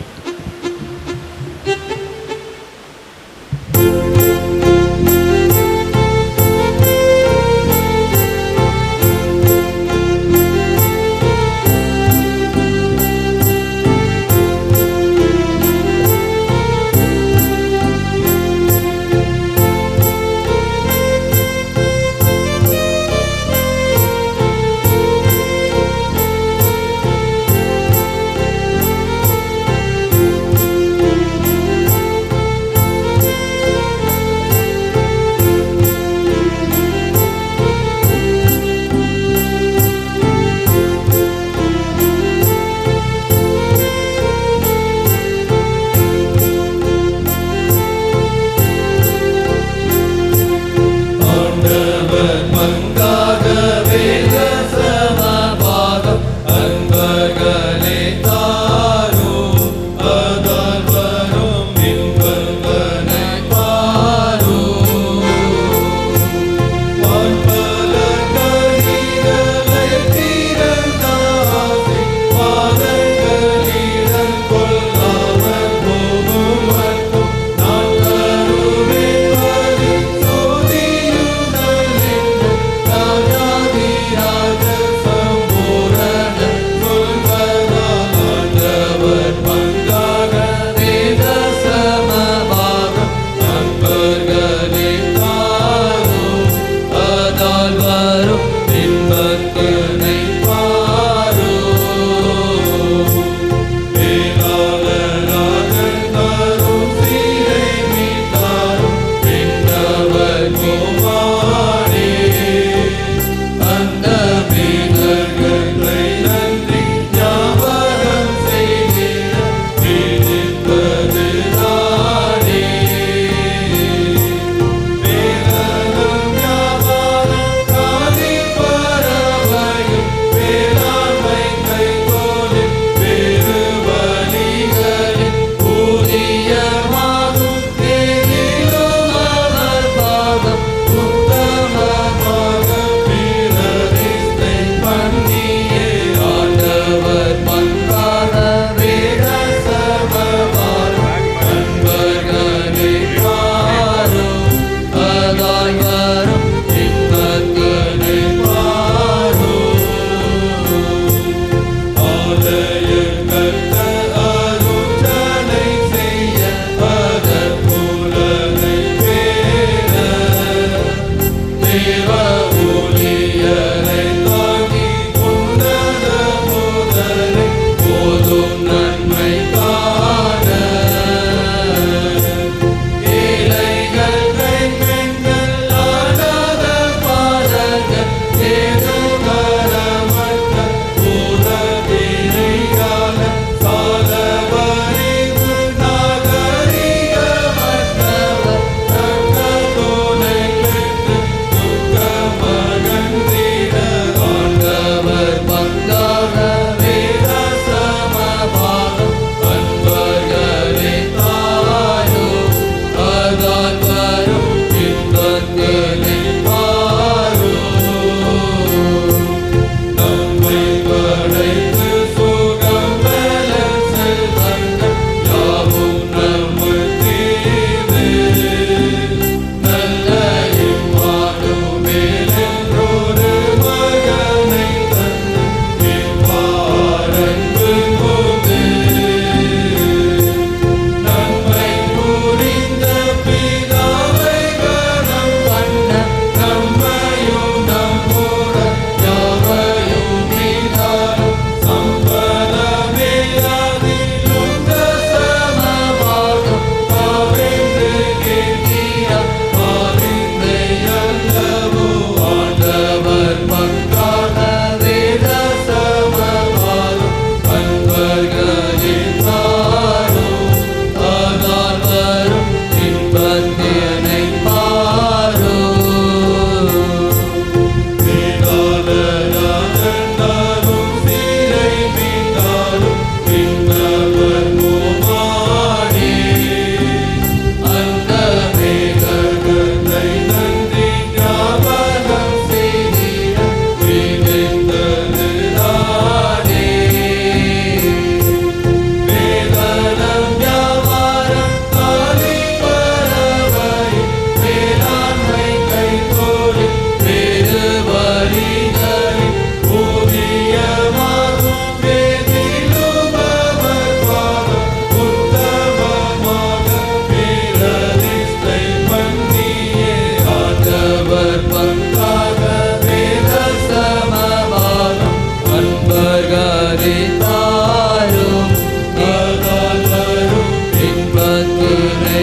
உன்னை